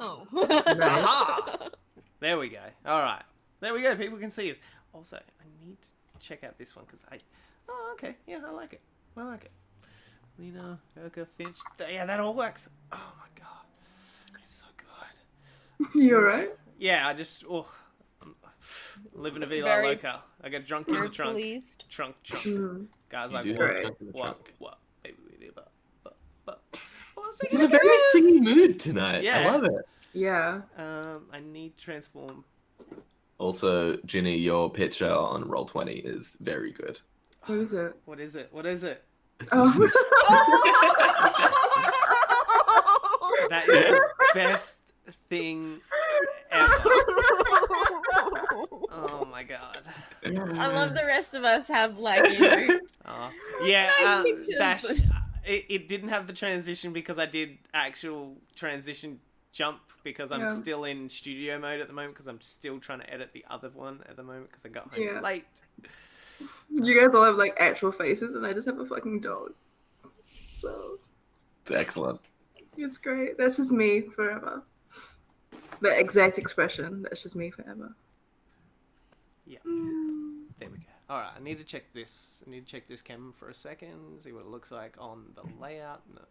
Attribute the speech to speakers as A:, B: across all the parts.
A: Oh.
B: Aha! There we go. All right. There we go. People can see us. Also, I need to check out this one because I... Oh, okay. Yeah, I like it. I like it. Lena, Urka, Finch. Yeah, that all works. Oh, my God. It's so good.
C: You alright?
B: Yeah, I just... Oh, I'm living a Vila
A: Very-
B: Loca. I got drunk in the trunk.
A: Pleased.
B: Trunk.
C: Mm.
B: Guys,
D: You
B: like,
D: do
B: what?
D: have junk in the trunk.
B: What? Baby, but. I want to
D: It's
B: sing
D: in a
B: it
D: very
B: again.
D: singy mood tonight.
B: Yeah.
D: I love it.
C: Yeah.
B: I need transform.
D: Also, Ginny, your picture on Roll20 is very good.
C: What is it?
B: What is it? What is it?
C: Oh.
B: That is the best thing ever. Oh my God.
A: I love the rest of us have like
B: Yeah,
A: Nice pictures.
B: Dash. It didn't have the transition because I did actual transition jump because I'm
C: Yeah.
B: still in studio mode at the moment because I'm still trying to edit the other one at the moment because I got home
C: Yeah.
B: late.
C: You guys all have like actual faces, and I just have a fucking dog. So
D: It's excellent.
C: it's great. That's just me forever. The exact expression. That's just me forever.
B: Yeah.
C: Mm.
B: There we go. All right, I need to check this. I need to check this cam for a second, see what it looks like on the layout. No.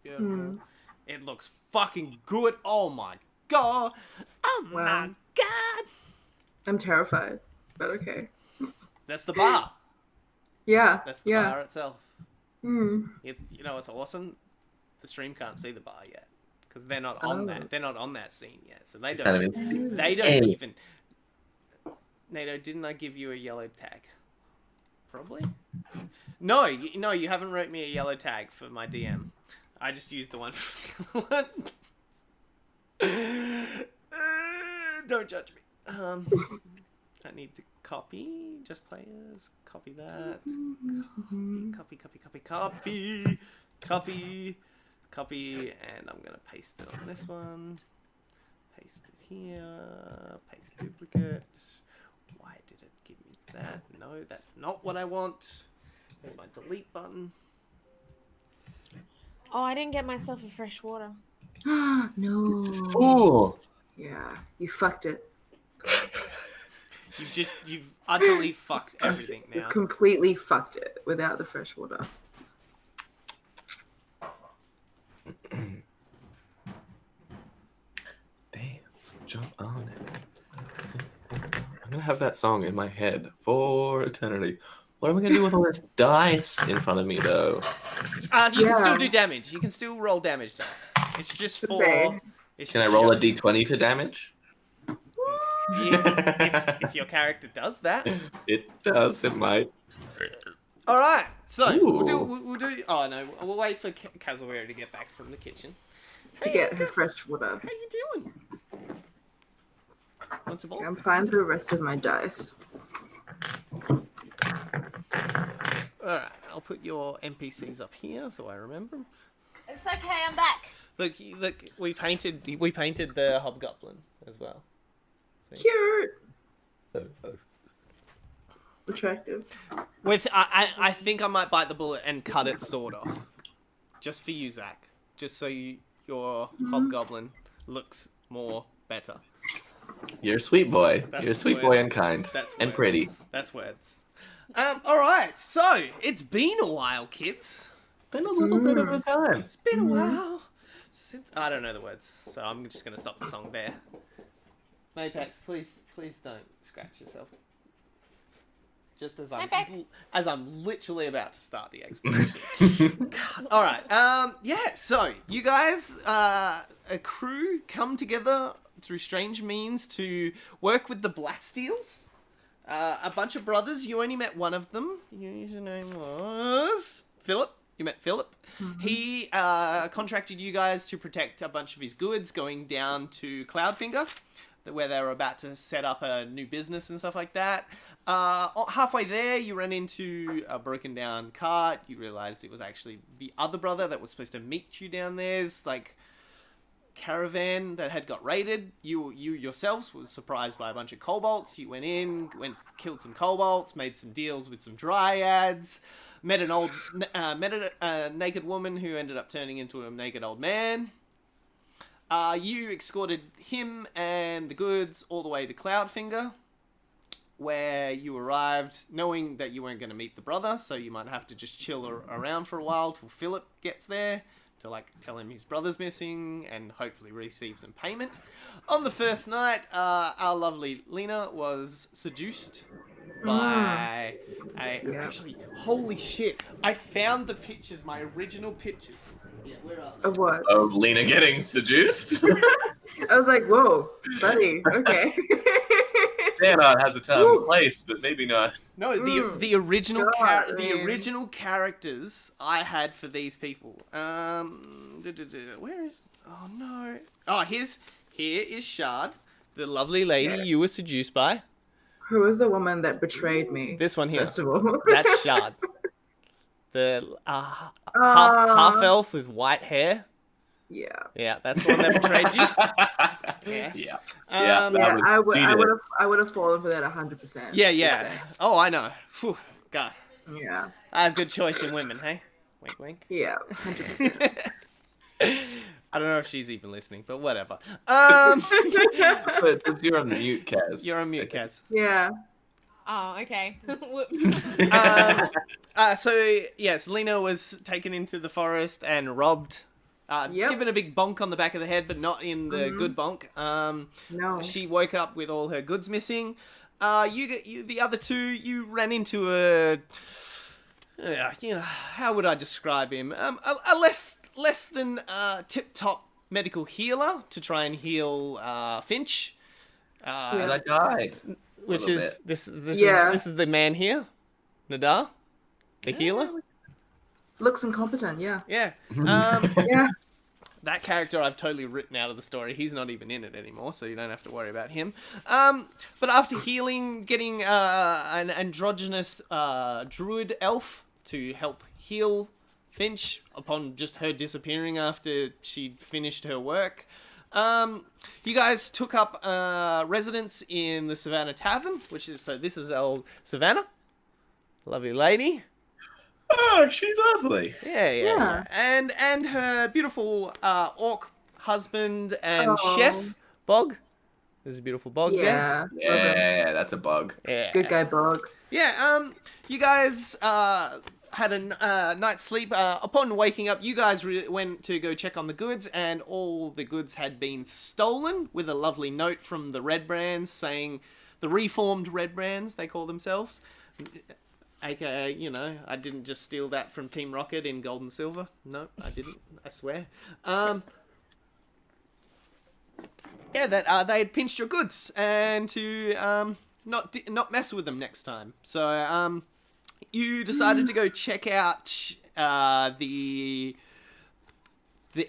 B: Beautiful.
C: Mm.
B: It looks fucking good. Oh my God. Oh
C: Wow.
B: my God.
C: I'm terrified, but okay.
B: That's the bar.
C: Yeah.
B: That's the
C: yeah.
B: bar itself.
C: Mm.
B: It's, you know, it's awesome. The stream can't see the bar yet because they're not on
C: Oh.
B: that. They're not on that scene yet, so they
D: Kind
B: don't.
D: of in-
B: They don't
D: Hey.
B: even. Nato, didn't I give you a yellow tag? Probably. No, no, you haven't wrote me a yellow tag for my DM. I just used the one for the other one. Don't judge me. I need to copy. Just players. Copy that. Copy. And I'm gonna paste it on this one. Paste it here. Paste duplicate. Why did it give me that? No, that's not what I want. There's my delete button.
A: Oh, I didn't get myself a fresh water.
C: No.
D: Ooh.
C: Yeah. You fucked it.
B: You've utterly fucked everything now.
C: You've completely fucked it without the fresh water.
D: Dance, jump on it. I'm gonna have that song in my head for eternity. What am I gonna do with all this dice in front of me, though?
B: You can still
C: Yeah.
B: do damage. You can still roll damage dice. It's just for.
C: Okay.
B: It's
D: Can I roll a
B: just-
D: d20 for damage?
B: Yeah, if your character does that.
D: It does. It might.
B: All right. So we'll
D: Ooh.
B: do. Oh no, we'll wait for Casawera to get back from the kitchen.
C: To get her fresh water.
B: How you doing? What's the ball?
C: I'm fine for the rest of my dice.
B: All right. I'll put your NPCs up here so I remember 'em.
A: It's okay, I'm back.
B: Look, we painted the hobgoblin as well. See?
C: Cute. Attractive.
B: With I think I might bite the bullet and cut its sword off, just for you, Zach. Just so your hobgoblin looks more better.
D: You're a sweet boy.
B: That's
D: You're a
B: the
D: sweet
B: word.
D: boy and kind.
B: That's
D: and
B: words.
D: pretty.
B: That's words. All right. So it's been a while, kids.
D: Been a little bit of a time.
B: It's been a while since I don't know the words, so I'm just gonna stop the song there. Mapex, please don't scratch yourself. Just as I'm literally about to start the expedition. God. All right. Yeah. So you guys, a crew, come together through strange means to work with the Blacksteels. A bunch of brothers. You only met one of them. His name was Philip. You met Philip.
C: Mm-hmm.
B: He contracted you guys to protect a bunch of his goods going down to Cloudfinger, where they were about to set up a new business and stuff like that. Halfway there, you run into a broken down cart. You realized it was actually the other brother that was supposed to meet you down there's like caravan that had got raided. You yourselves was surprised by a bunch of kobolds. You went in, killed some kobolds, made some deals with some dryads, met a naked woman who ended up turning into a naked old man. You escorted him and the goods all the way to Cloudfinger, where you arrived knowing that you weren't going to meet the brother, so you might have to just chill around for a while till Philip gets there to like tell him his brother's missing and hopefully receive some payment. On the first night, our lovely Lena was seduced by actually, holy shit, I found the pictures, my original pictures. Yeah, where are they?
C: Of what?
D: Of Lena getting seduced?
C: I was like, whoa, buddy. Okay.
D: Xehanort has a time and place, but maybe not.
B: No, the original
C: God,
B: the
C: man.
B: original characters I had for these people. Where is? Oh no. Oh, here is Shard, the lovely lady you were seduced by.
C: Who was the woman that betrayed me?
B: This one here.
C: First of all.
B: That's Shard. The half elf with white hair.
C: Yeah.
B: Yeah, that's the one that betrayed you. Yes.
D: Yeah.
C: Yeah, I
D: cheated.
C: would have fallen for that 100%.
B: Yeah. Oh, I know. Phew, God,
C: Yeah.
B: I have good choice in women, hey? Wink, wink.
C: Yeah. 100%.
B: I don't know if she's even listening, but whatever.
D: But you're on mute, Kaz.
B: You're on mute, Kaz.
C: Yeah.
A: Oh, okay. Whoops.
B: So yes, Lena was taken into the forest and robbed.
C: Yep.
B: Given a big bonk on the back of the head, but not in the good bonk.
C: No.
B: She woke up with all her goods missing. The other two, you ran into a. How would I describe him? A less than tip-top medical healer to try and heal Finch.
D: Because I died.
B: Which
D: little
B: is
D: bit.
B: this is the man here, Nadar, the healer.
C: Looks incompetent, yeah.
B: Yeah.
C: Yeah.
B: That character I've totally written out of the story. He's not even in it anymore, so you don't have to worry about him. But after healing, getting an androgynous druid elf to help heal Finch upon just her disappearing after she'd finished her work. You guys took up residence in the Savannah Tavern, this is old Savannah. Lovely lady.
D: Oh, she's lovely.
B: Yeah. And her beautiful orc husband and chef, Bog. There's a beautiful Bog there.
C: Yeah.
D: Yeah, that's a bug.
B: Yeah.
C: Good guy, Bog.
B: Yeah, you guys had a night's sleep. Upon waking up, you guys went to go check on the goods, and all the goods had been stolen, with a lovely note from the Red Brands saying, the reformed Red Brands, they call themselves. AKA, I didn't just steal that from Team Rocket in gold and silver. No, I didn't. I swear. That they had pinched your goods and to not mess with them next time. So you decided to go check out the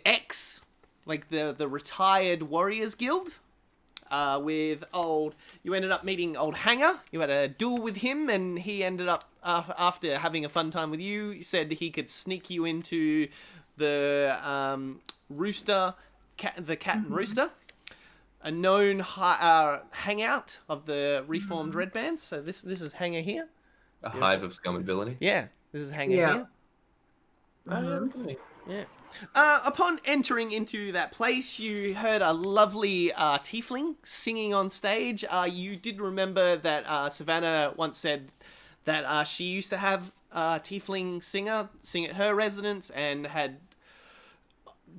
B: X, like the retired Warriors Guild. You ended up meeting old Hanger. You had a duel with him, and he ended up, after having a fun time with you, said he could sneak you into the the Cat and Rooster, a known hangout of the reformed Red Bands. So this is Hanger here.
D: A hive of scum ability.
B: Yeah, this is Hanger
C: Yeah.
B: here.
D: Okay.
B: Yeah. Upon entering into that place, you heard a lovely tiefling singing on stage. You did remember that Savannah once said that she used to have a tiefling singer sing at her residence, and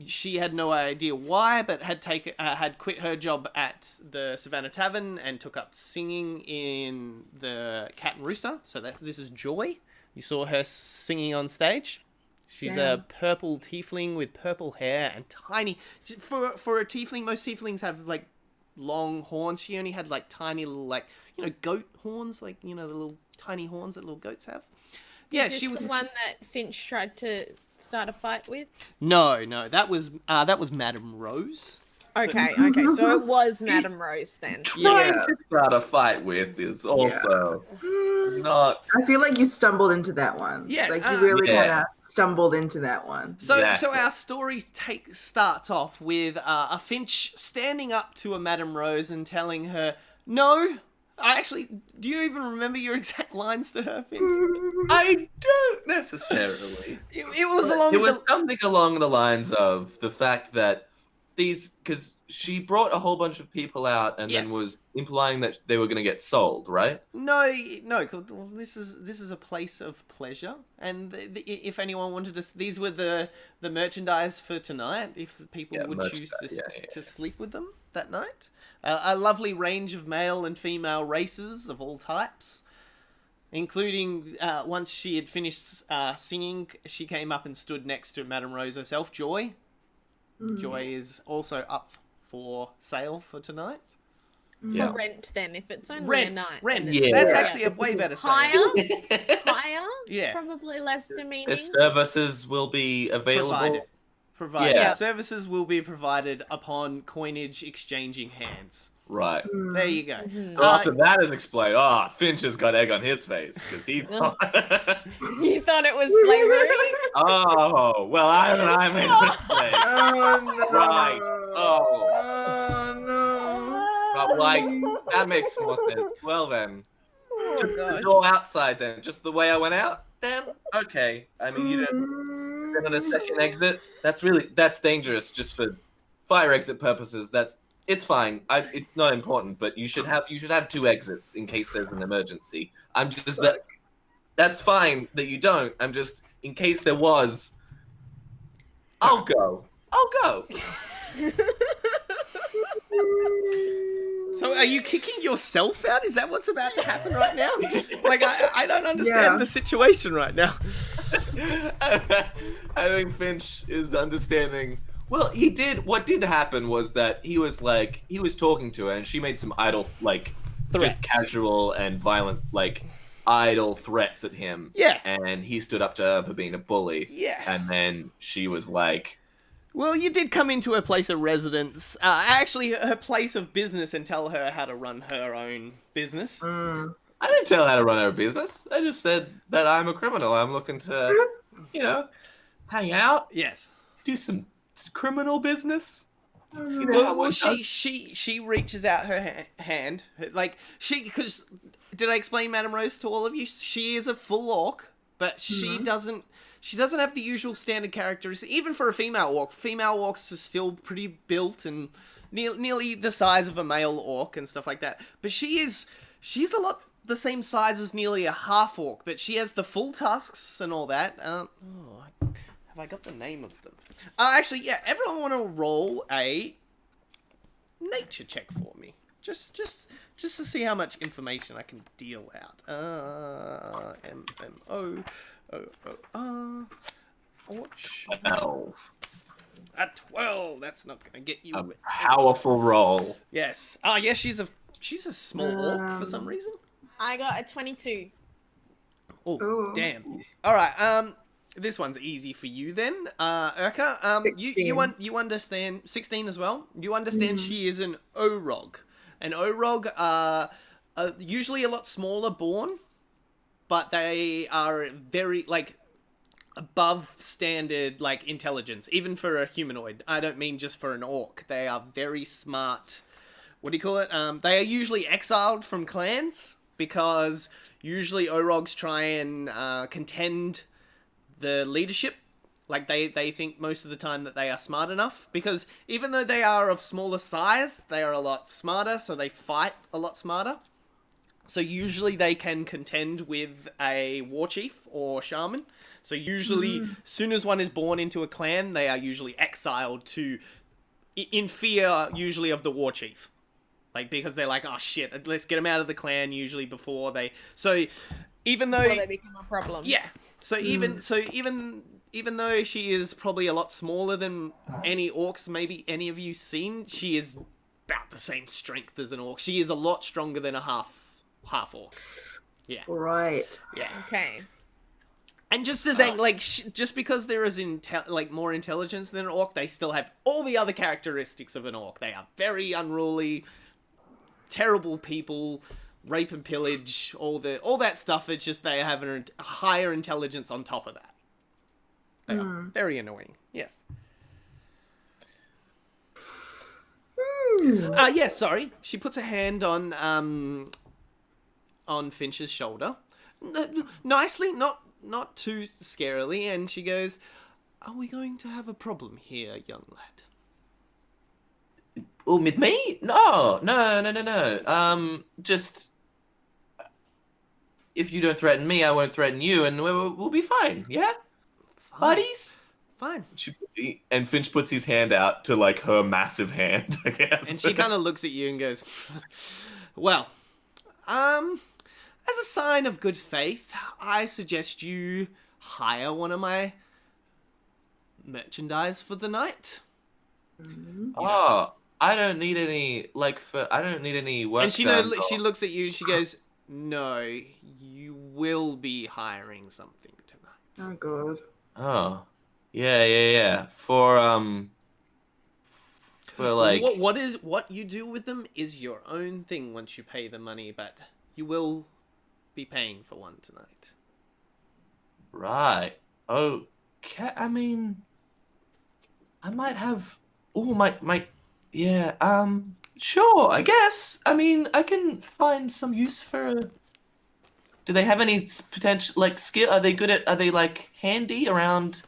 B: she had no idea why, but had quit her job at the Savannah Tavern and took up singing in the Cat and Rooster. So this is Joy. You saw her singing on stage. She's a purple tiefling with purple hair and tiny. For a tiefling, most tieflings have like long horns. She only had like tiny little goat horns, like the little tiny horns that little goats have. Yeah,
A: Is this
B: she was
A: the one that Finch tried to start a fight with?
B: No, that was Madame Rose.
A: Okay, so it was Madame Rose then.
D: Trying to start a fight with is also not.
C: I feel like you stumbled into that one.
B: Yeah,
C: Like you really
D: yeah.
C: kind of stumbled into that one.
B: So
D: Exactly.
B: our story starts off with a Finch standing up to a Madame Rose and telling her, "No, do you even remember your exact lines to her, Finch?"
D: I don't necessarily.
B: It was
D: It was something along the lines of the fact that these, because she brought a whole bunch of people out and
B: Yes.
D: then was implying that they were going to get sold, right?
B: No. Well, this is a place of pleasure, and if anyone wanted to, these were the merchandise for tonight. If people would choose to sleep with them that night, a lovely range of male and female races of all types, including once she had finished singing, she came up and stood next to Madame Rose herself, Joy. Joy is also up for sale for tonight.
A: For rent, then, if it's only a night.
B: Rent.
A: Yeah.
B: That's actually a way better sale.
A: Higher?
B: Yeah.
A: It's probably less demeaning.
D: Their services will be available.
B: Provided.
D: Yeah.
B: Services will be provided upon coinage exchanging hands.
D: Right.
B: There you go.
D: So after that is explained, Finch has got egg on his face because he thought...
A: You thought it was slavery?
D: Oh, well, I made a mistake.
C: Oh no!
D: Right. Oh.
C: Oh no!
D: But, like, that makes more sense. Well, then.
A: Oh,
D: Just the
A: gosh.
D: door outside, then. Just the way I went out, then? Okay. I mean, you don't... Then on a second exit, that's dangerous just for fire exit purposes. It's fine. It's not important, but you should have 2 exits in case there's an emergency. I'm just that's fine that you don't. I'm just in case there was. I'll go.
B: So are you kicking yourself out? Is that what's about to happen right now? Like, I don't understand the situation right now.
D: I think Finch is understanding. Well, what did happen was that he was talking to her and she made some idle, like,
B: Threats.
D: just casual and violent, like, idle threats at him.
B: Yeah.
D: And he stood up to her for being a bully.
B: Yeah.
D: And then she was like...
B: Well, you did come into her place of residence, actually her place of business, and tell her how to run her own business.
D: I didn't tell her how to run her business. I just said that I'm a criminal. I'm looking to, hang out,
B: Yes.
D: do some criminal business. You know,
B: Well, she reaches out her hand, like because did I explain Madame Rose to all of you? She is a full orc, but she doesn't have the usual standard characteristics. Even for a female orc, female orcs are still pretty built and nearly the size of a male orc and stuff like that. But she's a lot the same size as nearly a half orc, but she has the full tusks and all that. Have I got the name of them? Actually, yeah. Everyone want to roll a nature check for me, just to see how much information I can deal out. Watch.
D: 12.
B: A 12. That's not gonna get you.
D: A powerful roll.
B: Yes. Yes. She's a small orc for some reason.
A: I got a 22.
B: Oh,
C: Ooh.
B: damn. All right. This one's easy for you then, Urka. You understand 16 as well. You understand she is an Orog. An Orog are usually a lot smaller born, but they are very above standard intelligence, even for a humanoid. I don't mean just for an orc. They are very smart. What do you call it? They are usually exiled from clans because usually Orogs try and contend the leadership. They think most of the time that they are smart enough, because even though they are of smaller size, they are a lot smarter, so they fight a lot smarter. So usually they can contend with a war chief or shaman. So usually, as soon as one is born into a clan, they are usually exiled in fear, usually of the war chief. Because they're like, oh shit, let's get them out of the clan usually before they... So even though...
A: Before they become a problem.
B: Yeah. So even though she is probably a lot smaller than any orcs maybe any of you seen, she is about the same strength as an orc. She is a lot stronger than a half orc. Yeah.
C: Right.
B: Yeah.
A: Okay.
B: And just as just because there is more intelligence than an orc, they still have all the other characteristics of an orc. They are very unruly, terrible people, rape and pillage, all that stuff. It's just they have a higher intelligence on top of that. They are very annoying. Yes. Yeah. Sorry. She puts a hand on Finch's shoulder, nicely, not too scarily, and she goes, "Are we going to have a problem here, young lad?"
D: Oh, with me? No. Just if you don't threaten me, I won't threaten you, and we'll be fine. Yeah,
B: Fine.
D: buddies.
B: Fine.
D: And Finch puts his hand out to like her massive hand, I guess.
B: And she kind of looks at you and goes, well, as a sign of good faith, I suggest you hire one of my merchandise for the night.
D: Oh, I don't need any I don't need any work.
B: And she
D: done.
B: she looks at you and she goes, no, you will be hiring something tonight.
C: Oh god.
D: Oh, yeah. For like
B: what you do with them is your own thing once you pay the money, but you will be paying for one tonight.
D: Right. Okay. I mean, I might have. Oh my. Yeah. Sure. I guess. I mean, I can find some use for. Do they have any potential like skill? Are they good at? Are they like handy around?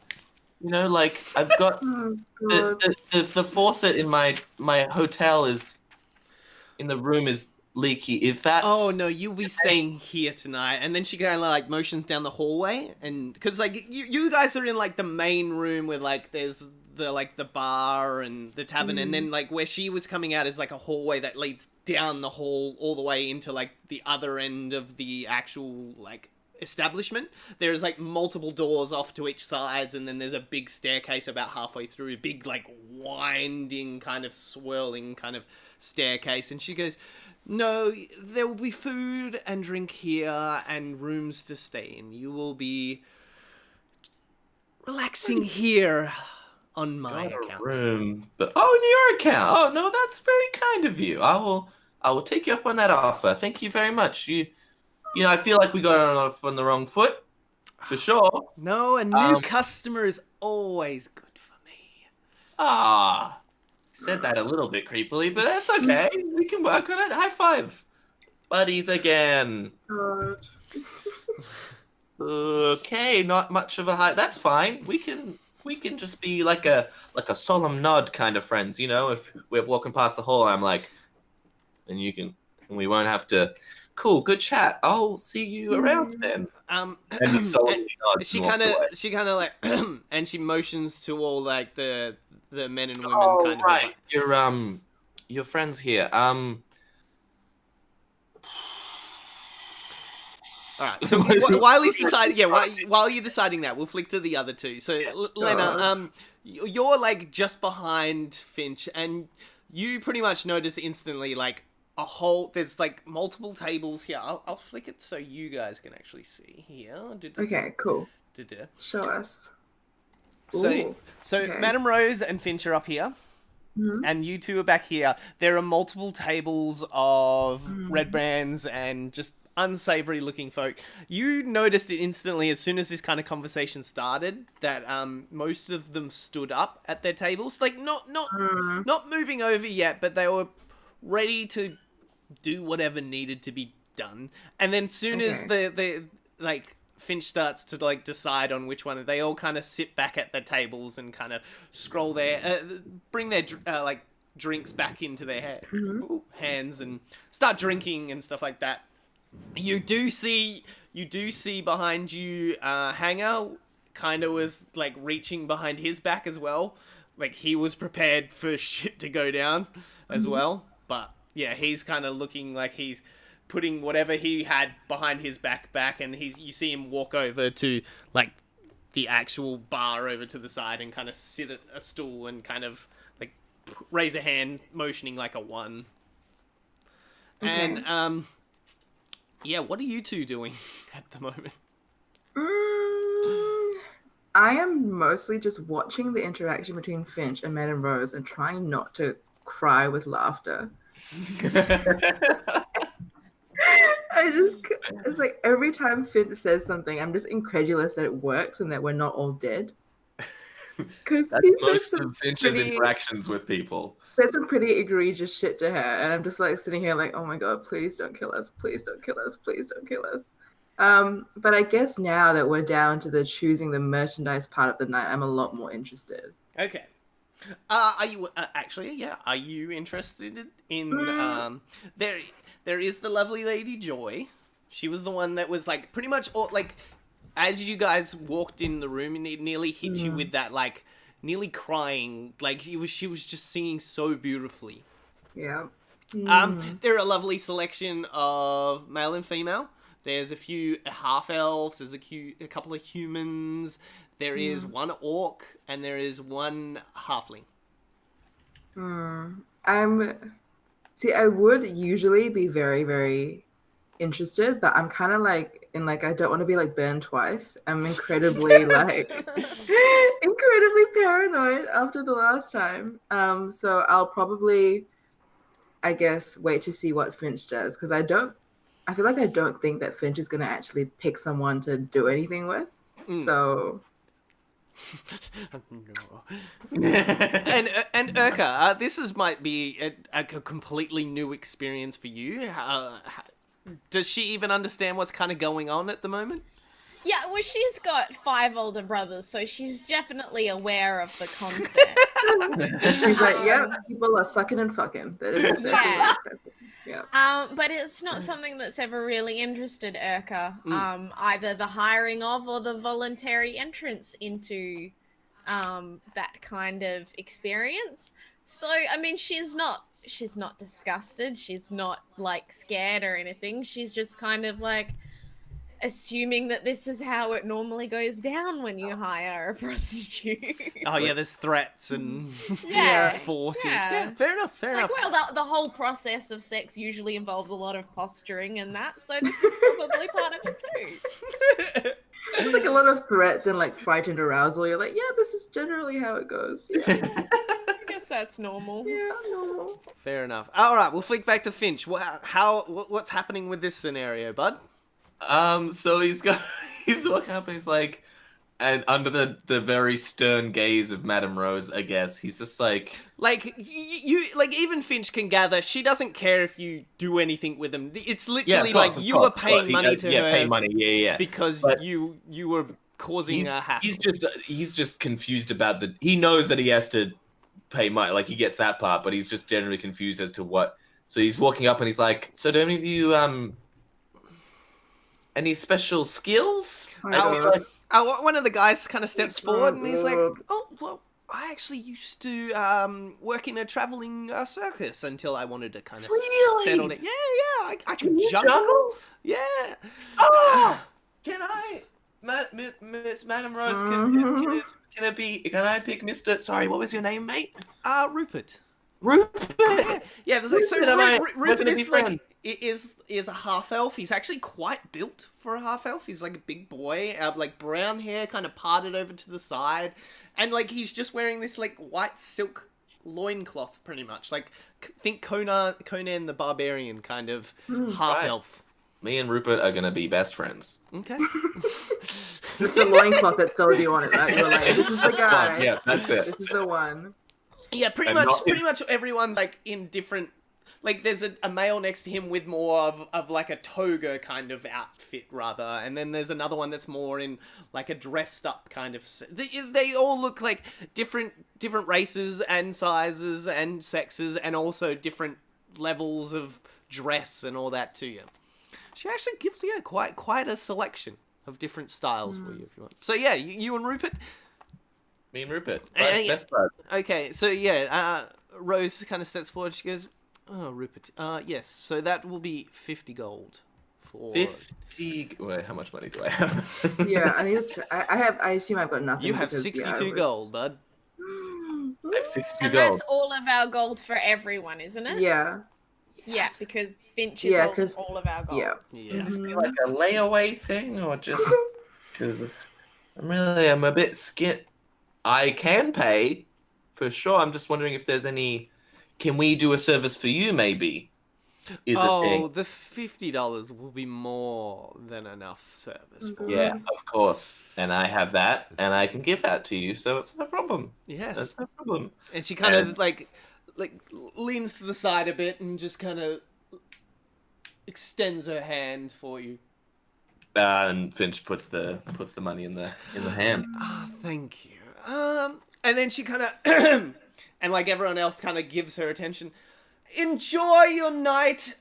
D: You know, like I've got
C: Oh god.
D: the faucet in my hotel is in the room is leaky. If that's
B: Oh no, you'll be staying here tonight. And then she kind of like motions down the hallway, and because like you guys are in like the main room where like there's the bar and the tavern, and then like where she was coming out is like a hallway that leads down the hall all the way into like the other end of the actual like establishment. There's like multiple doors off to each sides, and then there's a big staircase about halfway through, a big like winding kind of swirling kind of staircase. And she goes, no, there will be food and drink here and rooms to stay in. You will be relaxing here on my account.
D: Room, but on your account. Oh no, that's very kind of you. I will take you up on that offer. Thank you very much. You know, I feel like we got on the wrong foot, for sure.
B: No, a new customer is always good for me.
D: Ah, said that a little bit creepily, but that's okay. We can work on it. High five, buddies again.
C: God.
D: Okay, not much of a high. That's fine. We can just be like a solemn nod kind of friends. You know, if we're walking past the hall, I'm like, and we won't have to. Cool, good chat. I'll see you around then. And he solemnly nods.
B: She kind of like, and she motions to all like the men and women kind of.
D: Right, your friends here.
B: All right. So while he's deciding, while you're deciding that, we'll flick to the other two. So Lena, you're like just behind Finch, and you pretty much notice instantly like there's like multiple tables here. I'll flick it so you guys can actually see here.
C: Okay, cool.
B: Da-da.
C: Show us.
B: So
C: Ooh, okay.
B: Madam Rose and Finch are up here. And you two are back here. There are multiple tables of red brands and just unsavory looking folk. You noticed it instantly as soon as this kind of conversation started that most of them stood up at their tables, like not moving over yet, but they were ready to do whatever needed to be done. And then soon as the like Finch starts to like decide on which one, they all kind of sit back at their tables and kind of scroll their bring their like drinks back into their hands and start drinking and stuff like that. You do see behind you Hanger kind of was like reaching behind his back as well, like he was prepared for shit to go down as well. But yeah, he's kind of looking like he's putting whatever he had behind his back, and you see him walk over to like the actual bar over to the side and kind of sit at a stool and kind of like raise a hand motioning like a 1. And yeah, what are you two doing at the moment?
C: I am mostly just watching the interaction between Finch and Madame Rose and trying not to cry with laughter. It's like every time Finch says something, I'm just incredulous that it works and that we're not all dead.
D: Because most of Finch's interactions with people.
C: There's some pretty egregious shit to her, and I'm just like sitting here like, oh my god, please don't kill us, please don't kill us, please don't kill us. But I guess now that we're down to the choosing the merchandise part of the night, I'm a lot more interested.
B: Okay. Are you actually? Yeah. Are you interested in? There is the lovely Lady Joy. She was the one that was like pretty much all, like as you guys walked in the room, and it nearly hit you with that like nearly crying. Like she was just singing so beautifully.
C: Yeah.
B: There are a lovely selection of male and female. There's a few half elves. There's a couple of humans. There is one orc, and there is one halfling.
C: I would usually be very, very interested, but I'm kind of like in like I don't want to be like burned twice. I'm incredibly like incredibly paranoid after the last time. So I'll probably, I guess, wait to see what Finch does because I feel like I don't think that Finch is gonna actually pick someone to do anything with. So.
B: No. and Urka, might be a completely new experience for you. Does she even understand what's kind of going on at the moment?
A: Yeah, well, she's got 5 older brothers, so she's definitely aware of the concept.
C: She's like, yep, people are sucking and fucking. That is exactly
A: Yeah.
C: what it's yeah.
A: But it's not something that's ever really interested Urka. Either the hiring of or the voluntary entrance into that kind of experience. So, I mean, she's not disgusted. She's not like scared or anything. She's just kind of like assuming that this is how it normally goes down when you hire a prostitute.
B: Oh yeah, there's threats and
A: Yeah.
B: forcing.
A: Yeah.
B: Yeah, fair enough.
A: Well, the whole process of sex usually involves a lot of posturing and that, so this is probably part of it too.
C: It's like a lot of threats and like frightened arousal. You're like, yeah, this is generally how it goes. Yeah,
A: I guess that's normal.
C: yeah, normal.
B: Fair enough. All right, we'll flick back to Finch. What's happening with this scenario, bud?
D: So he's walking up and he's like, and under the very stern gaze of Madame Rose, I guess, he's just like
B: you like even Finch can gather she doesn't care if you do anything with them. It's literally
D: of
B: you
D: course,
B: were paying money to her.
D: pay money, yeah.
B: Because
D: But
B: you were causing a hassle.
D: He's just confused about he knows that he has to pay money, like he gets that part, but he's just generally confused as to what. So he's walking up and he's like, so do any of you any special skills?
B: One of the guys kind of steps forward and he's like, "Oh, well, I actually used to work in a traveling circus until I wanted to kind of settle it. Yeah, I can juggle. Yeah.
D: Oh, can I, Miss Madame Rose? Can I pick Mr. Sorry, what was your name, mate?
B: Rupert.
D: Rupert.
B: Yeah, there's like so Rupert
D: is
B: is like is a half elf. He's actually quite built for a half elf. He's like a big boy, like brown hair, kind of parted over to the side, and like he's just wearing this like white silk loincloth, pretty much. Like think Conan the Barbarian kind of half elf.
D: Me and Rupert are gonna be best friends.
B: Okay.
C: It's the loincloth that sold you on it, right? You were like, this is the guy.
D: Yeah, that's it.
C: This is the one.
B: Yeah, pretty much everyone's like in different. Like there's a male next to him with more of like a toga kind of outfit rather, and then there's another one that's more in like a dressed up kind of. They all look like different races and sizes and sexes, and also different levels of dress and all that to you. She actually gives you quite a selection of different styles for you if you want. So yeah, you and Rupert.
D: Me and Rupert.
B: Best buds. Okay, so yeah, Rose kind of steps forward. She goes, "Oh, Rupert. Yes. So that will be 50 gold for
D: 50. Wait, how much money do I have?
C: Yeah, I think I assume I've got nothing.
B: You have 62 gold, bud.
D: I have 62
A: And
D: gold.
A: that's all of our gold for everyone, isn't it?
C: Yeah.
A: Yeah, because Finch is all of our gold.
C: Yeah.
B: Yeah.
D: Is this like a layaway thing, or just because I'm a bit skint. I can pay for sure. I'm just wondering if there's any. Can we do a service for you? Maybe. The
B: $50 will be more than enough service for
D: Yeah, of course. And I have that, and I can give that to you, so it's no problem.
B: Yes.
D: That's no problem.
B: And she kind of like leans to the side a bit and just kind of extends her hand for you.
D: And Finch puts the money in the hand.
B: Ah, thank you. And then she kind of And like everyone else kind of gives her attention. Enjoy your night.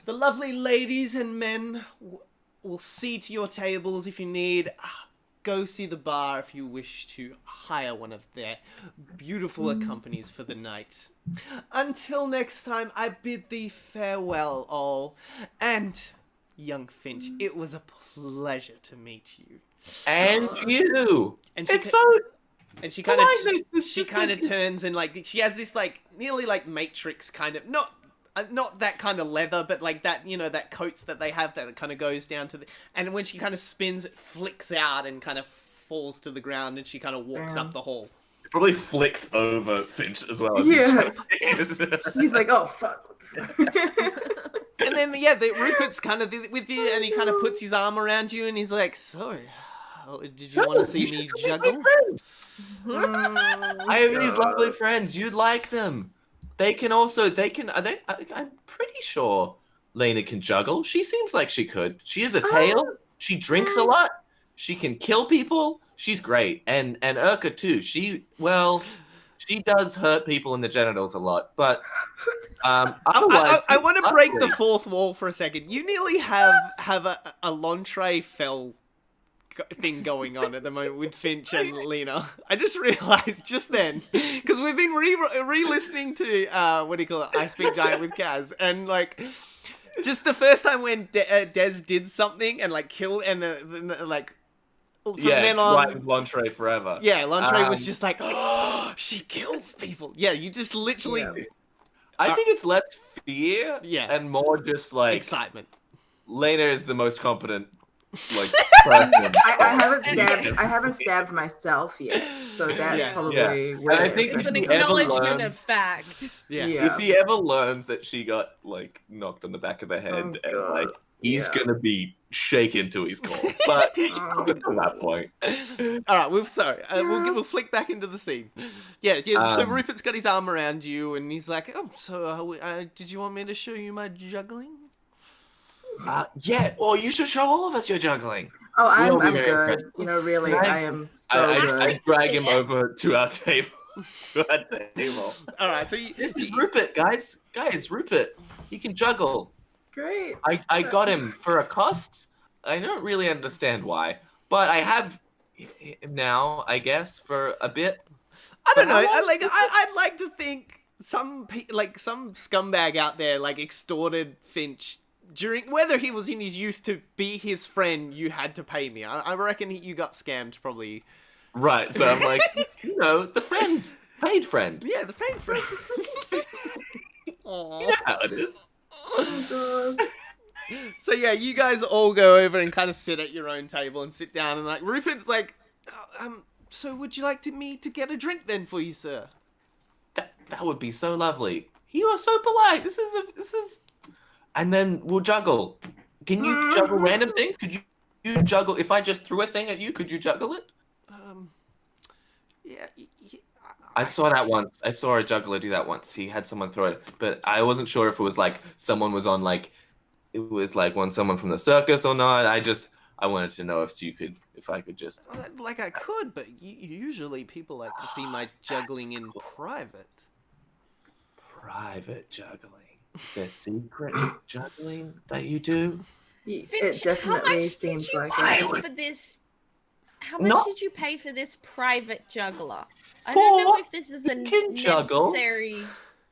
B: The lovely ladies and men will see to your tables if you need. Go see the bar if you wish to hire one of their beautiful accompanies for the night. Until next time, I bid thee farewell all. And, young Finch, it was a pleasure to meet you.
D: And you.
B: And she kind of turns and like she has this like nearly like Matrix kind of not that kind of leather, but like that, you know, that coats that they have that kind of goes down to the, and when she kind of spins, it flicks out and kind of falls to the ground, and she kind of walks up the hall.
D: It probably flicks over Finch as well. As
C: he's like, oh fuck. What the fuck?
B: And then Rupert's kind of with you, and he kind of puts his arm around you, and he's like, so, did you want to see me juggle?
D: I have these lovely friends. You'd like them. I'm pretty sure Lena can juggle. She seems like she could. She has a tail. She drinks a lot. She can kill people. She's great. And Urka too. She does hurt people in the genitals a lot. But otherwise,
B: I want to break the fourth wall for a second. You nearly have a Lontre Fell thing going on at the moment with Finch and Lena. I just realized just then, because we've been re-listening to I Speak Giant with Kaz, and like just the first time when Des did something and like killed and like from then on
D: Lontre forever.
B: Yeah, Lontre was just like, oh, she kills people. Yeah, you just literally. Yeah.
D: I think it's less fear, and more just like
B: excitement.
D: Lena is the most competent. Like
C: I haven't stabbed myself yet, so that's probably.
D: And I think
A: it's an acknowledgement of fact.
D: If he ever learns that she got like knocked on the back of the head, and like he's gonna be shaken to his core. But at that point,
B: all right. We'll flick back into the scene. So Rupert's got his arm around you, and he's like, "Oh, so did you want me to show you my juggling?"
D: Well, you should show all of us your juggling.
C: Oh, I'm good. You know, really, I am so good.
D: I drag him over to our table.
B: All right, so
D: this is Rupert, guys. Rupert, he can juggle.
C: Great.
D: I got him for a cost. I don't really understand why, but I have him now, I guess, for a bit.
B: I don't know. I'd like to think some scumbag out there like extorted Finch. During whether he was in his youth to be his friend, you had to pay me. I reckon you got scammed, probably.
D: Right, so I'm like, the friend, paid friend.
B: Yeah, the paid friend.
D: Aww. You know how it is.
C: Oh, God.
B: So you guys all go over and kind of sit at your own table and sit down, and like Rupert's like, so would you like me to get a drink then for you, sir?
D: That would be so lovely. You are so polite. This is. And then we'll juggle. Can you juggle random things? Could you juggle? If I just threw a thing at you, could you juggle it?
B: Yeah.
D: I saw that once. I saw a juggler do that once. He had someone throw it, but I wasn't sure if it was like someone was on like, it was like someone from the circus or not. I wanted to know if I could just.
B: Like I could, but usually people like to see my juggling in private.
D: Private juggling. Is there secret juggling that you do?
A: Finch,
C: it definitely seems like
A: How much did you pay for this private juggler? I don't know if this is a necessary.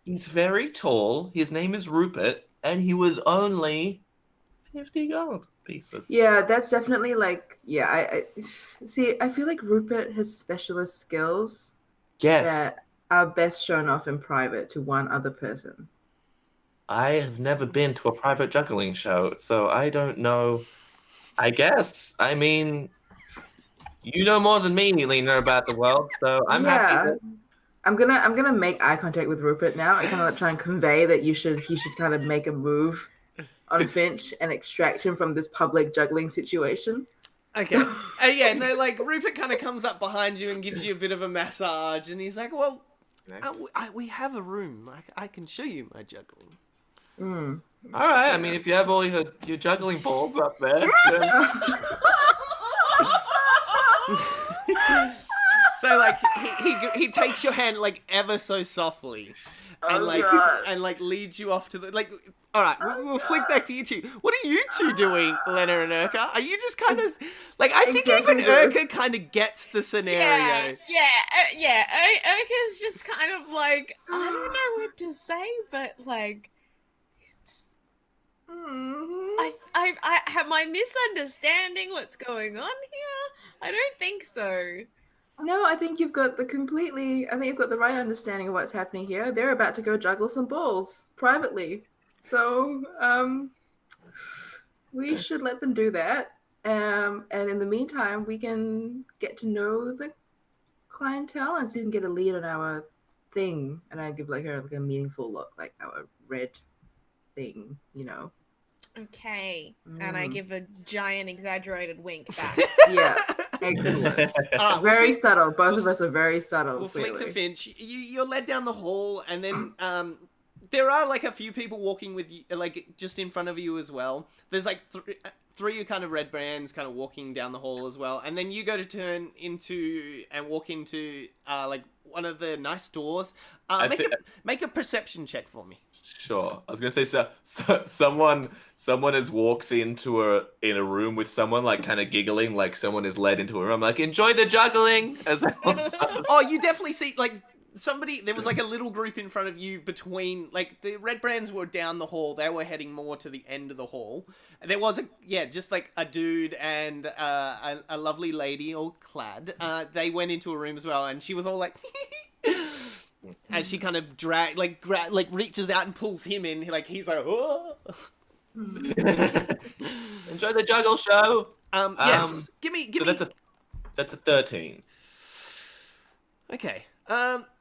D: He's very tall. His name is Rupert, and he was only 50 gold pieces.
C: Yeah, that's definitely like I see. I feel like Rupert has specialist skills.
D: Yes.
C: That are best shown off in private to one other person.
D: I have never been to a private juggling show, so I don't know. I guess. I mean, you know more than me, Lena, about the world, so I'm happy.
C: I'm gonna make eye contact with Rupert now and kind of try and convey that he should kind of make a move on Finch and extract him from this public juggling situation.
B: Okay. Like Rupert kind of comes up behind you and gives you a bit of a massage, and he's like, "Well, we have a room. I can show you my juggling."
C: Mm.
D: All right. I mean, if you have all your juggling balls up there. Then...
B: So like he takes your hand like ever so softly, and
C: God.
B: and like leads you off to the like. All right, we'll flick back to you two. What are you two doing, Lena and Urka? Are you just kind of like I think
C: Exactly
B: even
C: this.
B: Urka kind of gets the
A: Yeah,
B: scenario.
A: yeah. Urka's just kind of like, I don't know what to say, but like, am I misunderstanding what's going on here? I don't think so.
C: No, I think you've got the right understanding of what's happening here. They're about to go juggle some balls privately. So, we should let them do that. And in the meantime, we can get to know the clientele and so you can get a lead on our thing. And I give like her like a meaningful look, like our red thing, you know.
A: Okay, and I give a giant exaggerated wink back.
C: Yeah, excellent.
B: All right,
C: Very subtle. Both of us are very subtle.
B: We'll flick to
C: clearly.
B: Finch. You're led down the hall, and then there are like a few people walking with you, like just in front of you as well. There's like three kind of red brands kind of walking down the hall as well, and then you go to turn into and walk into like one of the nice doors. Make a perception check for me.
D: Sure. I was gonna say so someone has walks into a room with someone like kind of giggling, like someone is led into a room like enjoy the juggling as
B: Oh, you definitely see like somebody. There was like a little group in front of you between like the red brands were down the hall. They were heading more to the end of the hall. And there was just like a dude and a lovely lady all clad. They went into a room as well, and she was all like. As she kind of reaches out and pulls him in, like he's like, oh.
D: enjoy the juggle show.
B: Yes. Give me.
D: That's a 13.
B: Okay.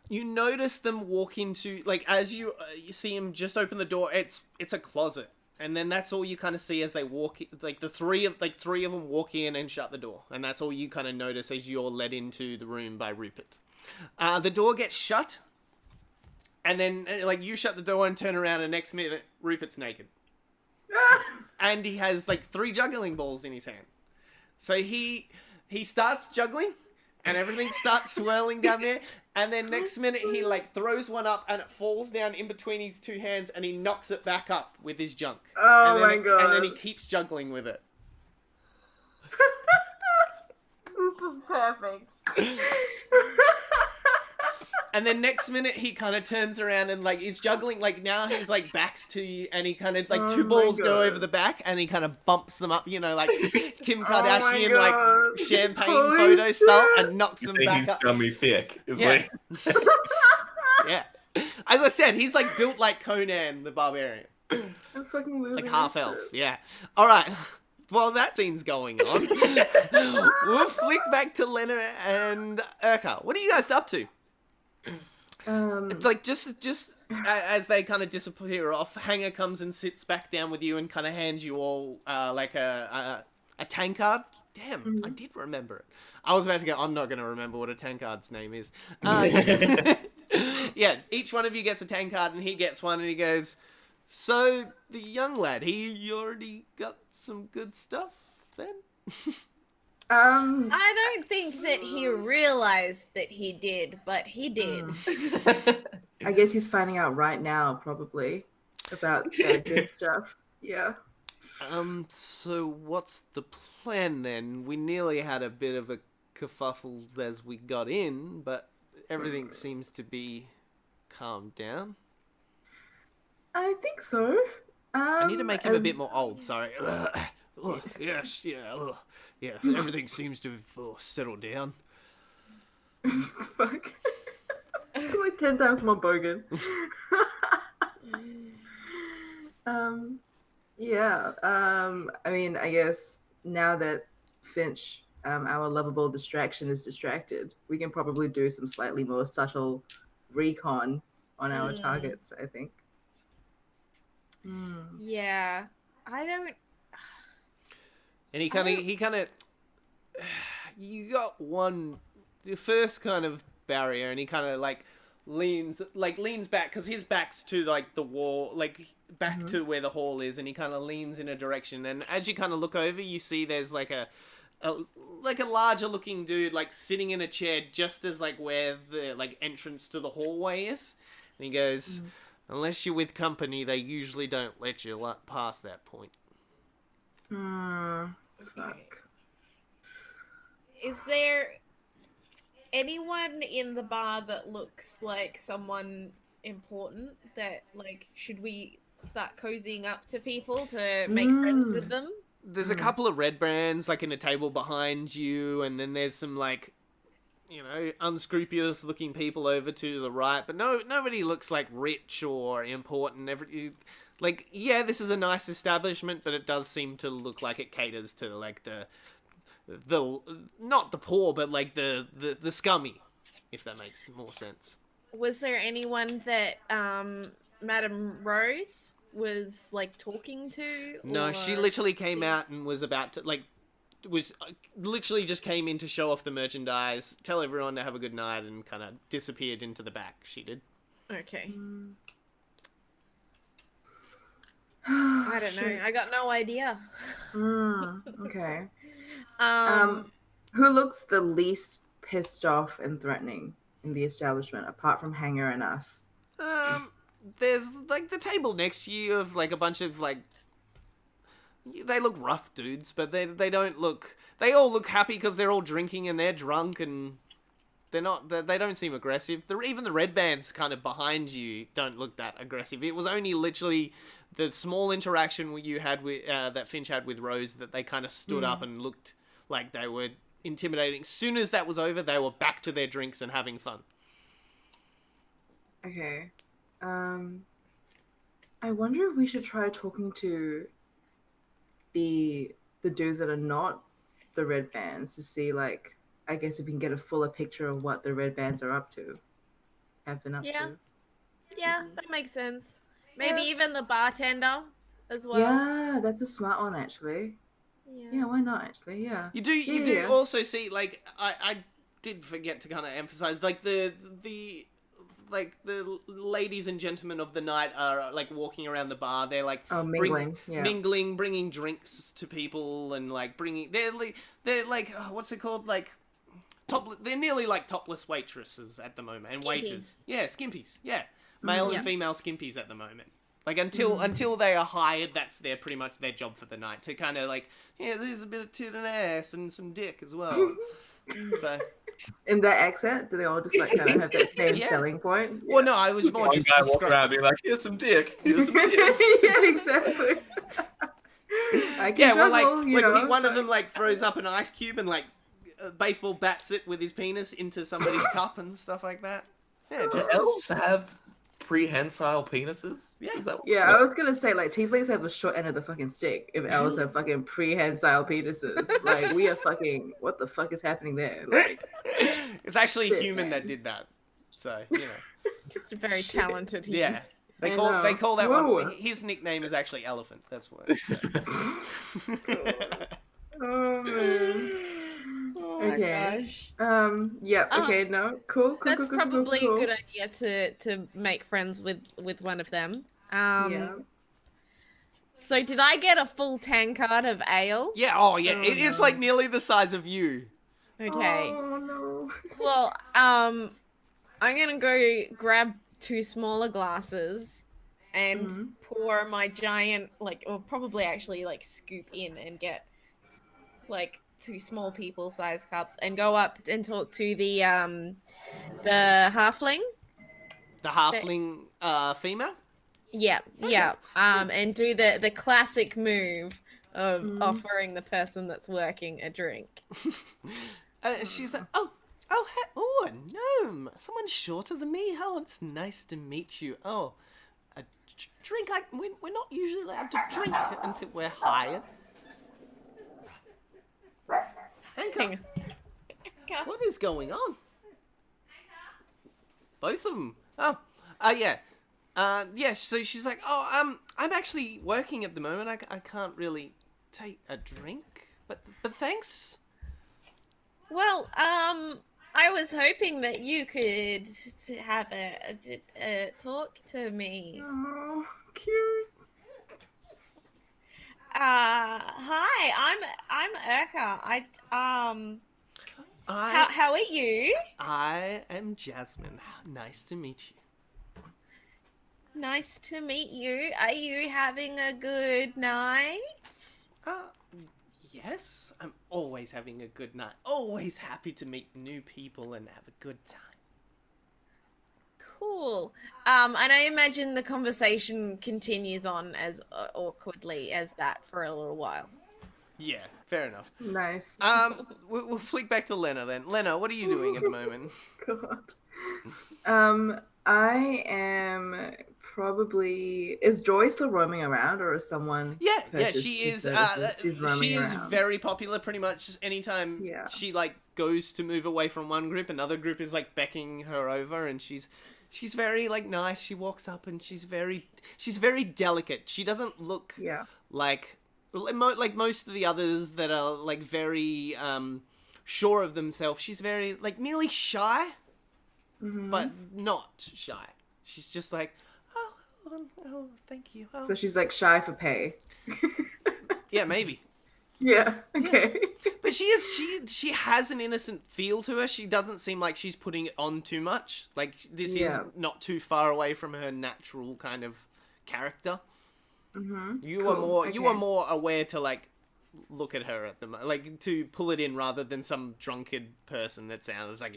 B: You notice them walk into like as you see him just open the door. It's a closet, and then that's all you kind of see as they walk. Like the three of them walk in and shut the door, and that's all you kind of notice as you're led into the room by Rupert. The door gets shut. And then, like, you shut the door and turn around, and next minute, Rupert's naked. And he has, like, 3 juggling balls in his hand. So he starts juggling, and everything starts swirling down there. And then next minute, he, like, throws one up, and it falls down in between his 2 hands, and he knocks it back up with his junk.
C: Oh, my God.
B: And then he keeps juggling with it.
A: This is perfect.
B: And then next minute he kind of turns around and like he's juggling like now he's like backs to you and he kind of like 2 balls go over the back and he kind of bumps them up, you know, like Kim Kardashian like champagne photo style and knocks them back
D: he's
B: up.
D: Dummy thick is
B: Yeah.
D: what
B: Yeah. As I said, he's like built like Conan the Barbarian.
C: I'm fucking losing
B: Like half
C: this
B: elf.
C: shit.
B: Yeah. All right. While that scene's going on, we'll flick back to Lena and Urka. What are you guys up to? It's like just as they kind of disappear off, Hanger comes and sits back down with you and kind of hands you all like a tankard. Damn, I did remember it. I was about to go, I'm not going to remember what a tankard's name is. Yeah, each one of you gets a tankard and he gets one and he goes, so the young lad, he already got some good stuff then?
A: I don't think that he realized that he did, but he did.
C: I guess he's finding out right now, probably, about good stuff. Yeah.
B: So what's the plan then? We nearly had a bit of a kerfuffle as we got in, but everything seems to be calmed down.
C: I think so.
B: I need to make him a bit more old, sorry. Yes, yeah, yeah, everything seems to have settled down.
C: Fuck. It's like 10 times more bogan. Yeah. I mean, I guess now that Finch, our lovable distraction, is distracted, we can probably do some slightly more subtle recon on our targets, I think.
A: Yeah. I don't.
B: And he kind of, you got the first kind of barrier, and he kind of like leans back because his back's to like the wall, like back to where the hall is, and he kind of leans in a direction. And as you kind of look over, you see there's like like a larger looking dude, like sitting in a chair just as like where the like entrance to the hallway is. And he goes, unless you're with company, they usually don't let you past that point.
C: Fuck.
A: Is there anyone in the bar that looks like someone important that, like, should we start cozying up to people to make friends with them?
B: There's a couple of red brands like in a table behind you, and then there's some like, you know, unscrupulous looking people over to the right, but nobody looks like rich or important. Like, yeah, this is a nice establishment, but it does seem to look like it caters to like the not the poor, but like the scummy, if that makes more sense.
A: Was there anyone that Madame Rose was like talking to?
B: No,
A: or-
B: she literally came out and was about to literally just came in to show off the merchandise, tell everyone to have a good night, and kind of disappeared into the back. She did.
A: Okay. I don't know. I got no idea.
C: Okay.
A: Um,
C: Who looks the least pissed off and threatening in the establishment, apart from Hanger and us?
B: There's like the table next to you of like a bunch of like, they look rough dudes, but they don't look. They all look happy because they're all drinking and they're drunk and they're not. They don't seem aggressive. Even the red bands kind of behind you don't look that aggressive. It was only literally the small interaction you had with that Finch had with Rose that they kind of stood up and looked like they were intimidating. Soon as that was over, they were back to their drinks and having fun.
C: Okay. I wonder if we should try talking to the dudes that are not the red bands to see, like, I guess if we can get a fuller picture of what the red bands are up to, have been up
A: Yeah.
C: to.
A: yeah, that makes sense. Maybe even the bartender as well.
C: Yeah, that's a smart one, actually. Yeah, why not, actually? Yeah.
B: You do also see, like, I did forget to kind of emphasize, like, the ladies and gentlemen of the night are like walking around the bar. They're like
C: mingling,
B: mingling, bringing drinks to people, and like they're like what's it called, like they're nearly like topless waitresses at the moment, and waiters. Yeah, skimpies. Yeah, male and female skimpies at the moment. Like until they are hired, that's pretty much their job for the night, to kind of like, yeah, there's a bit of tit and ass and some dick as well. So.
C: In that accent, do they all just like kind of have that same selling point?
B: Well, no, I was more
D: One
B: just
D: guy walking around being like, here's some dick. Here's some dick.
C: Yeah, exactly. I can
B: yeah, well,
C: juggle, you know,
B: one of them like throws up an ice cube and like baseball bats it with his penis into somebody's cup and stuff like that. Yeah,
D: Do elves have prehensile penises?
B: Yeah.
D: Is that
C: Yeah, I was gonna say, like, tieflings have the short end of the fucking stick if elves have fucking prehensile penises. Like, we are fucking, what the fuck is happening there? Like,
B: it's actually a
C: shit,
B: human
C: man.
B: that did that. So, you know.
A: Just a very talented human.
B: Yeah. They
C: I
B: call that
C: know.
B: one, his nickname is actually Elephant. That's what. So.
C: oh man.
A: Oh my
C: Okay.
A: gosh.
C: Yeah. Okay. No. Cool.
A: That's probably a good idea to make friends with one of them.
C: Yeah.
A: So did I get a full tankard of ale?
B: Yeah, oh yeah,
C: Oh,
B: it is
C: no.
B: like nearly the size of you.
A: Okay.
C: Oh no.
A: Well, I'm gonna go grab 2 smaller glasses and pour my giant, like, or probably actually like scoop in and get like 2 small people size cups and go up and talk to the halfling.
B: The halfling female?
A: Yeah, yeah. And do the classic move of offering the person that's working a drink.
B: She's like, oh, a gnome. Someone shorter than me. Oh, it's nice to meet you. Oh, a drink. We're not usually allowed to drink until we're hired. Anchor, what is going on? Both of them. Oh, yeah. Yeah, so she's like, oh, I'm actually working at the moment. I can't really take a drink, but thanks.
A: Well, I was hoping that you could have a talk to me.
C: Oh, cute.
A: Hi, I'm Urka.
B: I
A: How are you?
B: I am Jasmine. Nice to meet you.
A: Nice to meet you. Are you having a good night?
B: Uh, yes, I'm always having a good night. Always happy to meet new people and have a good time.
A: Cool. And I imagine the conversation continues on as awkwardly as that for a little while.
B: Yeah, fair enough.
C: Nice.
B: We'll flick back to Lena then. Lena, what are you doing at the moment?
C: God. I am probably. Is Joy still roaming around, or is someone?
B: Yeah,
C: purchased
B: she
C: his
B: is.
C: services? She's roaming
B: She is
C: around.
B: very popular. Pretty much anytime
C: Yeah.
B: she like goes to move away from one group, another group is like beckoning her over, and she's very like nice. She walks up and she's very delicate. She doesn't look
C: Yeah.
B: like most of the others that are like very sure of themselves. She's very like nearly shy, but not shy. She's just like, oh, thank you. Oh.
C: So she's like shy for pay.
B: Yeah, maybe.
C: Yeah. Okay.
B: But she has an innocent feel to her. She doesn't seem like she's putting it on too much. Like this is not too far away from her natural kind of character. You are more aware to like look at her at the like to pull it in rather than some drunkard person that sounds like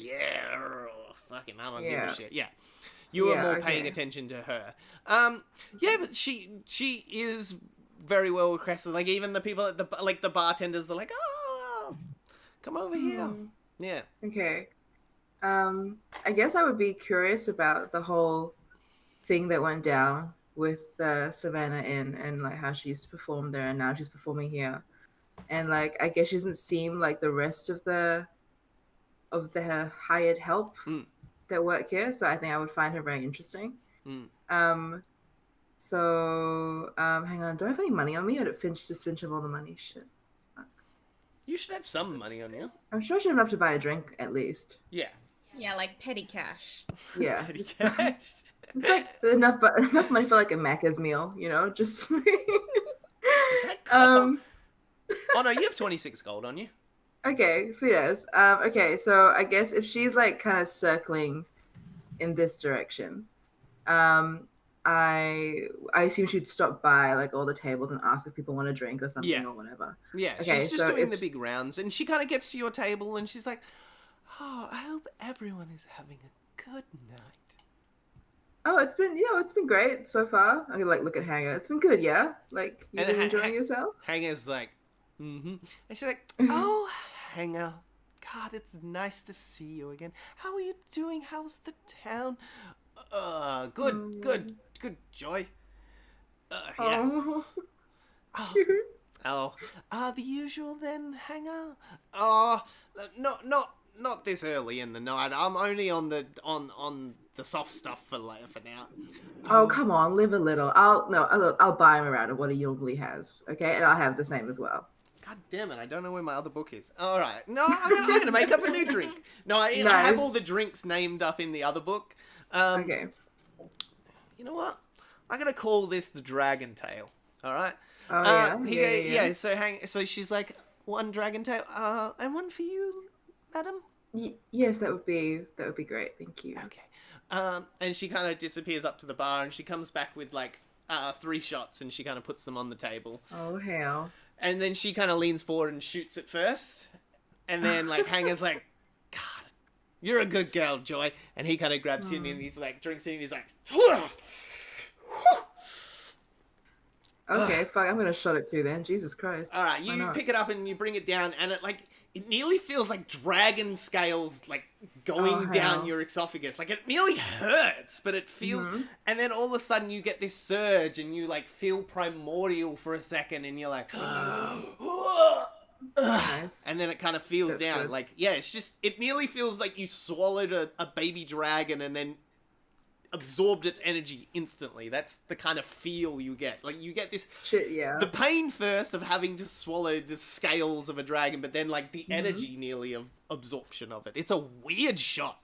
B: fucking I don't give a shit. Yeah. You are more paying attention to her. Yeah, but she is very well requested. Like even the people at the bartenders are like, oh, come over here. Yeah.
C: Okay. I guess I would be curious about the whole thing that went down with the Savannah Inn and like how she used to perform there and now she's performing here. And like I guess she doesn't seem like the rest of the hired help that work here. So I think I would find her very interesting. So hang on, do I have any money on me or did Finch just have all the money? Shit.
B: You should have some money on you.
C: I'm sure I should have enough to buy a drink at least.
B: Yeah.
A: Yeah, like petty cash.
C: Yeah.
B: Petty cash.
C: It's like enough money for like a Macca's meal, you know? Just
B: Is that copper? Oh no, you have 26 gold on you.
C: Okay, so yes. Okay, so I guess if she's like kind of circling in this direction, I assume she'd stop by like all the tables and ask if people want a drink or something or whatever.
B: Yeah,
C: okay,
B: she's just
C: so
B: doing the big rounds, and she kind of gets to your table, and she's like, "Oh, I hope everyone is having a good night."
C: Oh, it's been great so far. I like look at Hanger. It's been good, yeah. Like you've been enjoying yourself.
B: Hanger's like, and she's like, "Oh, Hanger, God, it's nice to see you again. How are you doing? How's the town? Good, Joy. Yes. The usual then, Hanger. Not this early in the night. I'm only on the soft stuff for now.
C: Oh, come on, live a little. I'll buy him around what he normally has. Okay, and I'll have the same as well.
B: God damn it! I don't know where my other book is. All right, no, I'm gonna make up a new drink. No, I have all the drinks named up in the other book.
C: Okay.
B: You know what? I'm gonna call this the Dragon Tail. All right.
C: Oh yeah.
B: So she's like, one Dragon Tail, and one for you, madam.
C: Yes, that would be great. Thank you.
B: Okay. And she kind of disappears up to the bar, and she comes back with like 3 shots, and she kind of puts them on the table.
C: Oh hell.
B: And then she kind of leans forward and shoots it first, and then like Hanger's like, God, you're a good girl, Joy. And he kind of grabs it and he's like drinks it, and he's like,
C: okay, fuck, I'm gonna shot it too then. Jesus Christ.
B: All right, you pick it up and you bring it down, and it nearly feels like dragon scales like going down your esophagus. Like it nearly hurts, but it feels. And then all of a sudden you get this surge, and you like feel primordial for a second, and you're like,
C: Nice.
B: and then it kind of feels
C: That's
B: down.
C: good.
B: Like it nearly feels like you swallowed a baby dragon and then absorbed its energy instantly. That's the kind of feel you get. Like you get this
C: Shit, yeah.
B: the pain first of having to swallow the scales of a dragon, but then like the energy nearly of absorption of it. It's a weird shot.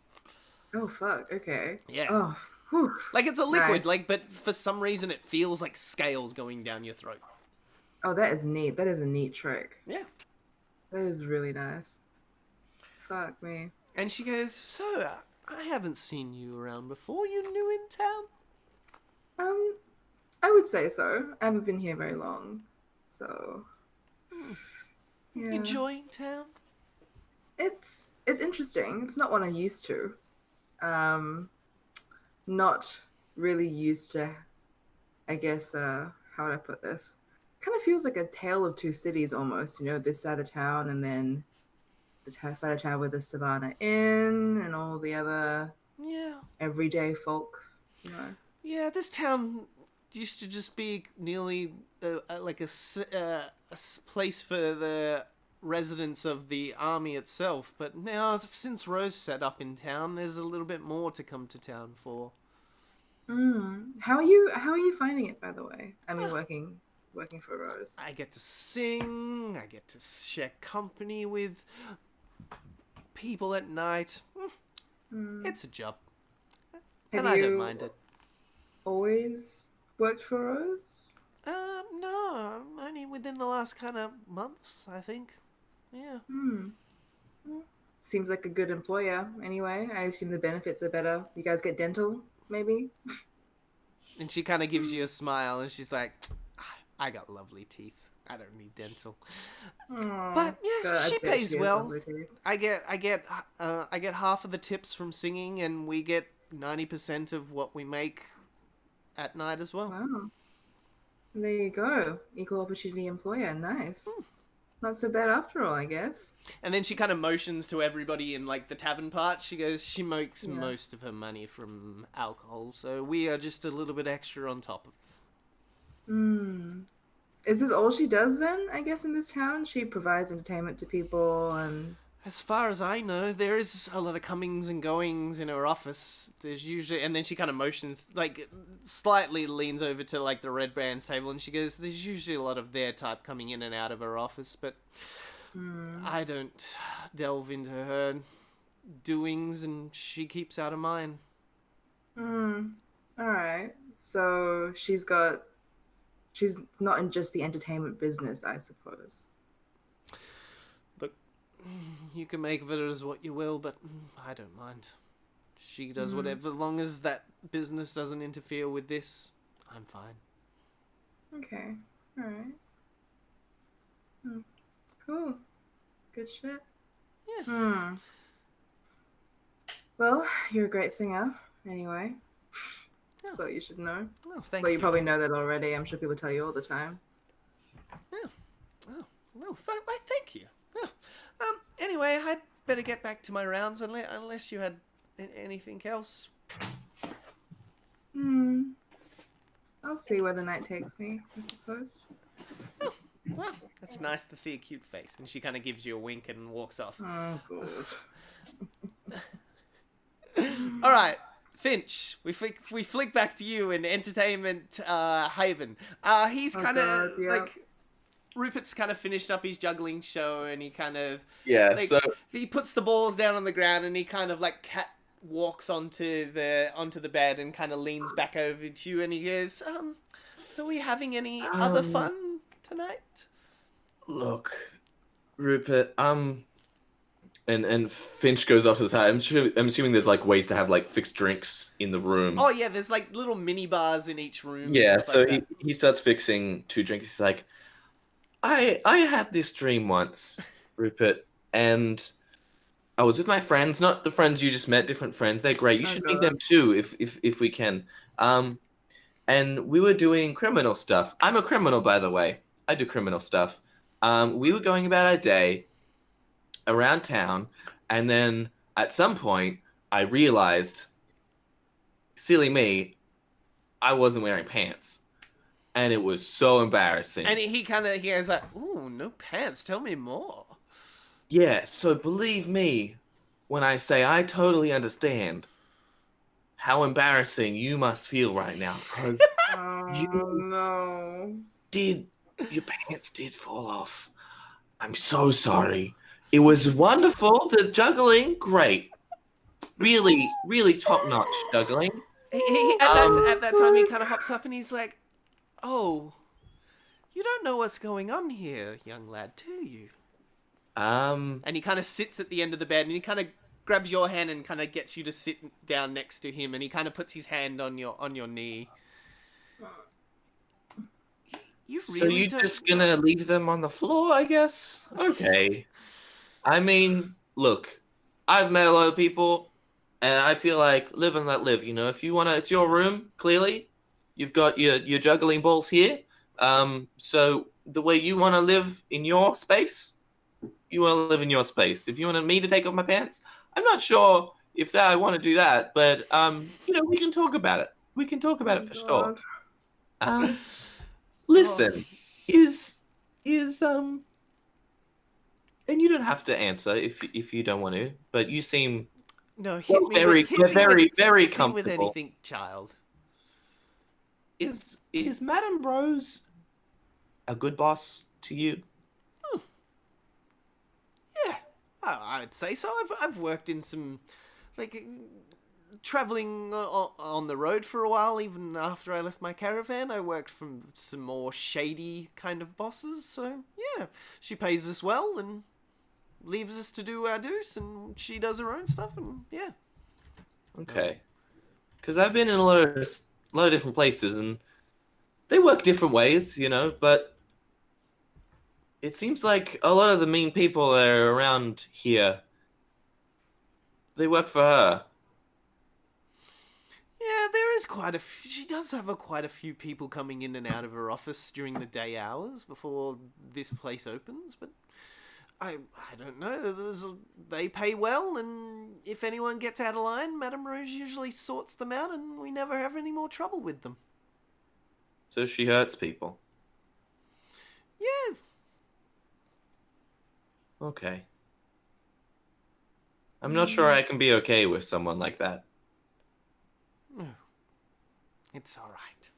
C: Oh fuck. Okay.
B: Yeah.
C: Oh. Whew.
B: Like it's a liquid,
C: Nice.
B: like, but for some reason it feels like scales going down your throat.
C: Oh, that is neat. That is a neat trick.
B: Yeah.
C: That is really nice. Fuck me.
B: And she goes, so, I haven't seen you around before. You new in town?
C: I would say so. I haven't been here very long, so yeah.
B: Enjoying town?
C: It's interesting. It's not what I'm used to. Not really used to. I guess how would I put this? Kind of feels like a tale of two cities almost. You know, this side of town and then the side of town with the Savannah Inn and all the other everyday folk. You know.
B: Yeah, this town used to just be nearly like a place for the residents of the army itself. But now, since Rose set up in town, there's a little bit more to come to town for.
C: How are you finding it, by the way? I mean, working for Rose.
B: I get to sing. I get to share company with people at night. It's a job, and I don't mind it.
C: Always worked for Rose?
B: No, only within the last kind of months, I think. Yeah.
C: Seems like a good employer. Anyway, I assume the benefits are better. You guys get dental, maybe?
B: And she kind of gives you a smile, and she's like, I got lovely teeth. I don't need dental. But yeah,
C: God,
B: she pays well.
C: I
B: I get half of the tips from singing, and we get 90% of what we make at night as well.
C: Wow. There you go. Equal opportunity employer. Nice. Not so bad after all, I guess.
B: And then she kind of motions to everybody in like the tavern part. She goes, she makes most of her money from alcohol, so we are just a little bit extra on top of.
C: Is this all she does then, I guess, in this town? She provides entertainment to people and...
B: As far as I know, there is a lot of comings and goings in her office. There's usually... And then she kind of motions, like, slightly leans over to, like, the red band table, and she goes, there's usually a lot of their type coming in and out of her office, but I don't delve into her doings, and she keeps out of mine.
C: Alright. So she's not in just the entertainment business, I suppose.
B: Look, you can make of it as what you will, but I don't mind. She does whatever, as long as that business doesn't interfere with this, I'm fine.
C: Okay. Alright. Cool. Good shit.
B: Yeah.
C: Well, you're a great singer, anyway. So you should know.
B: Oh, thank
C: Well,
B: you.
C: you probably know that already. I'm sure people tell you all the time.
B: Oh, well, thank you. Oh, anyway, I'd better get back to my rounds unless you had anything else.
C: I'll see where the night takes me, I suppose.
B: Oh, well, that's nice to see a cute face. And she kind of gives you a wink and walks off.
C: Oh, God.
B: All right. Finch, we flick back to you in entertainment haven. He's kind of like Rupert's kind of finished up his juggling show, and he kind of so he puts the balls down on the ground, and he kind of like cat walks onto the bed and kind of leans back over to you, and he goes, so are we having any other fun tonight?
D: Look, Rupert, And Finch goes off to the side. I'm assuming there's like ways to have like fixed drinks in the room.
B: Oh yeah, there's like little mini bars in each room.
D: Yeah, so
B: like
D: he starts fixing 2 drinks. He's like, I had this dream once, Rupert, and I was with my friends, not the friends you just met, different friends. They're great. You should meet them too if we can. And we were doing criminal stuff. I'm a criminal, by the way. I do criminal stuff. We were going about our day around town, and then at some point I realized, silly me, I wasn't wearing pants, and it was so embarrassing.
B: And he goes like, ooh, no pants, tell me more.
D: Yeah, so believe me when I say I totally understand how embarrassing you must feel right now, because your pants did fall off. I'm so sorry. It was wonderful. The juggling, great. Really, really top-notch juggling.
B: At that time, he kind of hops up and he's like, oh, You don't know what's going on here, young lad, do you?
D: Um,
B: And he kind of sits at the end of the bed, and he kind of grabs your hand and kind of gets you to sit down next to him, and he kind of puts his hand on your knee. You
D: so
B: really
D: you
B: don't...
D: just gonna leave them on the floor, I guess? Okay. I mean, look, I've met a lot of people, and I feel like live and let live. You know, if you wanna, it's your room. Clearly, you've got your juggling balls here. So the way you wanna live in your space, you wanna live in your space. If you want me to take off my pants, I'm not sure if that I want to do that, but you know, we can talk about it. We can talk about it for sure. Listen, is and you don't have to answer if you don't want to, but you seem
B: No, hit me
D: very
B: with
D: comfortable.
B: anything, child.
D: Is Madame Rose a good boss to you?
B: Yeah, I'd say so. I've worked in some, like, traveling on the road for a while. Even after I left my caravan, I worked from some more shady kind of bosses. So yeah, she pays us well and leaves us to do our dues, and she does her own stuff. And yeah,
D: Okay, because I've been in a lot of different places, and they work different ways, you know. But it seems like a lot of the mean people that are around here, they work for her.
B: yeah, there is quite a. She does have quite a few people coming in and out of her office during the day hours before this place opens, but. I don't know. They pay well, and if anyone gets out of line, Madame Rose usually sorts them out, and we never have any more trouble with them.
D: So she hurts people.
B: Yeah.
D: Okay. I'm not sure I can be okay with someone like that.
B: It's alright.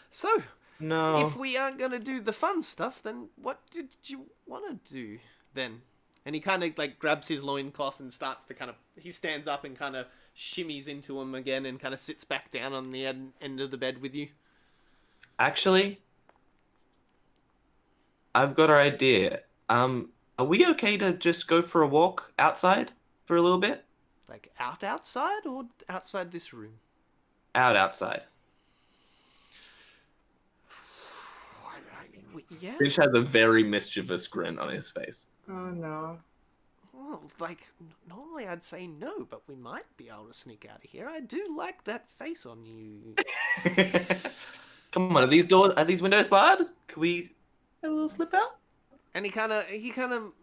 B: So,
D: No.
B: if we aren't going to do the fun stuff, then what did you want to do then? And he kind of like grabs his loincloth and starts to kind of... He stands up and kind of shimmies into him again and kind of sits back down on the end of the bed with you.
D: Actually, I've got an idea. Are we okay to just go for a walk outside for a little bit?
B: Like outside or outside this room?
D: Outside.
B: Yeah.
D: Finch has a very mischievous grin on his face.
C: Oh no.
B: Well, like, normally I'd say no, but we might be able to sneak out of here. I do like that face on you.
D: Come on, are these windows barred? Can we have a little slip out?
B: And he kind of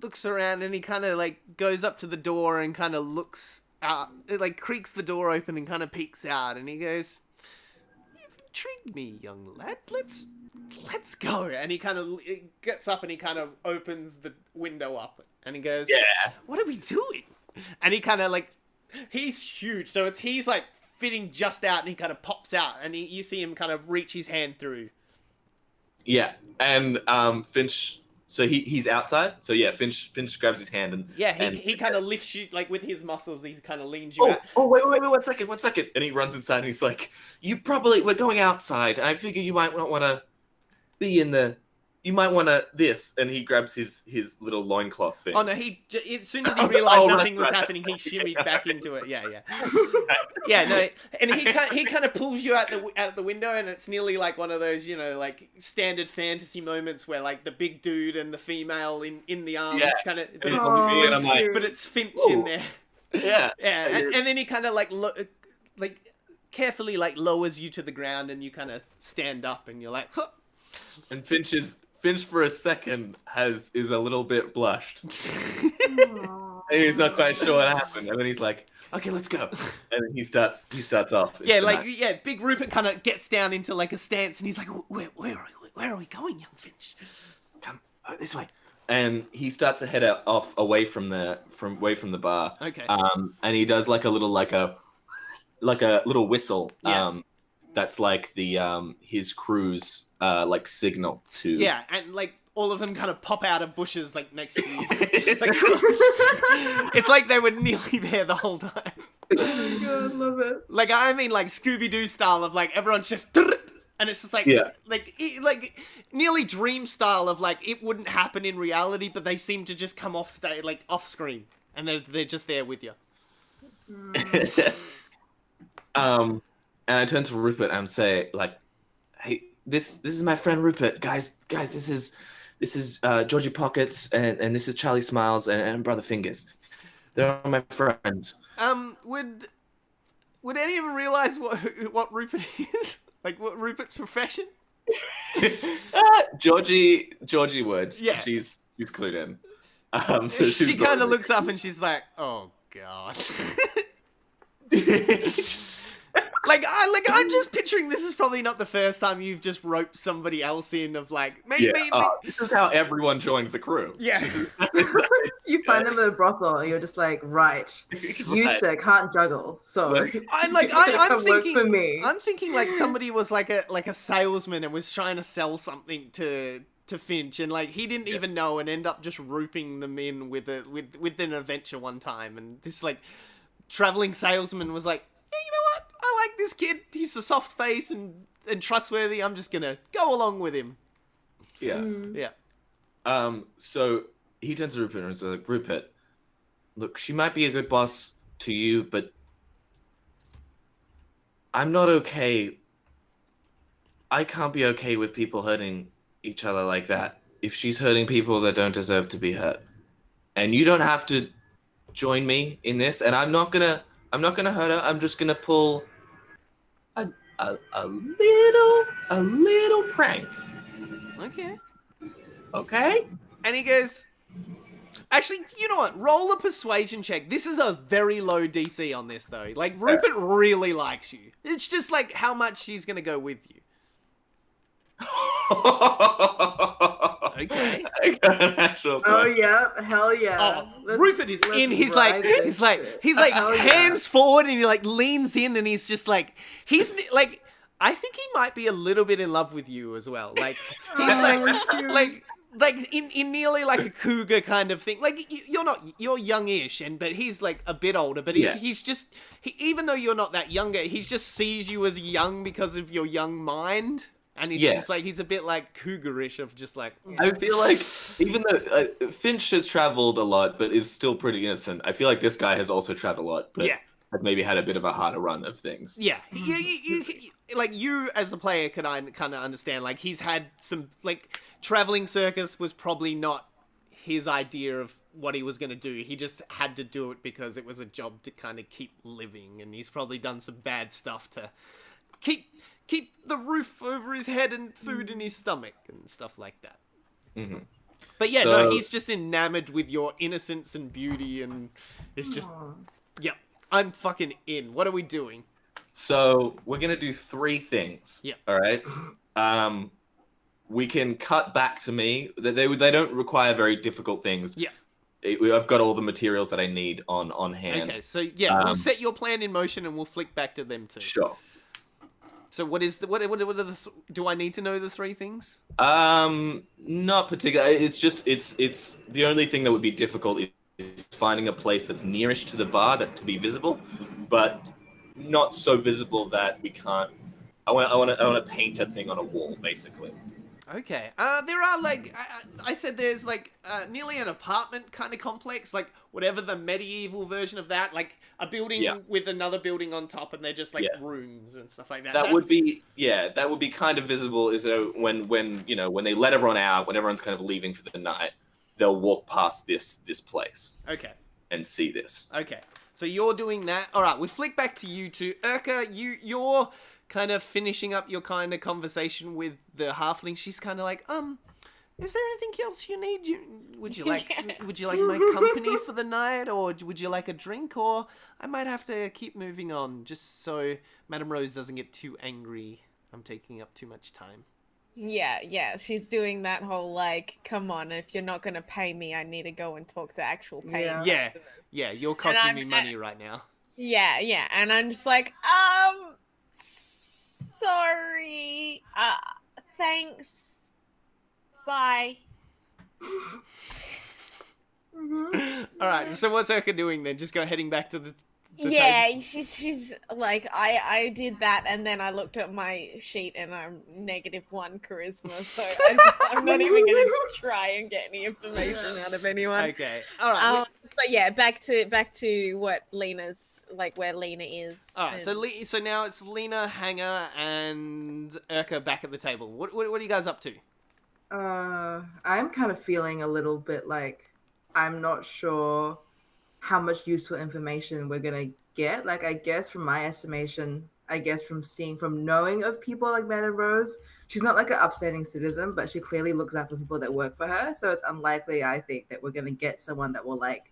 B: looks around and he kind of like goes up to the door and kind of looks out. It like creaks the door open and kind of peeks out and he goes, "You've intrigued me, young lad. Let's go." And he kind of gets up and he kind of opens the window up and he goes,
D: Yeah.
B: "What are we doing?" And he kind of like, he's huge, so he's like fitting just out and he kind of pops out and you see him kind of reach his hand through.
D: Yeah, and Finch. So he's outside. So yeah, Finch grabs his hand and
B: He kind of lifts you like with his muscles. He kind of leans you out.
D: Oh wait, 1 second. And he runs inside and he's like, we're going outside. I figure you might not want to be in the. You might want to this. And he grabs his little loincloth thing.
B: Oh no, as soon as he realized nothing was
D: right.
B: happening, he shimmied back into it. Yeah, no, and he kind of pulls you out the window, and it's nearly like one of those, you know, like standard fantasy moments where like the big dude and the female in the arms kind of,
D: And it's me, and I'm like,
B: but it's Finch
D: Ooh.
B: in there.
D: yeah,
B: And then he kind of like carefully like lowers you to the ground, and you kind of stand up, and you're like, huh.
D: And Finch for a second is a little bit blushed. And he's not quite sure what happened. And then he's like, "Okay, let's go." And then he starts off.
B: Big Rupert kind of gets down into like a stance, and he's like, "Where are we going, young Finch?"
D: Come this way. And he starts to head off away from the bar.
B: Okay.
D: And he does like a little whistle.
B: Yeah.
D: That's like the his crew's like signal to.
B: Yeah, and like all of them kind of pop out of bushes like next to you. Like, it's like they were nearly there the whole time.
C: Oh my god, love it.
B: Like I mean, like Scooby Doo style of like everyone's just And it's just like,
D: Yeah.
B: like nearly dream style of like it wouldn't happen in reality, but they seem to just come off stage, like off screen, and they're just there with you.
D: And I turn to Rupert and say, like, "Hey, this is my friend Rupert, guys. This is Georgie Pockets, and this is Charlie Smiles and Brother Fingers. They're all my friends."
B: Would any of them realize what Rupert is? Like what Rupert's profession?
D: Georgie would.
B: Yeah.
D: She's clued in. So
B: She kind of looks up and she's like, "Oh God." I'm just picturing this is probably not the first time you've just roped somebody else in of like maybe.
D: This is how everyone joined the crew.
B: Yeah.
C: You find them at a brothel and you're just like, right, you sir can't juggle, so
B: I'm thinking
C: for me.
B: I'm thinking like somebody was like a salesman and was trying to sell something to Finch, and like he didn't even know and end up just roping them in with an adventure one time, and this like traveling salesman was like, "Yeah, you know what? I like this kid. He's a soft face and trustworthy. I'm just gonna go along with him."
D: Yeah.
B: Yeah.
D: So he turns to Rupert and is like, "Rupert, look, she might be a good boss to you, but I'm not okay. I can't be okay with people hurting each other like that. If she's hurting people that don't deserve to be hurt, and you don't have to join me in this. And I'm not gonna hurt her. I'm just gonna pull a little prank. Okay.
B: And he goes, "Actually, you know what? Roll a persuasion check. This is a very low DC on this, though. Like, Rupert really likes you. It's just like how much she's going to go with you." Okay.
D: I got an actual
C: Oh
D: 20.
C: yeah, hell yeah.
B: Rupert is in. He's like
C: Hell
B: hands forward, and he like leans in, and he's just like, he's like, I think he might be a little bit in love with you as well. Like he's like in nearly like a cougar kind of thing. Like you're youngish, but he's like a bit older. But he's just even though you're not that younger, he just sees you as young because of your young mind. And he's just like, he's a bit like cougarish of just like...
D: I feel like, even though Finch has traveled a lot, but is still pretty innocent, I feel like this guy has also traveled a lot, but has maybe had a bit of a harder run of things.
B: Yeah. You as the player could kind of understand, like, he's had some, like, traveling circus was probably not his idea of what he was going to do. He just had to do it because it was a job to kind of keep living, and he's probably done some bad stuff to keep the roof over his head and food in his stomach and stuff like that.
D: Mm-hmm.
B: But yeah, no, he's just enamored with your innocence and beauty, and it's just, I'm fucking in. What are we doing?
D: So we're gonna do 3 things.
B: Yeah.
D: All right. We can cut back to me. They don't require very difficult things.
B: Yeah.
D: I've got all the materials that I need on hand.
B: Okay, so we'll set your plan in motion and we'll flick back to them too.
D: Sure.
B: So what are the do I need to know the 3 things?
D: Not particularly. It's just it's the only thing that would be difficult is finding a place that's nearest to the bar to be visible, but not so visible that we can't. I want to paint a thing on a wall, basically.
B: Okay. There are like I said, there's like nearly an apartment kind of complex, like whatever the medieval version of that, like a building with another building on top, and they're just like rooms and stuff like that.
D: That would be kind of visible. Is when they let everyone out, when everyone's kind of leaving for the night, they'll walk past this place.
B: Okay.
D: And see this.
B: Okay. So you're doing that. All right. We flick back to you two. Urka, you're kind of finishing up your kind of conversation with the halfling. She's kind of like, is there anything else you need? Would you like my company for the night, or would you like a drink, or I might have to keep moving on just so Madame Rose doesn't get too angry. I'm taking up too much time.
A: Yeah, she's doing that whole like, come on, if you're not going to pay me, I need to go and talk to actual paying customers.
B: Yeah, you're costing me money right now.
A: Yeah, and I'm just like, sorry, thanks, bye.
B: All right, so what's Urka doing then? Just heading back to
A: Yeah,
B: table?
A: she's like I did that, and then I looked at my sheet, and I'm -1 charisma, so I'm not even gonna try and get any information out of anyone.
B: Okay, all right.
A: So yeah, back to what Lena's like, where Lena is.
B: All right, so now it's Lena, Hanger, and Urka back at the table. What are you guys up to?
C: I'm kind of feeling a little bit like I'm not sure how much useful information we're gonna get. Like, I guess from my estimation, I guess from knowing of people like Madame Rose, she's not like an upstanding citizen, but she clearly looks after people that work for her. So it's unlikely, I think, that we're gonna get someone that will like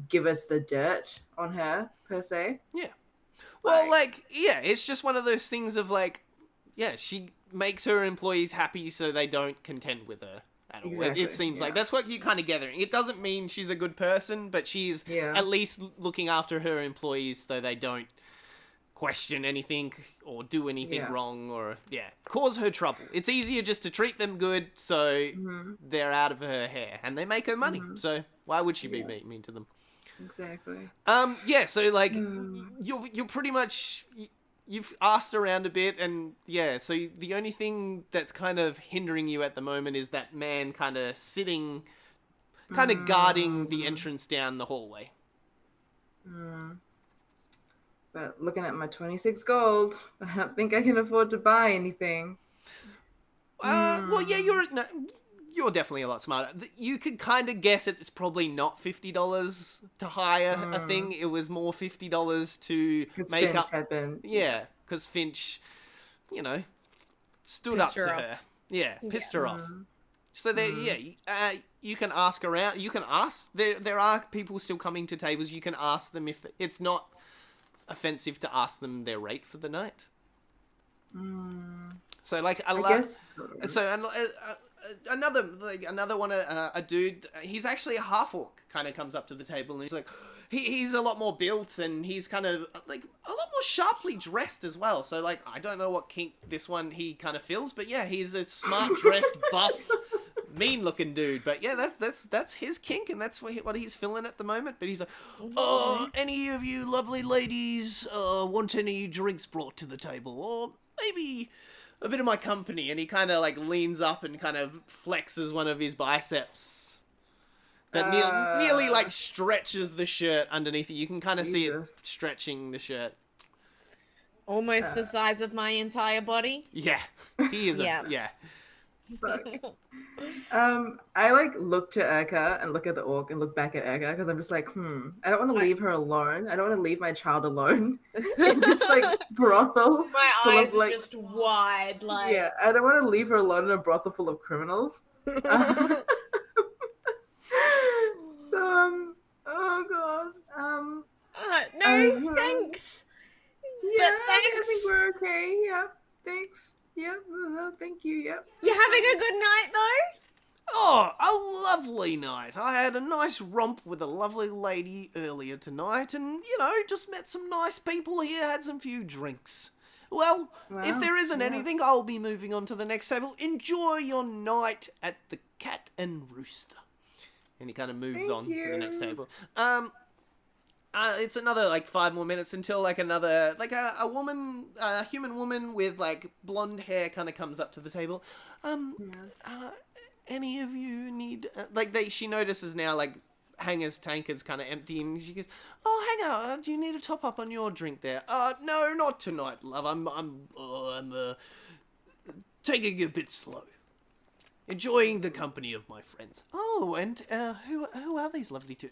C: give us the dirt on her per se.
B: Yeah. Well, it's just one of those things of like, yeah, she makes her employees happy so they don't contend with her at all.
C: Exactly,
B: It seems like that's what you're kind of gathering. It doesn't mean she's a good person, but she's at least looking after her employees so they don't question anything or do anything wrong or cause her trouble. It's easier just to treat them good so they're out of her hair and they make her money. So why would she be mean to them?
C: Exactly.
B: So like you're pretty much you've asked around a bit, and so the only thing that's kind of hindering you at the moment is that man kind of sitting, kind of guarding the entrance down the hallway.
C: But looking at my 26 gold, I don't think I can afford to buy anything.
B: Well, yeah, you're definitely a lot smarter. You could kind of guess it's probably not $50 to hire a thing. It was more $50 to make
C: Finch
B: up.
C: had been,
B: because Finch, stood up to her. Yeah, pissed her off. So you can ask around. You can ask. There are people still coming to tables. You can ask them if it's not offensive to ask them their rate for the night. So like
C: I guess
B: so another one, a dude, he's actually a half orc, kind of comes up to the table and he's like, he's a lot more built and he's kind of like a lot more sharply dressed as well. So like I don't know what kink this one he kind of feels, but yeah, he's a smart dressed, buff, mean looking dude. But yeah, that's his kink and that's what he's feeling at the moment. But he's like, any of you lovely ladies want any drinks brought to the table, or maybe a bit of my company? And he kind of like leans up and kind of flexes one of his biceps that nearly like stretches the shirt underneath it. You can kind of see it stretching the shirt.
A: Almost the size of my entire body.
B: Yeah, he is.
C: Fuck. I like look to Urka and look at the orc and look back at Urka because I'm just like, I don't want to leave her alone. I don't want to leave my child alone in this like brothel.
A: My eyes are just wide, like.
C: Yeah, I don't want to leave her alone in a brothel full of criminals. So oh god.
A: No, thanks.
C: Yeah,
A: but thanks.
C: I think we're okay. Yeah, thanks. Yeah, thank you. Yeah.
A: You having a good night though?
B: Oh, a lovely night. I had a nice romp with a lovely lady earlier tonight and, just met some nice people here, had some few drinks. Well, if there isn't anything, I'll be moving on to the next table. Enjoy your night at the Cat and Rooster. And he kind of moves on to the next table. It's another like 5 more minutes until like another like a woman, a human woman with like blonde hair kind of comes up to the table. Any of you need she notices now like Hanger's tank is kind of empty and she goes, "Oh, Hanger, do you need a top up on your drink there?" No, not tonight, love. I'm taking it a bit slow. Enjoying the company of my friends. Oh, and who are these lovely two?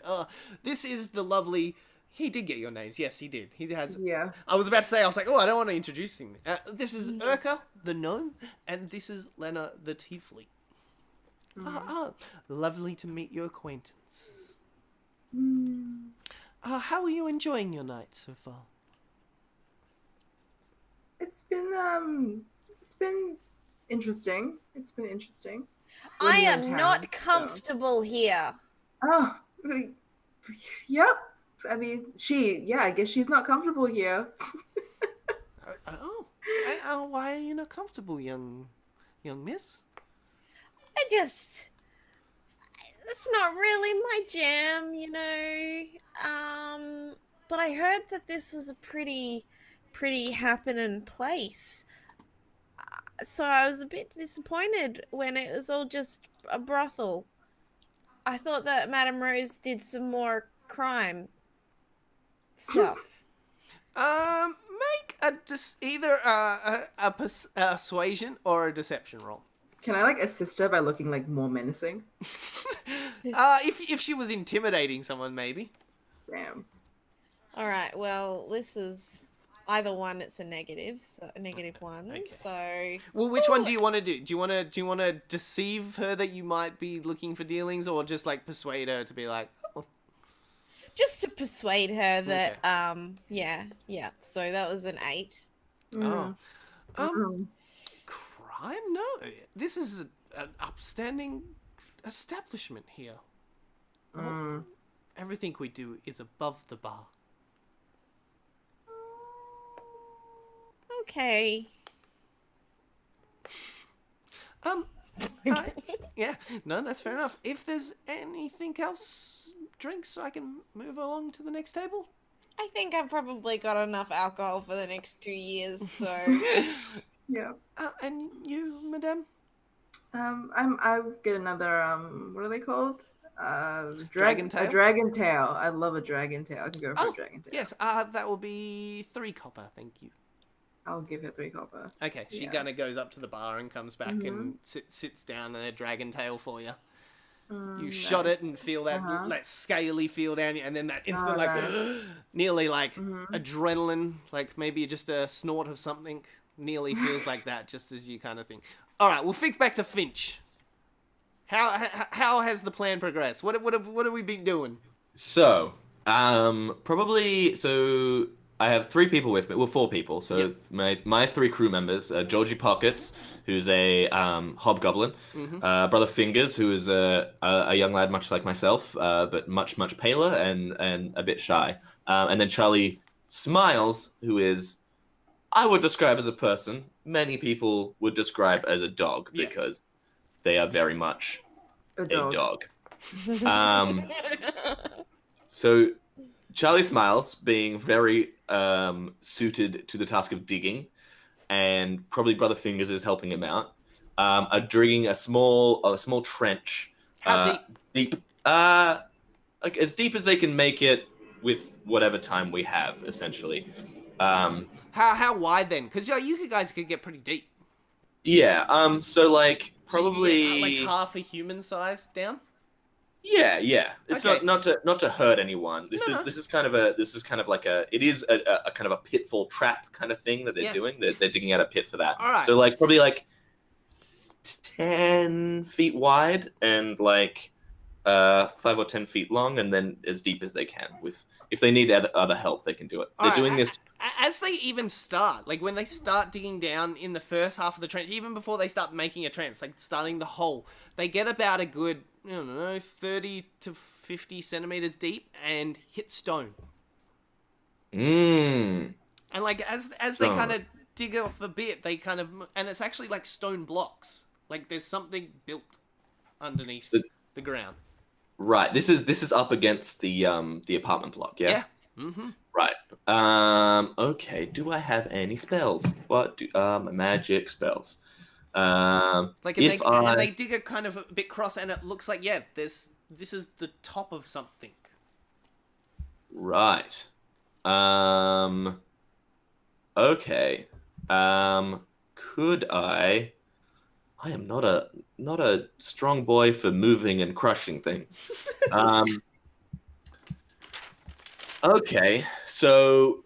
B: This is the lovely. He did get your names. Yes, he did. He has.
C: Yeah.
B: I was about to say. I was like, I don't want to introduce him. This is Urka, the gnome, and this is Lena, the tiefling. Lovely to meet your acquaintances. How are you enjoying your night so far?
C: It's been interesting. It's been interesting.
A: I am not comfortable here.
C: Oh, yep. I mean, I guess she's not comfortable here.
B: Why are you not comfortable, young miss?
A: It's not really my jam, but I heard that this was a pretty happening place. So I was a bit disappointed when it was all just a brothel. I thought that Madame Rose did some more crime stuff.
B: Make either a persuasion or a deception roll.
C: Can I like assist her by looking like more menacing?
B: If she was intimidating someone, maybe.
C: Damn.
A: All right. Well, this is either one. It's a negative, so a -1.
B: Okay.
A: So
B: Well, which one do you want to do? Do you want to deceive her that you might be looking for dealings, or just like persuade her to be like, oh.
A: just to persuade her that,
B: Okay.
A: yeah. So that was an 8.
B: Oh.
C: Mm.
B: Crime? No. This is an upstanding establishment here.
C: Mm.
B: Everything we do is above the bar.
A: Okay.
B: Yeah, no, that's fair enough. If there's anything else, drinks, so I can move along to the next table.
A: I think I've probably got enough alcohol for the next 2 years. So
C: Yeah.
B: And you, madame?
C: I'll get another what are they called?
B: Dragon tail?
C: A dragon tail. I love a dragon tail. I can go for a dragon tail.
B: Yes, that will be 3 copper, thank you.
C: I'll give her 3 copper.
B: Okay, she
C: Yeah.
B: kind of goes up to the bar and comes back and sits down in a dragon tail for you. You shot it and feel that that scaly feel down you, and then that instant nearly like adrenaline, like maybe just a snort of something. Nearly feels like that, just as you kind of think. All right, we'll think back to Finch. How has the plan progressed? What have we been doing?
D: So, probably, so I have 3 people with me. Well, 4 people. So my 3 crew members, Georgie Pockets, who's a hobgoblin, Brother Fingers, who is a young lad much like myself, but much paler and a bit shy, and then Charlie Smiles, who is, I would describe as a person. Many people would describe as a dog because they are very much a dog. So Charlie Smiles, being very suited to the task of digging, and probably Brother Fingers is helping him out, are digging a small trench.
B: How deep?
D: Deep. Like as deep as they can make it with whatever time we have, essentially.
B: How wide then? Because you guys could get pretty deep.
D: Yeah. So like probably
B: So you get, like half a human size down.
D: Yeah. It's
B: Okay.
D: not to hurt anyone. This is kind of like a kind of a pitfall trap kind of thing that they're doing. They're digging out a pit for that.
B: All right.
D: So like probably like 10 feet wide and like 5 or 10 feet long, and then as deep as they can. If they need other help, they can do it. They're doing this
B: as they even start, like when they start digging down in the first half of the trench, even before they start making a trench, like starting the hole, they get about a good, 30 to 50 centimeters deep and hit stone.
D: Mm.
B: And like as they kind of dig off a bit, they kind of, and it's actually like stone blocks. Like there's something built underneath the ground.
D: Right. This is up against the apartment block. Yeah.
B: Mm-hmm.
D: Right. Okay. Do I have any spells? What do magic spells?
B: Like and they dig a kind of a bit cross, and it looks like this is the top of something.
D: Right. Okay. Could I? I am not a strong boy for moving and crushing things. Okay, so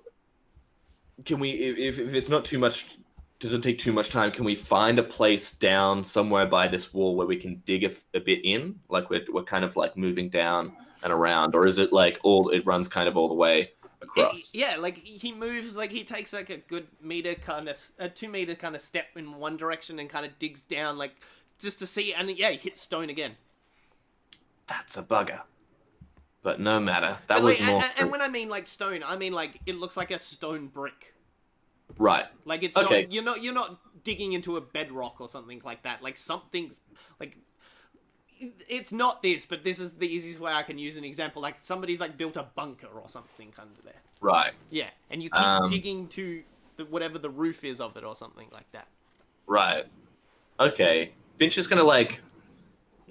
D: can we? If it's not too much, doesn't take too much time. Can we find a place down somewhere by this wall where we can dig a bit in? Like we're kind of like moving down and around, or is it like it runs kind of all the way across?
B: Yeah, like he moves, like he takes like a good meter kind of, a 2 meter kind of step in one direction and kind of digs down, like just to see, and he hits stone again.
D: That's a bugger. But no matter. That
B: But
D: was
B: like,
D: more.
B: and when I mean like stone, I mean like it looks like a stone brick.
D: Right.
B: Like it's
D: Okay.
B: not you're not digging into a bedrock or something like that. Like something's like it's not this, but this is the easiest way I can use an example. Like somebody's like built a bunker or something under there.
D: Right.
B: Yeah, and you keep digging to whatever the roof is of it or something like that.
D: Right. Okay. Finch is gonna like.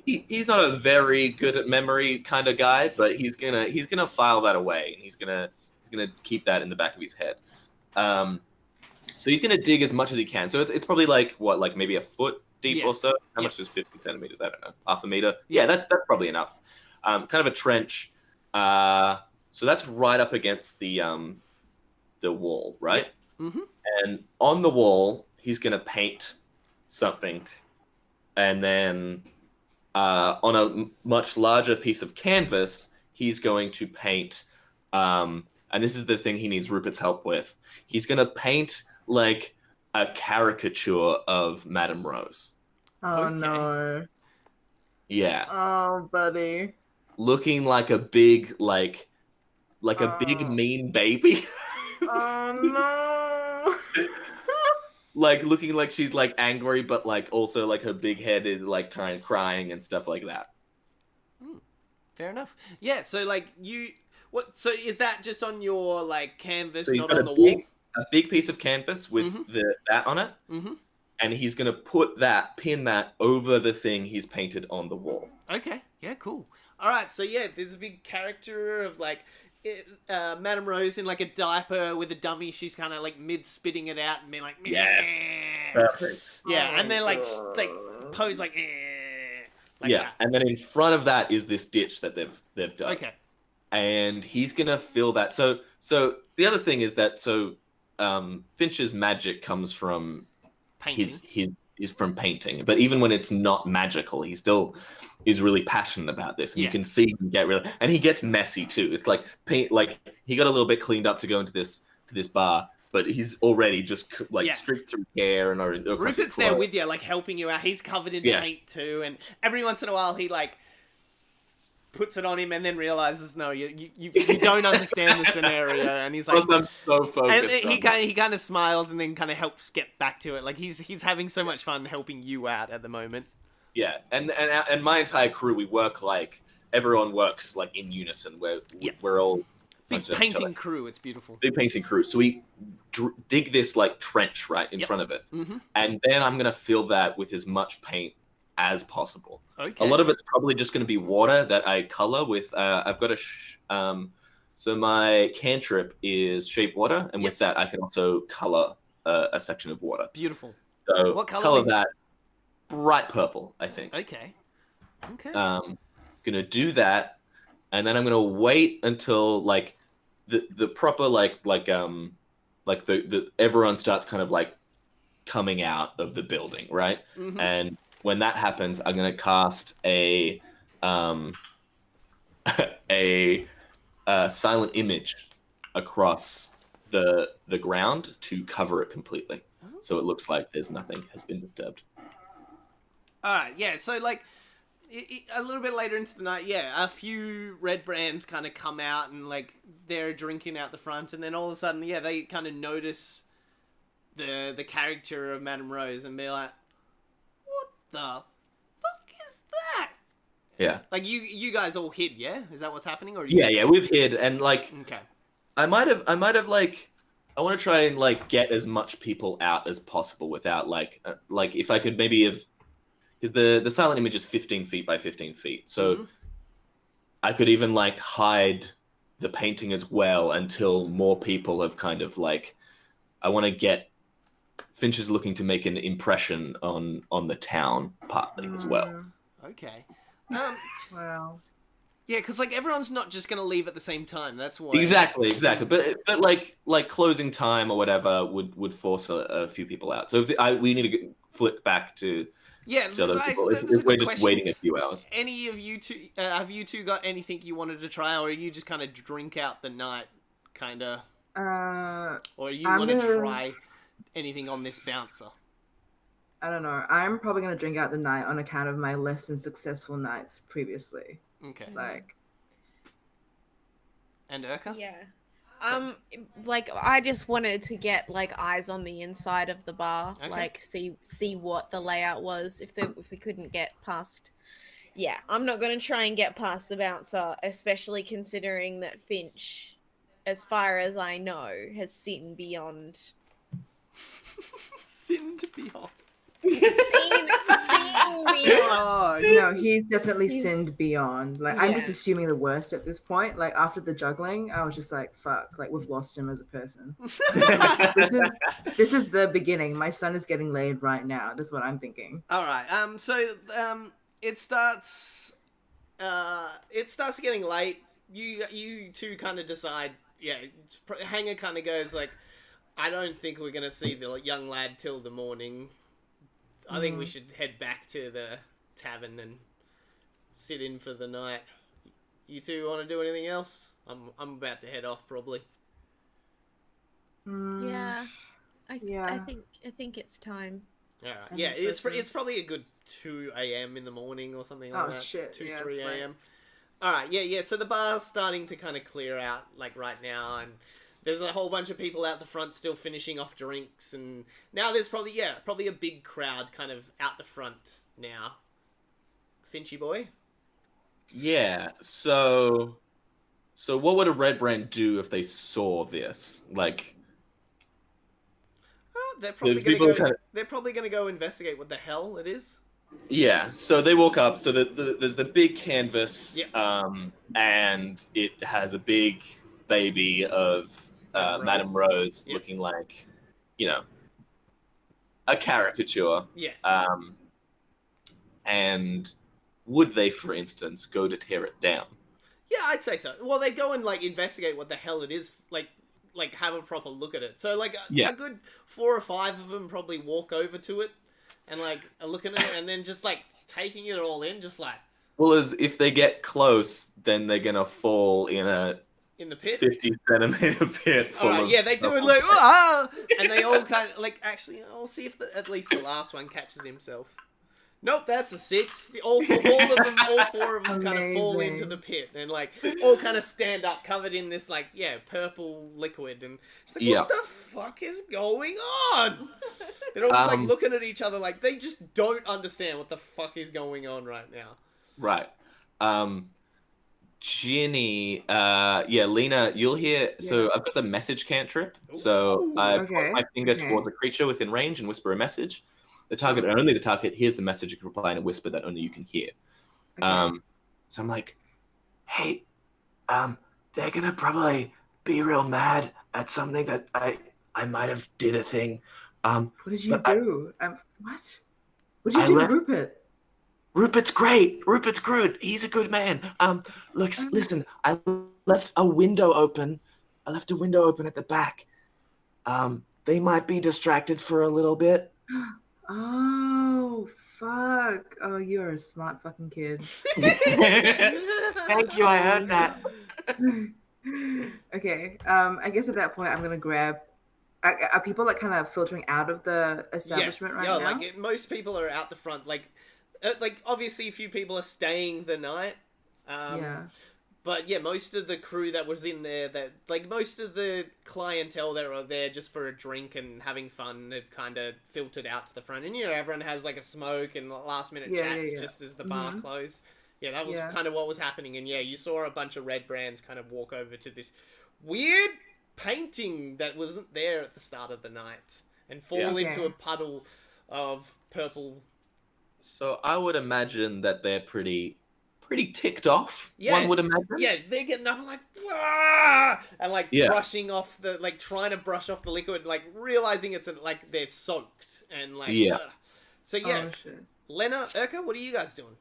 D: He's not a very good at memory kind of guy, but he's gonna file that away, and he's gonna keep that in the back of his head. So he's gonna dig as much as he can. So it's probably like maybe a foot deep or so. How much is 50 centimeters? I don't know. Half a meter. Yeah, that's probably enough. Kind of a trench. So that's right up against the wall, right?
B: Yeah. Mm-hmm.
D: And on the wall, he's gonna paint something, and then on a much larger piece of canvas, he's going to paint. And this is the thing he needs Rupert's help with. He's gonna paint like a caricature of Madame Rose.
C: Oh
B: Okay.
C: no.
D: Yeah.
C: Oh, buddy.
D: Looking like a big like a big mean baby.
C: Oh no.
D: Like looking like she's like angry, but like also like her big head is like kind of crying and stuff like that.
B: Fair enough. Yeah, so like so is that just on your like canvas,
D: So he's
B: not
D: got
B: on the wall?
D: a big piece of canvas with that on it.
B: Mm-hmm.
D: And he's going to pin that over the thing he's painted on the wall.
B: Okay, yeah, cool. All right, so yeah, there's a big character of like Madame Rose in like a diaper with a dummy. She's kind of like mid spitting it out and being like, meh.
D: Yes. Perfect.
B: Yeah, and then like pose like,
D: yeah,
B: that.
D: and then in front of that is this ditch that they've done.
B: Okay.
D: And he's gonna fill that. So the other thing is that Finch's magic comes from
B: Painting.
D: he's from painting. But even when it's not magical, he still is really passionate about this. And you can see him get really, and he gets messy too. It's like paint, like he got a little bit cleaned up to go into this bar, but he's already just like streaked through hair and
B: Rupert's there with you, like helping you out. He's covered in paint too, and every once in a while he like puts it on him and then realizes no, you don't understand the scenario, and he's like,
D: I'm so focused.
B: And he kind of smiles and then kind of helps get back to it. Like he's having so much fun helping you out at the moment.
D: Yeah, and my entire crew, we work like everyone works like in unison. We're all
B: big painting crew. It's beautiful.
D: Big painting crew. So we dig this like trench right in front of it, and then I'm gonna fill that with as much paint as possible.
B: Okay.
D: A lot of it's probably just gonna be water that I color with. I've got so my cantrip is shape water, and with that I can also color a section of water.
B: Beautiful.
D: So
B: what
D: color that bright purple, I think.
B: Okay.
D: Gonna do that, and then I'm gonna wait until like the proper like the everyone starts kind of like coming out of the building, right? And when that happens, I'm gonna cast a silent image across the ground to cover it completely, so it looks like there's nothing has been disturbed.
B: All right, yeah. So like a little bit later into the night, a few red brands kind of come out and like they're drinking out the front, and then all of a sudden, they kind of notice the character of Madame Rose and be like, "What the fuck is that?"
D: Yeah.
B: Like you guys all hid, yeah? Is that what's happening, or
D: yeah, we've hid, and like
B: okay.
D: I might have like I want to try and like get as much people out as possible without like if I could maybe have. Because the silent image is 15 feet by 15 feet. So I could even like hide the painting as well until more people have kind of like, I want to get, Finch is looking to make an impression on the town partly as well.
B: Okay.
C: Wow.
B: Yeah, because like everyone's not just going to leave at the same time. That's why.
D: Exactly. But like closing time or whatever would force a few people out. So if we need to flick back to... other people. If we're just waiting a few hours.
B: Any of you two, have you two got anything you wanted to try, or are you just kind of drink out the night, kind of? Or you want to try anything on this bouncer?
C: I don't know. I'm probably going to drink out the night on account of my less than successful nights previously.
B: Okay.
C: Like.
B: And Urka?
A: Yeah. Like I just wanted to get like eyes on the inside of the bar, like see what the layout was. If we couldn't get past Yeah, I'm not going to try and get past the bouncer, especially considering that Finch, as far as I know, has sinned beyond.
B: Sinned beyond.
A: Seen beyond.
C: No, he's definitely
A: He's-
C: sinned beyond. Like, I'm just
A: Yeah.
C: assuming the worst at this point. Like, after the juggling, I was just like, fuck, like, we've lost him as a person. This is the beginning. My son is getting laid right now. That's what I'm thinking.
B: All right. It starts. It starts getting late. You two kind of decide. Yeah. Hanger kind of goes like, I don't think we're gonna see the young lad till the morning. I think we should head back to the tavern and sit in for the night. You two want to do anything else? I'm about to head off probably.
A: Yeah.
C: Yeah.
A: I think it's time.
B: All right.
C: I
B: Yeah,
C: think so
B: it's
C: too.
B: probably a good 2 a.m. in the morning or something like
C: Oh,
B: that.
C: shit.
B: 2,
C: Yeah,
B: 3
C: it's late.
B: a.m. All right. Yeah. So the bar's starting to kind of clear out like right now, and there's a whole bunch of people out the front still finishing off drinks, and now there's probably a big crowd kind of out the front now. Finchy boy.
D: Yeah. So what would a red brand do if they saw this? Like,
B: Oh, they're probably
D: There's
B: gonna
D: people
B: go.
D: kinda-
B: They're probably gonna go investigate what the hell it is.
D: yeah. So they walk up. So there's the big canvas.
B: Yeah.
D: And it has a big baby of Madame Rose
B: Yep.
D: looking like, a caricature.
B: Yes.
D: And would they, for instance, go to tear it down?
B: Yeah, I'd say so. Well, they go and like investigate what the hell it is, like have a proper look at it. So like a good 4 or 5 of them probably walk over to it and like are looking at it and then just like taking it all in, just like
D: Well, as if they get close, then they're gonna fall in a
B: in the pit.
D: 50-centimeter pit full
B: Alright,
D: of.
B: yeah, they do it like ah, and they all kind of like actually. I'll see if at least the last one catches himself. Nope, that's a 6. All 4 of them kind of fall
C: Amazing.
B: into the pit and like all kind of stand up, covered in this like purple liquid, and it's like, what the fuck is going on? They're all just like looking at each other like they just don't understand what the fuck is going on right now.
D: Right. Ginny, Lena, you'll hear. So I've got the message cantrip. So
B: Ooh,
D: I
C: okay,
D: point my finger
C: okay.
D: towards a creature within range and whisper a message. The target, and only the target, hears the message. You can reply in a whisper that only you can hear.
C: Okay.
D: So I'm like, hey, they're gonna probably be real mad at something that I might have did a thing.
C: What did you
D: but
C: do? What? What did you
D: I
C: do to
D: left-
C: Rupert?
D: Rupert's great. Rupert's good. He's a good man. Look, listen. I left a window open. I left a window open at the back. They might be distracted for a little bit.
C: Oh, fuck. Oh, you're a smart fucking kid.
D: Thank you. I heard that.
C: Okay. I guess at that point, I'm gonna grab. Are people like kind of filtering out of the establishment right now?
B: Like most people are out the front. Like obviously a few people are staying the night.
C: Yeah.
B: But yeah, most of the crew that was in there, that like most of the clientele that are there just for a drink and having fun, have kind of filtered out to the front. And everyone has like a smoke and last minute chats just as the bar closed. Yeah, that was kind of what was happening. And you saw a bunch of red brands kind of walk over to this weird painting that wasn't there at the start of the night and fall into a puddle of purple.
D: So I would imagine that they're pretty ticked off.
B: Yeah.
D: One would imagine.
B: Yeah, they're getting up and like, "Ah!" and like brushing off the, like trying to brush off the liquid, like realizing it's like they're soaked and like, So
C: Oh, shit.
B: Lena, Urka, what are you guys doing?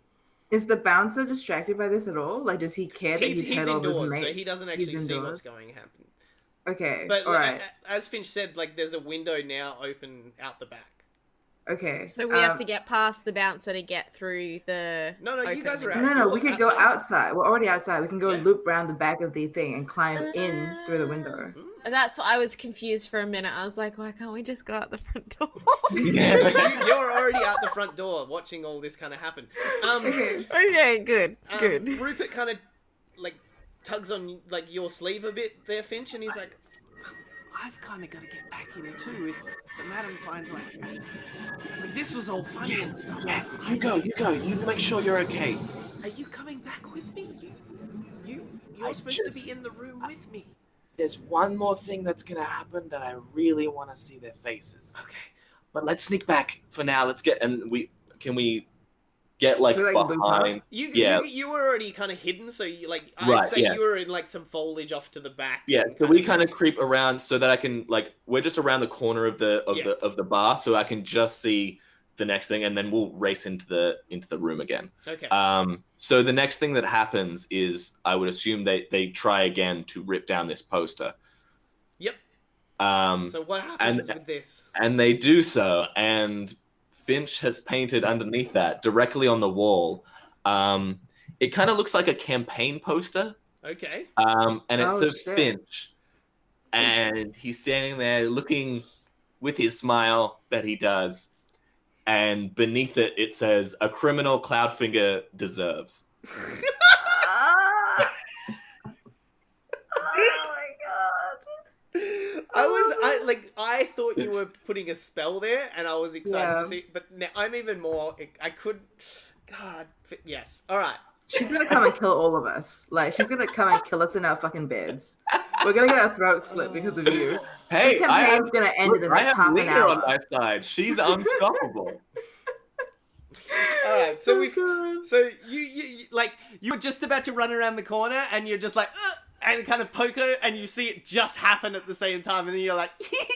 C: Is the bouncer distracted by this at all? Like, does he care that
B: He's
C: head over his
B: indoors,
C: mate?
B: so he doesn't actually see what's going to happen.
C: Okay,
B: But
C: all right.
B: as Finch said, like there's a window now open out the back.
C: Okay.
A: So we have to get past the bouncer to get through the.
B: No, you guys are out.
C: No, we could go outside. We're already outside. We can go
B: Yeah.
C: loop around the back of the thing and climb in through the window.
A: That's what I was confused for a minute. I was like, why can't we just go out the front door?
B: You're already out the front door watching all this kind of happen.
A: Okay, good.
B: Rupert kind of like tugs on like your sleeve a bit there, Finch, and he's like, I've kind of got to get back in too. If the madam finds like this was all funny and stuff.
D: Yeah, you go. You make sure you're okay.
B: Are you coming back with me? You're
E: I
B: supposed to
E: just-
B: be in the room with me.
E: There's one more thing that's gonna happen that I really want to see their faces.
B: Okay.
E: But let's sneak back for now. Let's get
D: can we get like
C: Can we, like, loop up?
D: behind? Yeah.
B: You were already kind of hidden, so you like I'd
D: Right,
B: say
D: yeah.
B: you were in like some foliage off to the back.
D: Yeah,
B: and
D: so we kind of creep around so that I can like we're just around the corner of the bar, so I can just see the next thing, and then we'll race into the room again.
B: Okay.
D: So the next thing that happens is I would assume they try again to rip down this poster.
B: Yep.
D: So
B: So what happens with this?
D: and they do so, and Finch has painted underneath that directly on the wall. It kind of looks like a campaign poster.
B: Okay.
D: And it's
C: Oh,
D: of
C: shit.
D: Finch, and he's standing there looking with his smile that he does, and beneath it it says, "A criminal Cloudfinger deserves."
C: Ah! Oh my god.
B: I thought you were putting a spell there, and I was excited
C: Yeah.
B: to see. But now I'm even more. I could. God. Yes. All right.
C: She's gonna come and kill all of us. Like, she's gonna come and kill us in our fucking beds. We're gonna get our throats slit because of you.
D: Hey,
C: This campaign's gonna end in the
D: I
C: next
D: have
C: half an
D: Lena on
C: hour.
D: my side. She's unstoppable.
B: All right. So
C: Oh,
B: we've.
C: God.
B: So you like you were just about to run around the corner, and you're just like. And kind of poke her, and you see it just happen at the same time, and then you're like,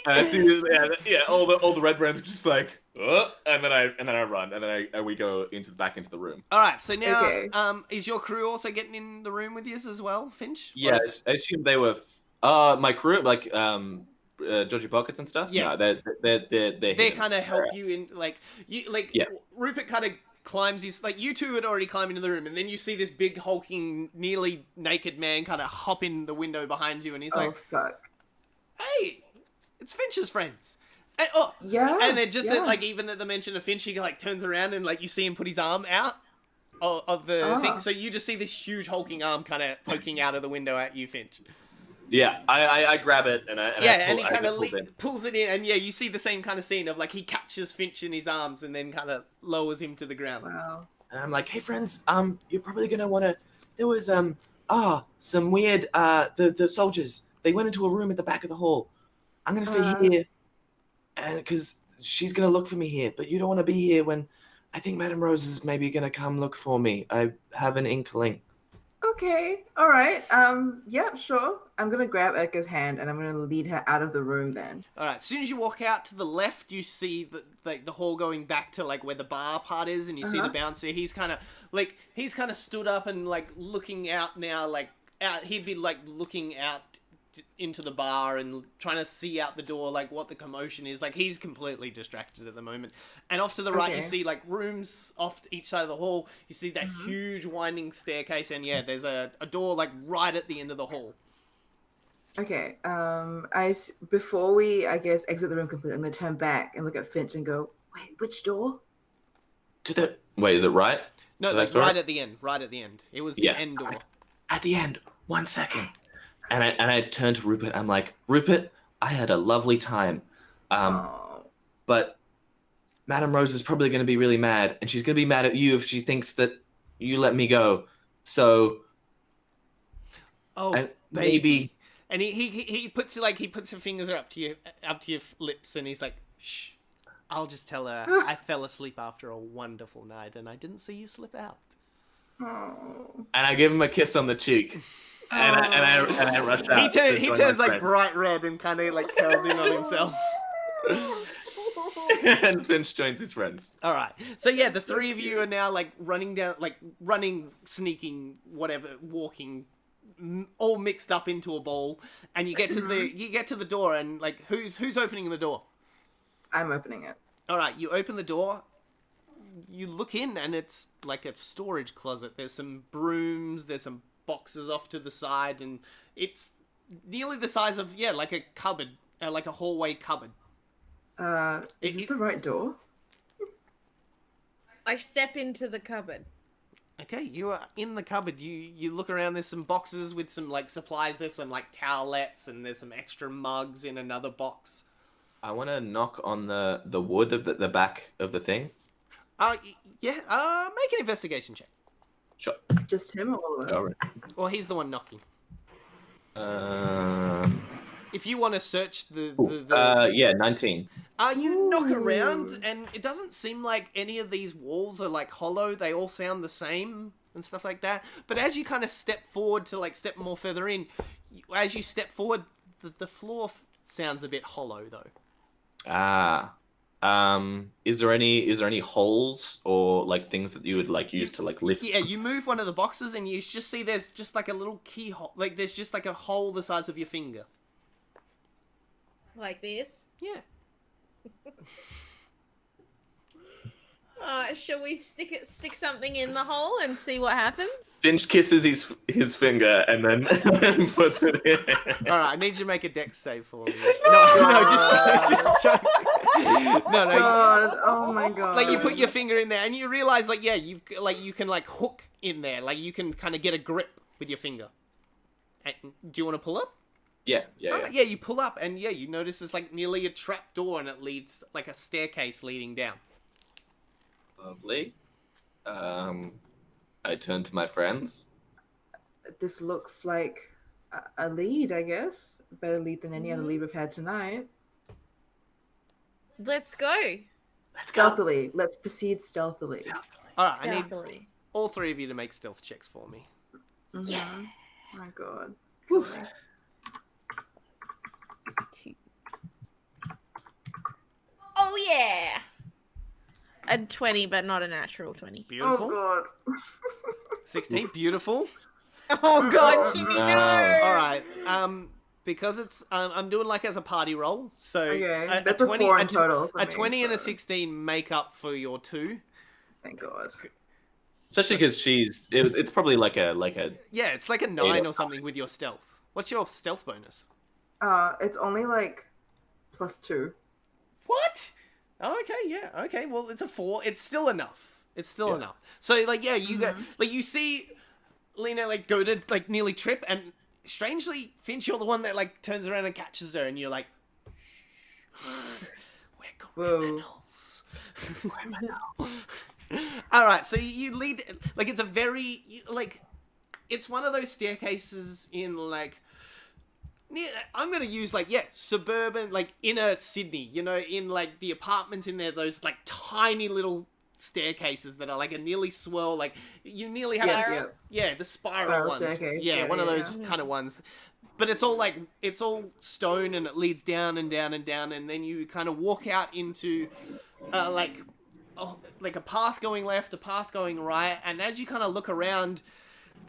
D: And I see, all the red brands are just like, and then I run, and then we go back into the room.
B: all right. So now,
C: Okay.
B: is your crew also getting in the room with you as well, Finch?
D: Yeah, I assume they were my crew, like Dodgy Pockets and stuff.
B: Yeah.
D: No, they're
B: They
D: hidden.
B: kind of help you in, like
D: Yeah.
B: Rupert kind of climbs his, like, you two had already climbed into the room, and then you see this big hulking, nearly naked man kind of hop in the window behind you, and he's
C: Oh
B: like,
C: fuck.
B: "Hey, it's Finch's friends." And,
C: Yeah.
B: and then just
C: yeah.
B: like even at the mention of Finch, he like turns around and like you see him put his arm out of the
C: Ah.
B: thing, so you just see this huge hulking arm kind of poking out of the window at you, Finch.
D: Yeah, I grab it and
B: And he
D: I
B: kind of
D: pull it in.
B: pulls it in, and you see the same kind of scene of like he catches Finch in his arms and then kind of lowers him to the ground.
C: Wow.
E: And I'm like, hey friends, you're probably gonna wanna. There was some weird the soldiers. They went into a room at the back of the hall. I'm gonna stay here, and because she's gonna look for me here, but you don't want to be here when I think Madame Rose is maybe gonna come look for me. I have an inkling.
C: Okay. All right. Yeah, sure. I'm gonna grab Edgar's hand and I'm gonna lead her out of the room then.
B: All right. As soon as you walk out to the left, you see the hall going back to like where the bar part is, and you see the bouncer. He's kind of stood up and like looking out now, like out. He'd be like looking out into the bar and trying to see out the door, like what the commotion is. Like he's completely distracted at the moment. And off to the right, you see like rooms off to each side of the hall. You see that huge winding staircase, and there's a door like right at the end of the hall.
C: Okay. Before we, I guess, exit the room completely, I'm gonna turn back and look at Finch and go, wait, which door?
D: Wait, is it right?
B: No,
D: The
B: like
D: next door?
B: right at the end. Right at the end. It was the end door.
E: At the end, 1 second.
D: And I turn to Rupert. I'm like, Rupert, I had a lovely time,
C: Oh.
D: but Madame Rose is probably going to be really mad, and she's going to be mad at you if she thinks that you let me go. So, maybe.
B: And he puts her fingers up to your lips, and he's like, "Shh, I'll just tell her I fell asleep after a wonderful night, and I didn't see you slip out."
C: Oh.
D: And I give him a kiss on the cheek, and I rush out.
B: He turns like bright red and kind of like curls in on himself.
D: And Finch joins his friends.
B: All right, so the three of you are now like running, sneaking, whatever, walking, all mixed up into a ball, and you get to the door, and like who's opening the door?
C: I'm opening it.
B: All right, you open the door. You look in, and it's like a storage closet. There's some brooms. There's some boxes off to the side, and it's nearly the size of like a cupboard, like a hallway cupboard.
C: Is this the right door?
A: I step into the cupboard.
B: Okay, you are in the cupboard. You look around. There's some boxes with some like supplies. There's some like towelettes, and there's some extra mugs in another box.
D: I want to knock on the wood of the back of the thing.
B: Make an investigation check.
D: Sure.
C: Just him or all of us?
D: All right.
B: Well, he's the one knocking.
D: Um,
B: If you want to search
D: yeah, 19.
B: You knock
C: Ooh.
B: around, and it doesn't seem like any of these walls are like hollow. They all sound the same and stuff like that. But as you kind of step forward to like step more further in, as you step forward, the floor sounds a bit hollow though.
D: Is there any holes or like things that you would like use to like lift?
B: Yeah, you move one of the boxes, and you just see there's just like a little keyhole. Like there's just like a hole the size of your finger.
A: Like this.
B: Yeah.
A: Shall we stick something in the hole and see what happens?
D: Finch kisses his finger and then puts it in.
B: All right, I need you to make a dex save for me. No, just joking. No.
C: God, oh my god.
B: Like you put your finger in there, and you realize, like, yeah, you can like hook in there, like you can kind of get a grip with your finger. And, do you want to pull up?
D: Yeah.
B: Yeah, you pull up, and yeah, you notice it's like nearly a trap door, and it leads like a staircase leading down.
D: Lovely. I turn to my friends.
C: This looks like a lead, I guess. A better lead than any other lead we've had tonight.
A: Let's go.
D: Let's go.
C: Stealthily. Let's proceed stealthily.
B: All right, I need
A: Stealthily.
B: all three of you to make stealth checks for me.
C: Yeah. My god.
A: Two. Oh yeah. A 20, but not a natural 20.
B: Beautiful.
C: Oh god.
B: 16, beautiful.
A: Oh god, Jimmy, no.
B: All right. Because it's I'm doing like as a party roll, so
C: Okay.
B: a
C: That's a
B: 20
C: 4 in total. for
B: a
C: me,
B: 20 and a
C: so
B: 16 make up for your 2.
C: Thank god.
D: Especially because it's probably like a
B: Yeah, it's like a 9 or something with your stealth. What's your stealth bonus?
C: It's only like +2.
B: What? Oh, okay, yeah, okay. Well, it's a 4. It's still enough. It's still enough. So, like, yeah, you go, like, you see Lena, like, go to, like, nearly trip, and strangely, Finch, you're the one that, like, turns around and catches her, and you're like, we're criminals. All right, so you lead, like, it's a very, like, it's one of those staircases in, like, I'm gonna use like suburban, like inner Sydney, you know, in like the apartments in there, those like tiny little staircases that are like a nearly swirl, like you nearly have to the spiral ones, one of those kind of ones. But it's all stone, and it leads down and down and down, and then you kind of walk out into like a path going left, a path going right, and as you kind of look around,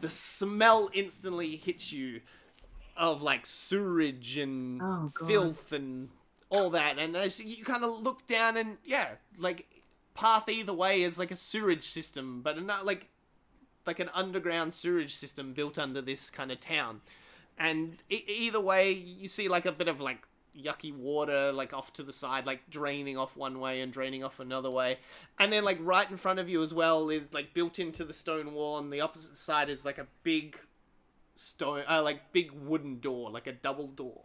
B: the smell instantly hits you of like sewerage and filth and all that, and as you kind of look down, and like path either way is like a sewerage system, but not like an underground sewerage system built under this kind of town, and either way you see like a bit of like yucky water like off to the side, like draining off one way and draining off another way, and then like right in front of you as well is like built into the stone wall on the opposite side is like a big stone, like big wooden door, like a double door.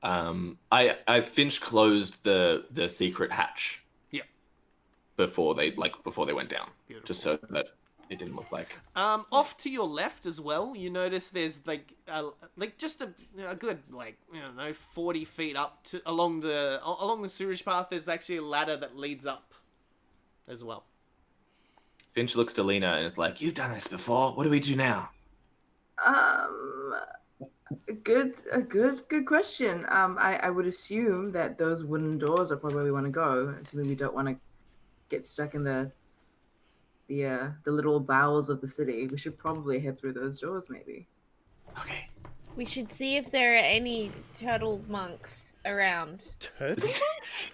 D: I Finch closed the secret hatch. Yeah. Before they went down. Beautiful. Just so that it didn't look like.
B: Off to your left as well, you notice there's like just a good 40 feet up to along the sewage path. There's actually a ladder that leads up as well.
D: Finch looks to Lena and is like, "You've done this before. What do we do now?"
C: Good question. I would assume that those wooden doors are probably where we want to go, assuming we don't want to get stuck in the little bowels of the city. We should probably head through those doors, maybe.
D: Okay.
A: We should see if there are any turtle monks around.
B: Turtle monks?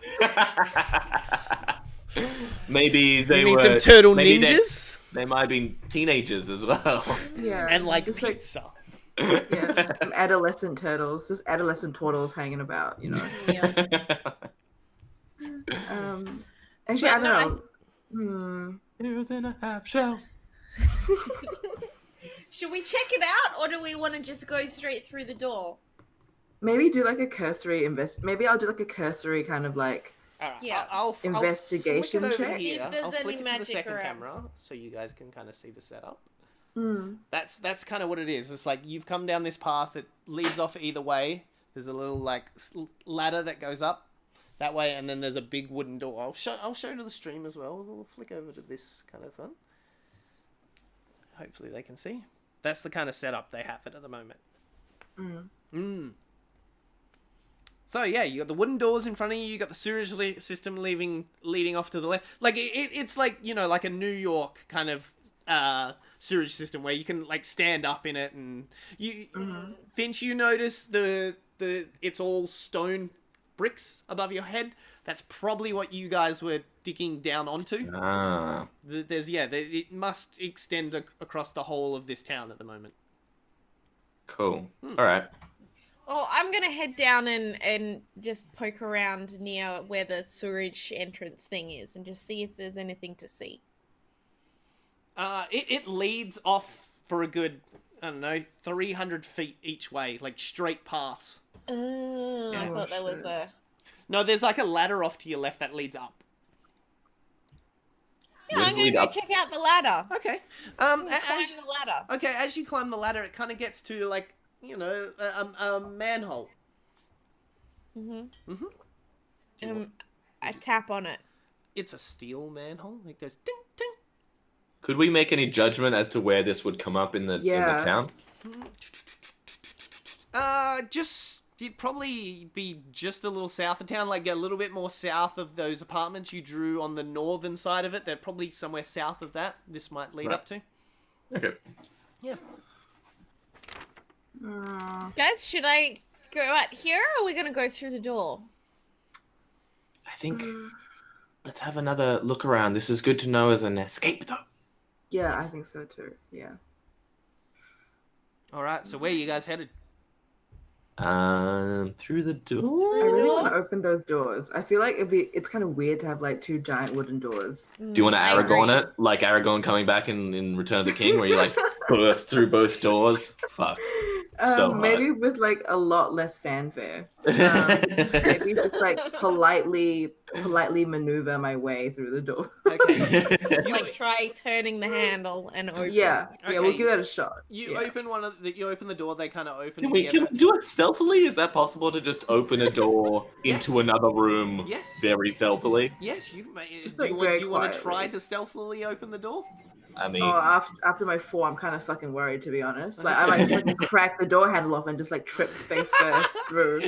D: Maybe they
B: were some turtle
D: maybe
B: ninjas.
D: They might have been teenagers as well.
C: Yeah,
B: and like
C: just
B: pizza.
C: Just some adolescent turtles, just adolescent turtles hanging about, you know.
A: Yeah.
C: Actually, I don't know.
D: It was in a half shell.
A: Should we check it out, or do we want to just go straight through the door?
C: Maybe do like a cursory Maybe I'll do like a cursory kind of like
B: All right.
A: Yeah.
B: I'll
C: Investigation
B: I'll flick it over
C: check?
A: See if
B: here.
A: there's
B: I'll flick
A: any
B: it to the
A: magic
B: second
A: around.
B: camera so you guys can kind of see the setup.
C: Mm.
B: That's kind of what it is. It's like you've come down this path that leads off either way. There's a little like ladder that goes up that way, and then there's a big wooden door. I'll show to the stream as well. We'll flick over to this kind of thing. Hopefully they can see. That's the kind of setup they have it at the moment. So yeah, you got the wooden doors in front of you. You got the sewage system leading off to the left. Like it's like, you know, like a New York kind of sewage system where you can like stand up in it, and you Finch, you notice the it's all stone bricks above your head. That's probably what you guys were digging down onto.
D: Ah.
B: It must extend across the whole of this town at the moment.
D: Cool. All right.
A: Oh, I'm gonna head down and just poke around near where the sewerage entrance thing is and just see if there's anything to see.
B: It leads off for a good, I don't know, 300 feet each way, like straight paths.
A: I thought there was a...
B: No, there's like a ladder off to your left that leads up.
A: Yeah,
D: Where
A: I'm
D: does it
A: gonna
D: lead
A: go
D: up?
A: check out the ladder.
B: Okay.
A: Climb the ladder.
B: Okay, as you climb the ladder, it kind of gets to like, you know, a manhole.
A: I tap on it.
B: It's a steel manhole. It goes ding ding.
D: Could we make any judgment as to where this would come up in the town?
B: You'd probably be just a little south of town, like a little bit more south of those apartments you drew on the northern side of it. They're probably somewhere south of that. This might lead up to.
D: Okay.
B: Yeah.
A: Guys, should I go out here or are we gonna go through the door?
D: I think let's have another look around. This is good to know as an escape, though.
C: Yeah, I think so too. Yeah.
B: All right. So where are you guys headed?
D: Through the door.
C: I really want to open those doors. I feel like it's kind of weird to have like two giant wooden doors.
D: Do you want to Aragorn it? Like Aragorn coming back in Return of the King, where you like burst through both doors? Fuck. So
C: maybe with like a lot less fanfare. Maybe just like politely maneuver my way through the door.
B: Okay.
A: Just like try turning the handle and open.
C: Yeah,
B: Okay.
C: we'll give that a shot.
B: You
C: Yeah.
B: open the door. They kind of open.
D: Can we do it stealthily? Is that possible to just open a door into another room?
B: Yes.
D: Very stealthily.
B: Yes, you may.
C: Just,
B: Do
C: like,
B: you
C: very
B: want to
C: quietly.
B: try to stealthily open the door?
D: I mean,
C: After my fall, I'm kind of fucking worried, to be honest. Like I might just like crack the door handle off and just like trip face first through.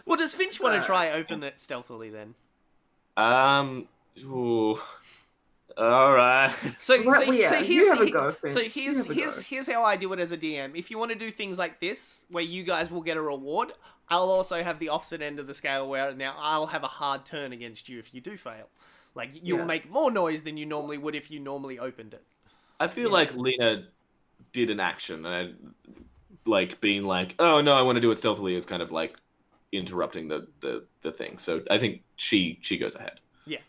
B: Well, does Finch want to try open it stealthily then?
D: ooh. All right.
B: So
C: you have a go, Finch.
B: So
C: You have a go.
B: here's how I do it as a DM. If you want to do things like this, where you guys will get a reward, I'll also have the opposite end of the scale where now I'll have a hard turn against you if you do fail. Like you'll make more noise than you normally would if you normally opened it.
D: I feel like Lena did an action, and like being like, "Oh no, I want to do it stealthily," is kind of like interrupting the thing. So I think she goes ahead.
B: Yeah.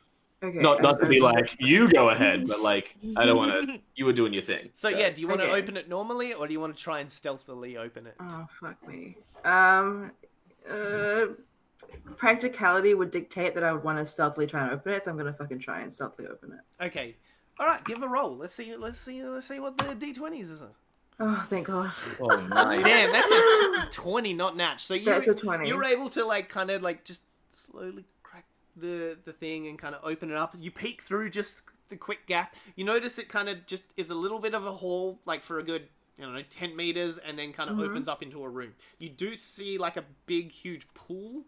C: Okay,
D: Not to be like you go ahead, but like I don't want to. You were doing your thing.
B: So yeah, do you want to
C: Okay.
B: open it normally, or do you want to try and stealthily open it?
C: Oh fuck me. Practicality would dictate that I would want to stealthily try and open it, so I'm gonna fucking try and stealthily open it.
B: Okay. All right, give a roll. Let's see what the d20s is.
C: Oh, thank God.
D: Oh, nice.
B: Damn, that's a 20, not natch. So
C: That's a 20.
B: you're able to like kind of like just slowly crack the thing and kind of open it up. You peek through just the quick gap. You notice it kind of just is a little bit of a hall, like for a good, 10 meters, and then kind of opens up into a room. You do see like a big, huge pool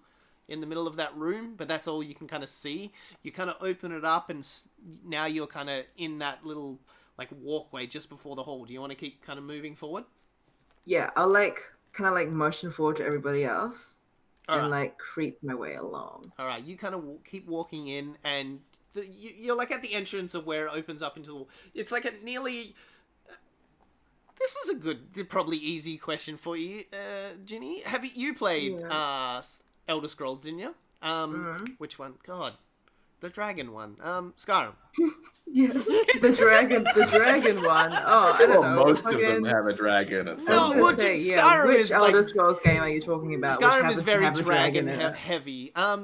B: in the middle of that room, but that's all you can kind of see. You kind of open it up, and now you're kind of in that little like walkway just before the hall. Do you want to keep kind of moving forward?
C: Yeah, I'll like kind of like motion forward to everybody else
B: All
C: and
B: right.
C: like creep my way along.
B: All right, you kind of keep walking in, and you're like at the entrance of where it opens up into the wall. It's like a nearly. This is a good, probably easy question for you, Ginny. Have you played Elder Scrolls? Didn't you? Which one? God, The dragon one. Skyrim.
C: Yeah, the dragon one. Oh, I don't
D: Well,
C: know.
D: most of them
C: Fucking-
D: have a dragon at
B: No,
D: some
C: I was
B: well,
C: gonna
D: point.
C: say,
B: Skyrim
C: which
B: is
C: Elder
B: like-
C: Scrolls game are you talking about? Which
B: Skyrim
C: happens
B: is
C: to
B: very
C: have a
B: dragon
C: in it?
B: heavy.
C: yeah,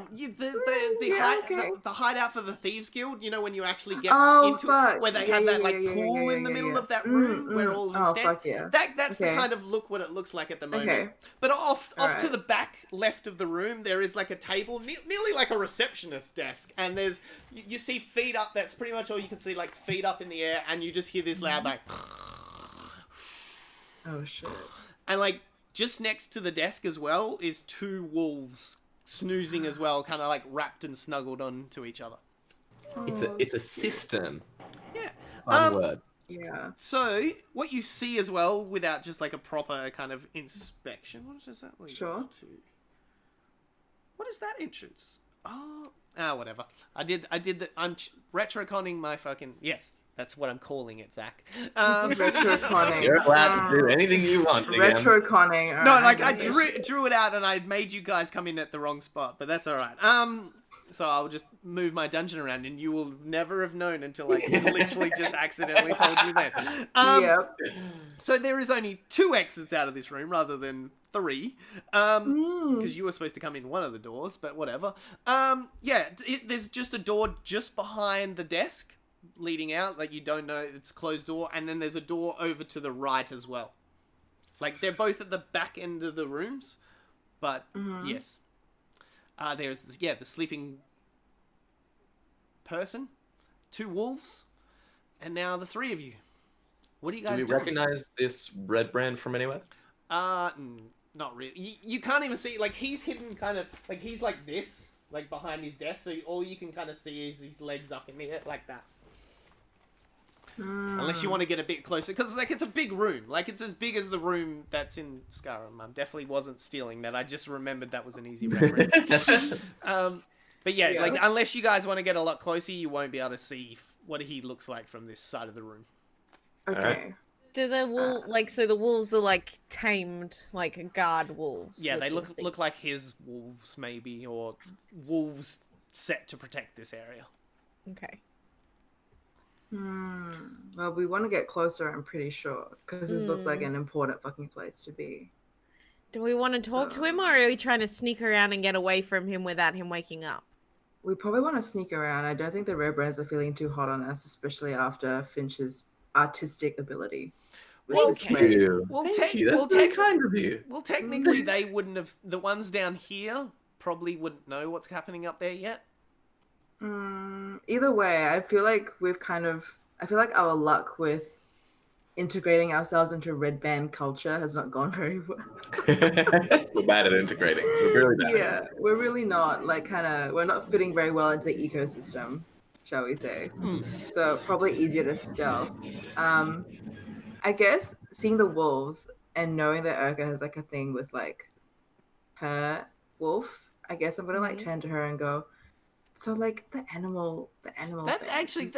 C: okay.
B: The hideout for the Thieves Guild, you know, when you actually get
C: Oh,
B: into
C: fuck.
B: where they
C: Yeah,
B: have
C: yeah,
B: that like
C: yeah, yeah,
B: pool
C: yeah,
B: in the
C: yeah,
B: middle
C: yeah.
B: of that room where all of them
C: Oh,
B: stand.
C: fuck yeah.
B: That's the
C: Okay.
B: kind of what it looks like at the moment.
C: Okay.
B: But off to
C: Alright.
B: the back left of the room, there is like a table, nearly like a receptionist desk, and there's you see feet up. That's pretty much all you can see, like feet up in the air, and you just hear this loud like.
C: Oh shit.
B: And like just next to the desk as well is two wolves snoozing as well, kind of like wrapped and snuggled onto each other.
D: It's a system.
B: Yeah.
D: Fun word.
C: Yeah.
B: So what you see as well, without just like a proper kind of inspection, what does that lead
C: Sure.
B: to? What is that entrance? Whatever. I did the. I'm retroconning my fucking. Yes, that's what I'm calling it, Zach.
C: Retroconning.
D: You're allowed to do anything you want. again.
C: Retroconning.
B: No,
C: alright,
B: like I
C: guess.
B: drew it out and I made you guys come in at the wrong spot, but that's all right. So I'll just move my dungeon around, and you will never have known until I literally just accidentally told you then.
C: Yep.
B: So there is only 2 exits out of this room rather than 3, because you were supposed to come in one of the doors, but whatever. There's just a door just behind the desk leading out, like you don't know it's a closed door, and then there's a door over to the right as well. Like they're both at the back end of the rooms, but yes. There's the sleeping person, 2 wolves, and now the 3 of you. What are you guys
D: Do we
B: doing?
D: recognize this red brand from anywhere?
B: Not really. You can't even see, like, he's hidden kind of, like, he's like this, like, behind his desk, so all you can kind of see is his legs up in the air, like that. Unless you want to get a bit closer, because, like, it's a big room. Like, it's as big as the room that's in Skyrim. I definitely wasn't stealing that. I just remembered that was an easy reference. But yeah, like, unless you guys want to get a lot closer, you won't be able to see what he looks like from this side of the room.
C: Okay.
A: Do the so the wolves are like tamed, like guard wolves?
B: Yeah, they
A: looking
B: look
A: things.
B: like his wolves, maybe, or wolves set to protect this area.
A: Okay.
C: Well, we want to get closer, I'm pretty sure, because this looks like an important fucking place to be.
A: Do we want to talk to him, or are we trying to sneak around and get away from him without him waking up?
C: We probably want to sneak around. I don't think the red brands are feeling too hot on us, especially after Finch's artistic ability.
B: Well,
D: Thank you.
B: Well,
D: Thank you. That's very kind of you.
B: Well, technically, they wouldn't have. The ones down here probably wouldn't know what's happening up there yet.
C: Either way, I feel like our luck with integrating ourselves into red band culture has not gone very well.
D: We're bad at integrating. We're really bad.
C: Yeah, we're really not we're not fitting very well into the ecosystem, shall we say. So probably easier to stealth. I guess seeing the wolves and knowing that Urka has like a thing with like her wolf, I guess I'm gonna like turn to her and go, so like the animal
B: That
C: thing,
B: actually,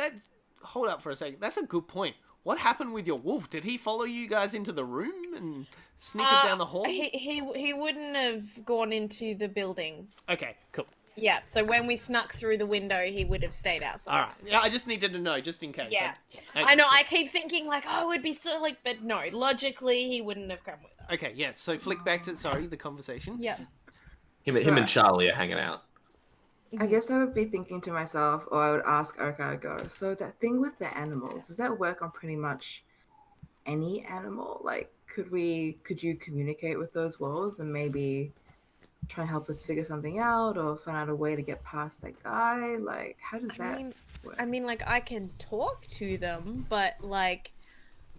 B: hold up for a second. That's a good point. What happened with your wolf? Did he follow you guys into the room and sneak it down the hall?
A: He wouldn't have gone into the building.
B: Okay, cool.
A: Yeah, so when we snuck through the window, he would have stayed outside.
B: All right. Yeah, I just needed to know, just in case.
A: Yeah.
B: Okay.
A: I know, I keep thinking, like, oh, it would be so, like, but no, logically, he wouldn't have come with us.
B: Okay, yeah, so flick back to, the conversation.
A: Yeah.
D: Him and Charlie are hanging out.
C: I guess I would be thinking to myself, or I would ask Urka, I go, so that thing with the animals, does that work on pretty much any animal? Like, could you communicate with those wolves and maybe try and help us figure something out or find out a way to get past that guy? Like, how does that work?
A: I mean, like, I can talk to them, but, like,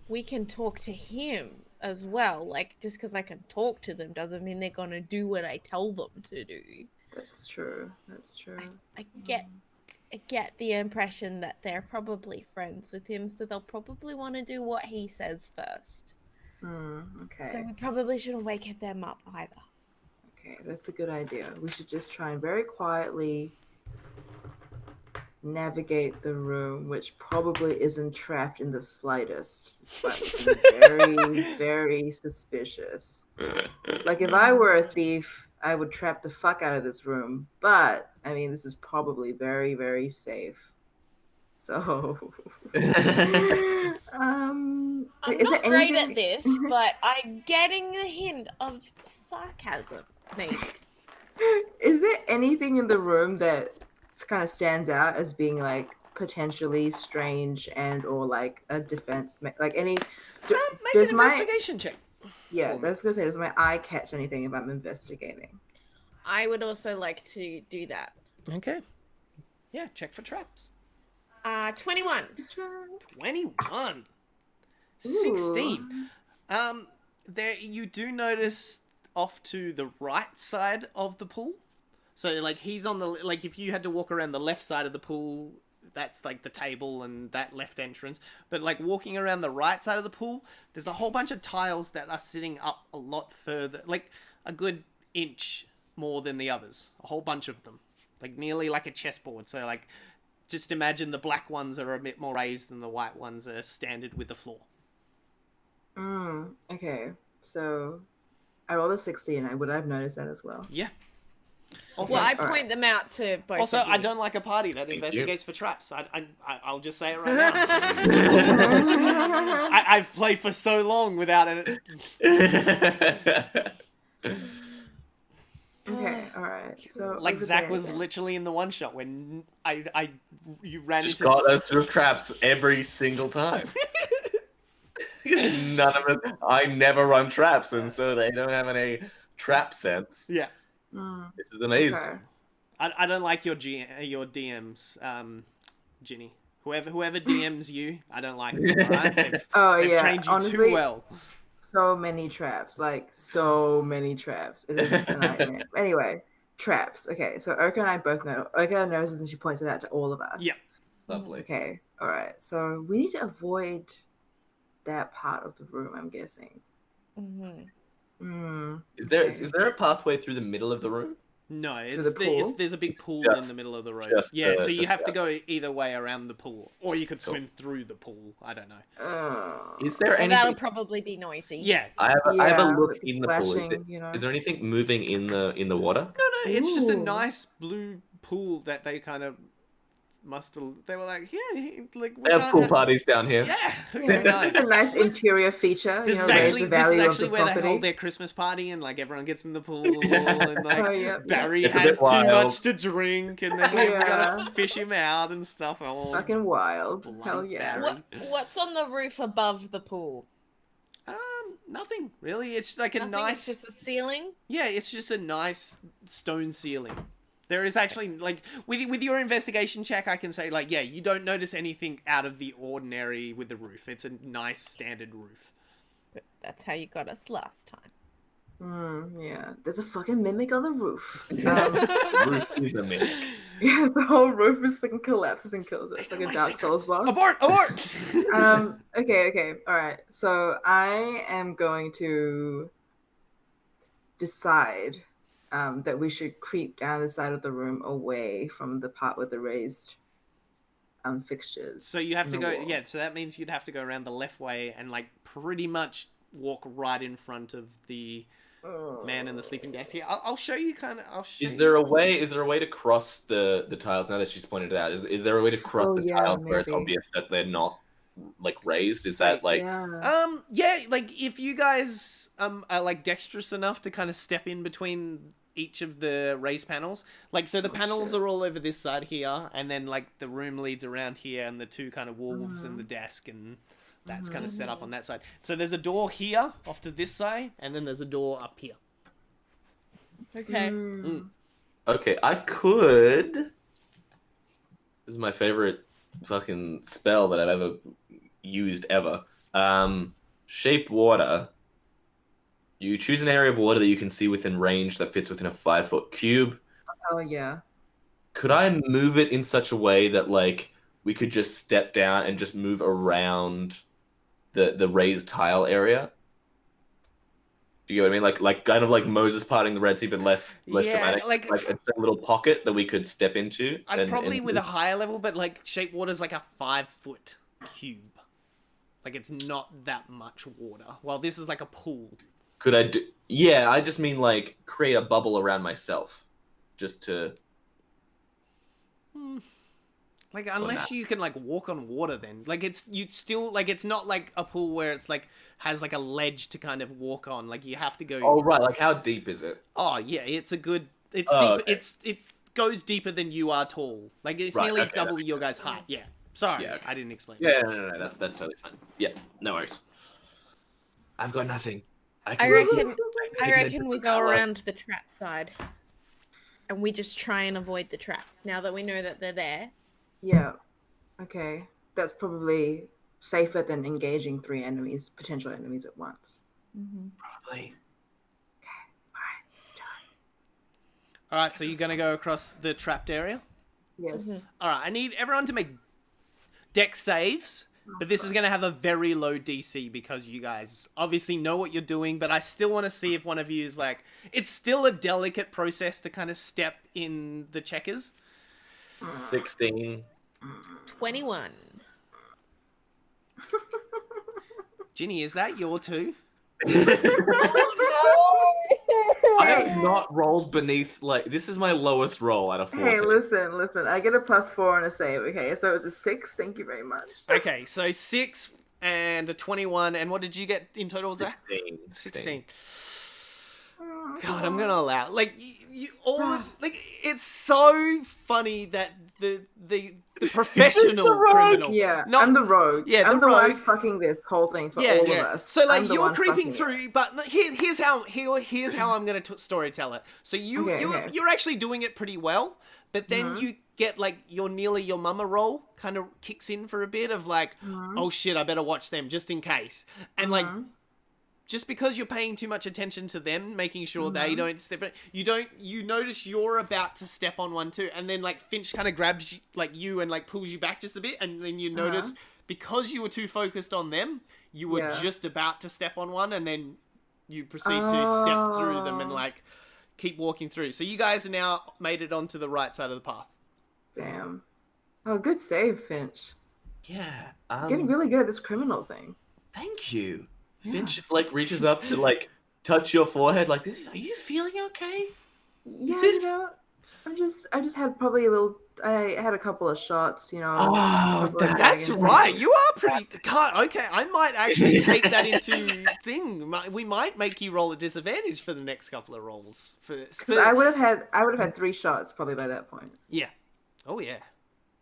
A: we can talk to him as well. Like, just because I can talk to them doesn't mean they're going to do what I tell them to do.
C: That's true.
A: I get the impression that they're probably friends with him, so they'll probably want to do what he says first.
C: Okay.
A: So we probably shouldn't wake them up either.
C: Okay, that's a good idea. We should just try and very quietly navigate the room, which probably isn't trapped in the slightest, despite looking very, very suspicious. Like, if I were a thief, I would trap the fuck out of this room. But, I mean, this is probably very, very safe. So,
A: I'm
C: is
A: not
C: there
A: great
C: anything...
A: at this, but I'm getting the hint of sarcasm, maybe.
C: Is there anything in the room that kind of stands out as being like potentially strange and or like a defense like any
B: Make
C: does
B: an
C: my
B: investigation check.
C: yeah
B: for me.
C: I was gonna say, does my eye catch anything if I'm investigating?
A: I would also like to do that.
B: Okay. Yeah, check for traps.
A: 21.
B: 21.
C: Ooh.
B: 16. There you do notice off to the right side of the pool. So like he's on the like if you had to walk around the left side of the pool, that's like the table and that left entrance. But like walking around the right side of the pool, there's a whole bunch of tiles that are sitting up a lot further, like a good inch more than the others. A whole bunch of them. Like nearly like a chessboard. So like just imagine the black ones are a bit more raised than the white ones are standard with the floor.
C: Okay, so I rolled a 16. I would have noticed that as well.
B: Yeah. Also,
A: Well, I
C: alright.
A: point them out to both
B: also,
A: of you.
B: I don't like a party that investigates for traps. I'll just say it right now. I've played for so long without it.
C: Okay, all right. So
B: Like
C: over
B: Zach
C: there,
B: was
C: yeah.
B: literally in the one shot when you ran
D: Just
B: into
D: got us through traps every single time. Because none of us, I never run traps, and so they don't have any trap sense.
B: Yeah,
D: This is amazing.
C: Okay.
B: I don't like your DMs, Ginny. Whoever DMs you, I don't like them. All right? They've
C: Yeah,
B: trained you
C: honestly,
B: too well.
C: so many traps, like so many traps. It is a nightmare. Anyway, traps. Okay, so Urka and I both know. Urka knows this and she points it out to all of us.
B: Yeah.
D: Lovely.
C: Okay, all right. So we need to avoid that part of the room, I'm guessing.
D: Is there a pathway through the middle of the room?
B: No,
C: the pool?
B: there's a big pool
D: Just-
B: in the middle of the road.
D: just
B: Yeah,
D: the-
B: so you
D: the-
B: have to go either way around the pool, or you could
D: Cool.
B: swim through the pool. I don't know.
D: Is there
A: Well, that'll
D: anything?
A: probably be noisy.
B: Yeah,
D: I have a
C: Yeah,
D: look
C: with the
D: in the pool.
C: splashing, you know.
D: Is there anything moving in the water?
B: no, it's just a
C: Ooh.
B: nice blue pool that they kind of must have. They were like, yeah, like we
D: They have
B: can't
D: pool
B: have-
D: parties down here.
B: Yeah,
C: Yeah,
B: they're nice.
C: It's a nice interior feature.
B: This
C: you
B: is
C: know, raise
B: actually
C: the
B: this is
C: value of
B: actually
C: the
B: where they
C: property.
B: hold their Christmas party and like everyone gets in the pool and like
C: Oh, yeah.
B: Barry
D: It's a
B: has
D: bit
B: too
D: wild.
B: much to drink and then we
C: Yeah.
B: gotta fish him out and stuff. Oh,
C: Fucking wild.
B: blunt
C: Hell yeah.
B: Barry.
A: What's on the roof above the pool?
B: Nothing really. It's like a
A: Nothing,
B: nice.
A: it's just a ceiling.
B: Yeah, it's just a nice stone ceiling. There is actually like with your investigation check, I can say like yeah, you don't notice anything out of the ordinary with the roof. It's a nice standard roof.
A: That's how you got us last time.
C: Yeah. There's a fucking mimic on the roof.
D: Roof is a mimic.
C: Yeah, the whole roof is fucking collapses and kills us like a
B: My
C: Dark Souls boss.
B: Abort! Abort!
C: Okay. All right. So I am going to decide that we should creep down the side of the room away from the part with the raised fixtures.
B: So you have to
C: in the
B: go.
C: wall.
B: Yeah. So that means you'd have to go around the left way and like pretty much walk right in front of the man in the sleeping gas. Here, I'll show you. I'll show
D: Is
B: you.
D: there a way? Is there a way to cross the tiles? Now that she's pointed it out, is there a way to cross
C: Oh,
D: the
C: yeah,
D: tiles where it's
C: maybe.
D: obvious that they're not like raised? Is that like?
C: Yeah.
B: Yeah, like if you guys are like dexterous enough to kind of step in between each of the raised panels, like so the panels
C: shit.
B: are all over this side here, and then like the room leads around here, and the two kind of wolves and the desk, and that's kind of set up on that side. So there's a door here off to this side, and then there's a door up here.
A: Okay.
D: Okay, I could. This is my favorite fucking spell that I've ever used ever. Shape water. You choose an area of water that you can see within range that fits within a 5-foot cube.
C: Oh yeah.
D: Could I move it in such a way that like we could just step down and just move around the raised tile area? Do you know what I mean? Like kind of like Moses parting the Red Sea, but less
B: Yeah,
D: dramatic.
B: like-
D: Like a little pocket that we could step into.
B: I'd probably with a higher level, but like shape water's like a 5-foot cube. Like it's not that much water. While this is like a pool.
D: Could I do? Yeah, I just mean like create a bubble around myself, just to.
B: Like unless you can like walk on water, then like you'd still like it's not like a pool where it's like has like a ledge to kind of walk on. Like you have to go.
D: Oh right, like how deep is it?
B: Oh yeah, it's a good. It's
D: Oh,
B: deep.
D: okay.
B: It goes deeper than you are tall. Like it's
D: Right,
B: nearly
D: okay,
B: double your guys' height. Yeah. Sorry,
D: Yeah, okay.
B: I didn't explain.
D: Yeah, no, that's totally fine. Yeah, no worries. I've got nothing.
A: I reckon we go around the trap side, and we just try and avoid the traps. Now that we know that they're there.
C: Yeah. Okay. That's probably safer than engaging 3 potential enemies at once.
D: Probably.
C: All right, let's do it.
B: All right, so you're gonna go across the trapped area.
C: Yes.
B: All right, I need everyone to make dex saves, but this is going to have a very low DC because you guys obviously know what you're doing, but I still want to see if one of you is like... It's still a delicate process to kind of step in the checkers.
D: 16.
A: 21.
B: Ginny, is that your two?
D: I have not rolled beneath, like, this is my lowest roll out of 14.
C: Hey, listen. I get a +4 on a save. Okay, so it was a 6. Thank you very much.
B: Okay, so 6 and a 21, and what did you get in total, Zach?
D: 16.
B: God, I'm gonna allow like you all of like it's so funny that the professional criminal.
C: Yeah,
B: not,
C: I'm the rogue.
B: Yeah,
C: I'm
B: the
C: the one
B: rogue.
C: fucking this whole thing for all of us.
B: So like
C: I'm the
B: you're
C: one
B: creeping
C: fucking it.
B: through, but here's how I'm gonna storytell it. So you're actually doing it pretty well, but then you get like your nearly your mama roll kind of kicks in for a bit of like, oh shit, I better watch them just in case, and like. Just because you're paying too much attention to them, making sure they don't step in, you notice you're about to step on one too, and then like Finch kind of grabs you, like you and like pulls you back just a bit, and then you notice because you were too focused on them, you were just about to step on one, and then you proceed to step through them and like keep walking through. So you guys are now made it onto the right side of the path.
C: Damn. Oh, good save, Finch.
D: Yeah.
C: Getting really good at this criminal thing.
D: Thank you. Finch like reaches up to like touch your forehead, like, are you feeling okay?
C: Yeah,
D: this-
C: you know, I just had probably I had a couple of shots, you know.
D: Oh,
B: That's right. You are pretty. God, okay, I might actually take that into thing. We might make you roll a disadvantage for the next couple of rolls.
C: I would have had 3 shots probably by that point.
B: Yeah. Oh yeah.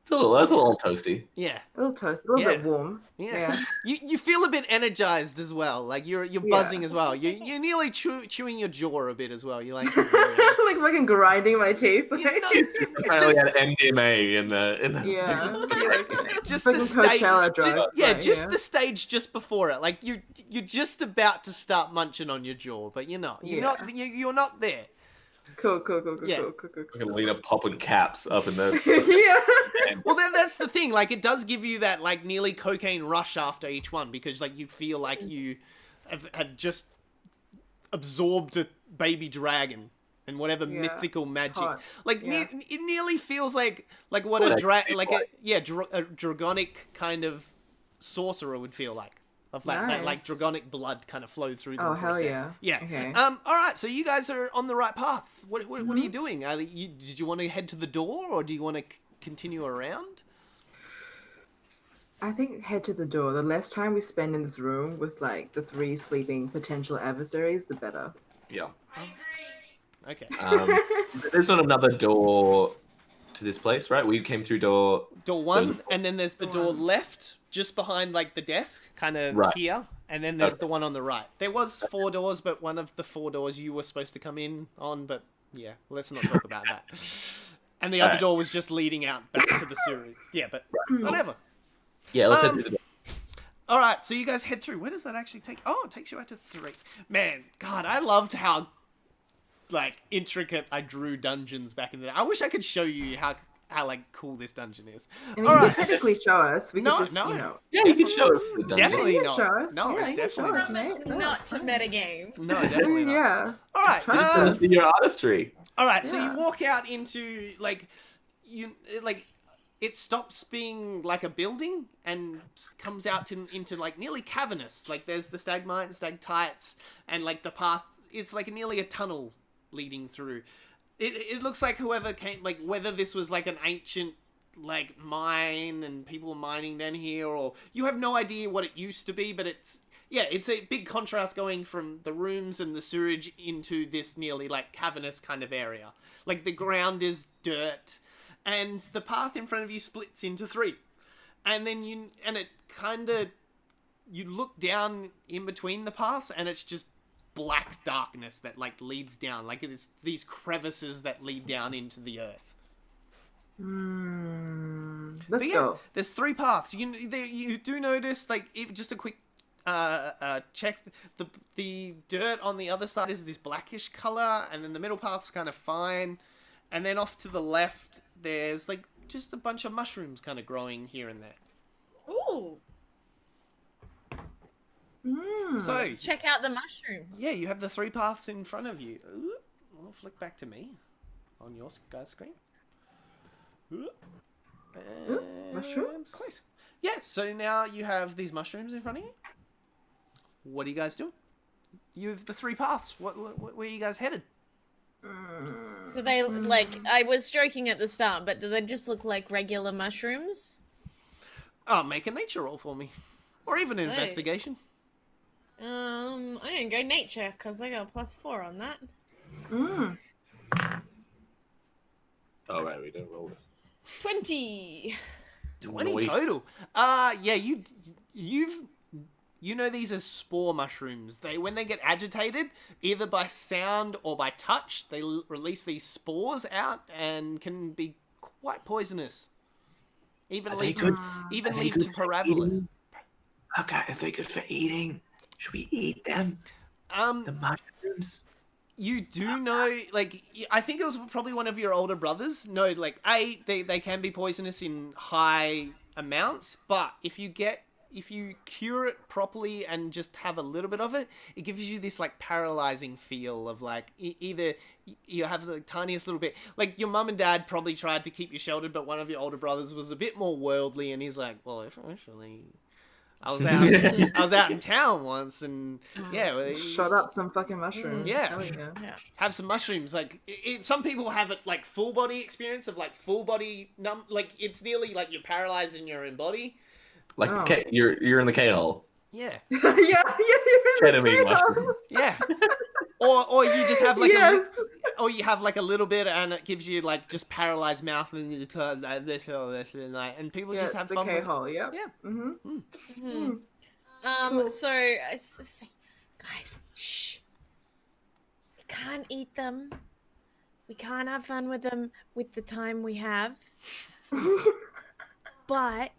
D: That's a little toasty.
B: Yeah.
C: A little toast, a little bit warm.
B: Yeah. You feel a bit energized as well. Like you're buzzing as well. You're nearly chewing your jaw a bit as well. You're like
C: like fucking grinding my teeth.
D: Apparently had MDMA in the
C: Yeah.
B: just
C: Fucking
B: the stage.
C: Coachella drugs,
B: Just the stage just before it. Like you're just about to start munching on your jaw, but you're not. You're not there.
C: Cool.
D: Fucking Lena popping caps up in the.
C: Yeah.
B: Well, then that's the thing. Like, it does give you that like nearly cocaine rush after each one because like you feel like you have just absorbed a baby dragon and whatever mythical magic.
C: Hot.
B: Like it nearly feels like what a dragonic kind of sorcerer would feel like. Of that like dragonic blood kind of flow through them.
C: Oh,
B: for a
C: hell
B: second.
C: yeah.
B: Yeah.
C: Okay.
B: All right. So you guys are on the right path. What are you doing? Did you want to head to the door or do you want to continue around?
C: I think head to the door. The less time we spend in this room with like the 3 sleeping potential adversaries, the better.
D: Yeah.
B: Okay.
D: There's not another door to this place, right? We came through door
B: 1, and then there's the door left, just behind like the desk, kind of here, and then there's the one on the right. There was 4 doors, but one of the 4 doors you were supposed to come in on, but yeah, let's not talk about that. And the other door was just leading out back to the sewer. Yeah, but whatever.
D: Yeah, let's head through the door.
B: All right, so you guys head through. Where does that actually take? Oh, it takes you out to 3. Man, God, I loved how like intricate I drew dungeons back in the day. I wish I could show you how like cool this dungeon is.
C: I mean,
B: All
C: you
B: right.
C: could technically show us. We
B: No,
C: could just,
B: no.
C: you know.
D: Yeah, you can show us the dungeon.
B: Definitely
C: Yeah, you
B: not.
C: can show us.
B: No,
C: Yeah, you can
B: definitely
C: show
B: not.
C: us, mate.
A: Promise
C: No,
A: not
C: it's
A: to
C: fine.
A: metagame.
B: No, definitely not.
C: Yeah.
B: All right.
C: Trust
D: Let
C: us.
D: us see your artistry.
B: All right. So
C: Yeah.
B: you walk out into like it stops being like a building and comes out into like nearly cavernous. Like there's the stagmite and stagtites and like the path. It's like nearly a tunnel leading through. It looks like whoever came, like whether this was like an ancient like mine and people were mining down here, or you have no idea what it used to be, but it's a big contrast going from the rooms and the sewage into this nearly like cavernous kind of area. Like the ground is dirt, and the path in front of you splits into 3, and then you look down in between the paths, and it's just black darkness that like leads down, like it's these crevices that lead down into the earth.
C: Let's
B: But yeah,
C: go.
B: there's 3 paths. You do notice, like, just a quick check. The dirt on the other side is this blackish color, and then the middle path's kind of fine, and then off to the left there's like just a bunch of mushrooms kind of growing here and there.
A: Ooh,
B: So
A: let's check out the mushrooms.
B: yeah, you have the 3 paths in front of you. Ooh, I'll flick back to me on your guys' screen. Ooh.
C: mushrooms?
B: Quite. Yeah, so now you have these mushrooms in front of you. What are you guys doing? You have the 3 paths. Where are you guys headed?
A: Do they like? I was joking at the start, but do they just look like regular mushrooms?
B: Oh, make a nature roll for me, or even an
A: Hey.
B: investigation.
A: I'm gonna go nature because I got a +4 on that.
D: Oh, right, we don't roll this.
A: 20.
B: 20
D: Nice.
B: total. Yeah, you know these are spore mushrooms. When they get agitated, either by sound or by touch, they release these spores out and can be quite poisonous. Even
E: Are they
B: lead
E: good?
B: even
E: Are they
B: lead
E: good
B: to
E: for
B: parabola.
E: eating? Okay, are they good for eating? Should we eat them? The mushrooms?
B: You do know, like, I think it was probably one of your older brothers. No, like, they can be poisonous in high amounts, but if you cure it properly and just have a little bit of it, it gives you this, like, paralyzing feel of, like, either you have the tiniest little bit. Like, your mum and dad probably tried to keep you sheltered, but one of your older brothers was a bit more worldly, and he's like, well, if actually... I was out in town once, and
C: Shut up some fucking mushrooms.
B: Yeah.
C: Hell yeah.
B: have some mushrooms. Like some people have it like full body experience of like full body like it's nearly like you're paralyzed in your own body.
D: Like
C: Oh.
D: you're in the K-hole.
B: Yeah,
C: yeah, you're
D: Ketamine mushrooms.
B: yeah. Or you just have like
C: yes.
B: or you have like a little bit, and it gives you like just paralyzed mouth, and you just like this or this, and people just have
C: the
B: fun with it.
C: K-hole, yep.
B: Yeah.
C: Mm-hmm. Cool.
A: So guys, shh. We can't eat them. We can't have fun with them with the time we have. But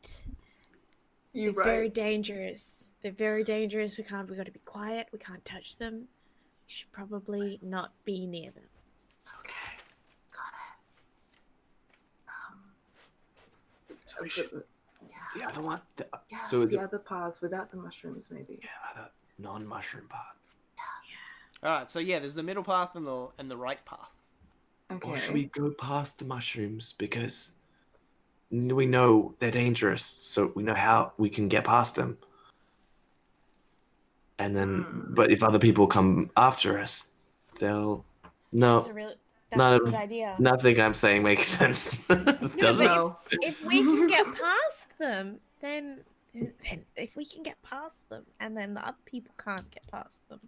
C: You're
A: they're very
C: right.
A: dangerous. They're very dangerous. We got to be quiet. We can't touch them. We should probably not be near them.
C: Okay. Got
E: So we should. The other one?
C: Yeah,
E: So is
C: the
E: it
C: other paths without the mushrooms, maybe.
E: other non-mushroom part?
B: All right. So yeah, there's the middle path and the right path.
C: Okay.
E: Or should we go past the mushrooms because we know they're dangerous, so we know how we can get past them. And then, but if other people come after us, they'll
A: That's
E: no.
A: a good idea.
E: Nothing I'm saying makes sense. Does it?
C: No.
A: If we can get past them, then if we can get past them, and then the other people can't get past them.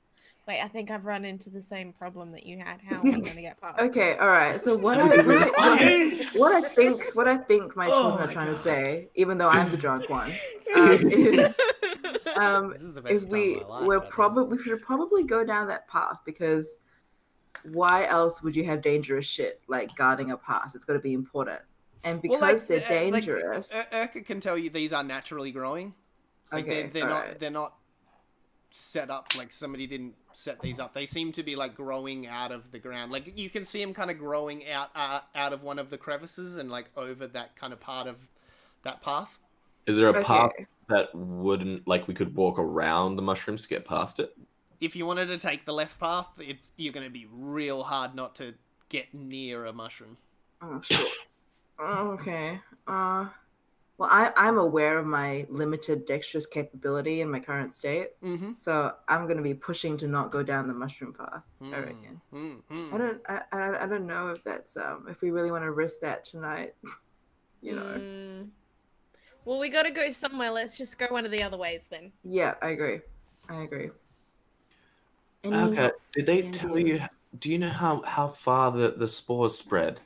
A: Wait, I think I've run into the same problem that you had. How are we going to get past?
C: Okay, all right. So what I think my children are trying to say, even though I'm the drunk one, is,
B: This is the best
C: is we
B: time of my life,
C: we're
B: I think.
C: probably we should probably go down that path, because why else would you have dangerous shit like guarding a path? It's got to be important, and because they're dangerous.
B: Urka can tell you these are naturally growing. Like
C: Okay,
B: they're
C: all
B: not
C: right.
B: they're not set up, like somebody didn't set these up. They seem to be like growing out of the ground. Like you can see them kind of growing out of one of the crevices and like over that kind of part of that path.
D: Is there a path
C: Okay.
D: that wouldn't, like, we could walk around the mushrooms to get past it?
B: If you wanted to take the left path, you're going to be real hard not to get near a mushroom.
C: Oh shit. Oh, okay. Well, I'm aware of my limited dexterous capability in my current state,
B: Mm-hmm.
C: so I'm gonna be pushing to not go down the mushroom path. I reckon. I don't know if that's if we really want to risk that tonight. You know.
A: Well, we got to go somewhere. Let's just go one of the other ways then.
C: Yeah, I agree. Any
D: Okay. Did they tell you?
C: ideas?
D: Do you know how far the spores spread?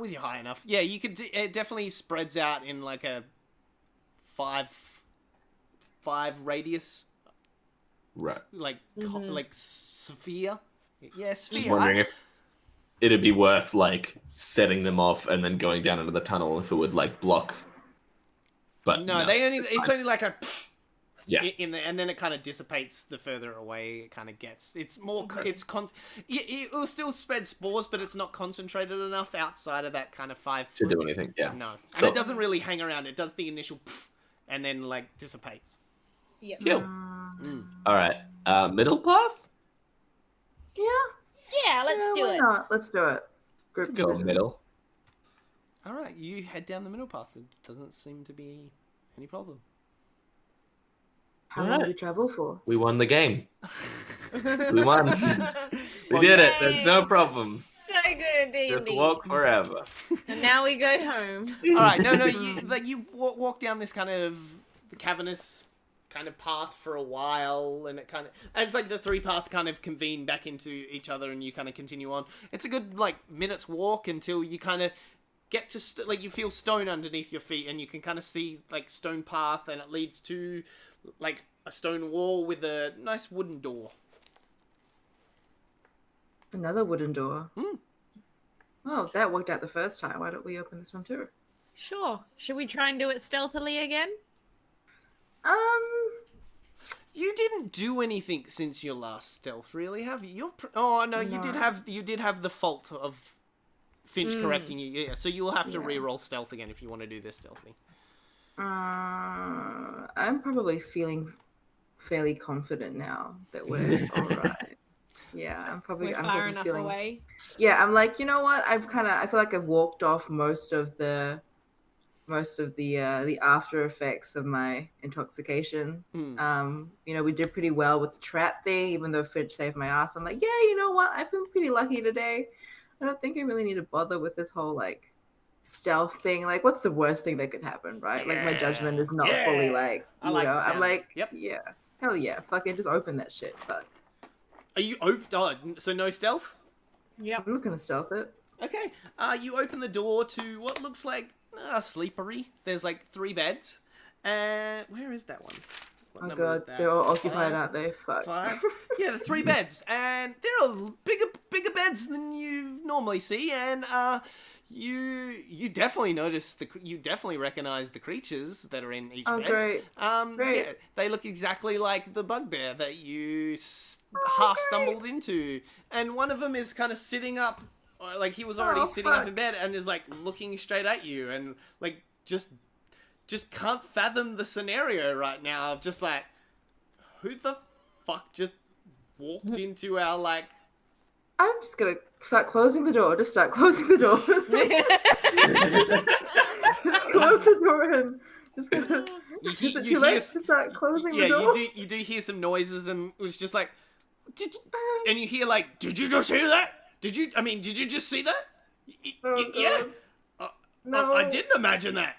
B: With you high enough, yeah, you could. It definitely spreads out in like a five radius,
D: Right.
B: like like sphere. Yeah, sphere.
D: Just wondering if it'd be worth like setting them off and then going down into the tunnel if it would like block. But
B: No, they only. It's only like a.
D: Yeah.
B: And then it kind of dissipates the further away it kind of gets. It's more. It will still spread spores, but it's not concentrated enough outside of that kind of 5
D: to
B: foot.
D: do anything. Yeah.
B: No, and
D: Cool.
B: it doesn't really hang around. It does the initial, and then like dissipates.
A: Yep.
D: Cool. All right. Middle path.
C: Yeah.
A: Yeah, let's do
C: why
A: it.
C: not? Let's do it. Group
D: Go
C: decision.
D: middle.
B: All right, you head down the middle path. It doesn't seem to be any problem.
C: How long do we travel for?
D: We won the game. We won. We did it. There's no problem.
A: So good at D&D.
D: Just walk forever.
A: And now we go home.
B: All right, no, you walk down this kind of cavernous kind of path for a while, and it's like the three paths kind of convene back into each other, and you kind of continue on. It's a good like minute's walk until you kind of get to like you feel stone underneath your feet, and you can kind of see like stone path, and it leads to like a stone wall with a nice wooden door.
C: Another wooden door. Oh, that worked out the first time. Why don't we open this one too?
A: Sure. Should we try and do it stealthily again?
B: You didn't do anything since your last stealth, really, have you? Oh no, you did have the fault of Finch correcting you. Yeah, so you will have to re-roll stealth again if you want to do this stealthy.
C: I'm probably feeling fairly confident now that we're all right. Yeah, I'm
A: We're far
C: probably
A: enough
C: feeling.
A: away.
C: Yeah, I'm like, you know what? I feel like I've walked off most of the after effects of my intoxication. You know, we did pretty well with the trap thing, even though Finch saved my ass. I'm like, yeah, you know what? I feel pretty lucky today. I don't think I really need to bother with this whole like stealth thing. Like, what's the worst thing that could happen, right? Like, my judgment is not fully like,
B: I like the sound.
C: I'm like,
B: Yep.
C: yeah, hell yeah, fucking just open that shit. But
B: Are you open? Oh, so no stealth?
A: Yep.
C: I'm not gonna stealth it.
B: Okay. You open the door to what looks like a sleepery. There's like 3 beds. Where is that one? What
C: Oh
B: number is
C: god,
B: that?
C: they're all occupied,
B: 5?
C: aren't they? Fuck.
B: 5? Yeah, the 3 beds, and they're bigger beds than you normally see, and you definitely you definitely recognize the creatures that are in each
C: Oh,
B: bed.
C: great. Great.
B: Yeah, they look exactly like the bugbear that you half stumbled into, and one of them is kind of sitting up, like he was already sitting up in bed, and is like looking straight at you, and like just can't fathom the scenario right now of just like, who the fuck just walked into our like.
C: I'm just gonna start closing the door. Just start closing the door. Just close the door and just gonna. Is it too late to start closing the door?
B: Yeah, you do hear some noises, and it was just like, and you hear like, did you just hear that? Did you just see that? Yeah.
C: No.
B: I didn't imagine that.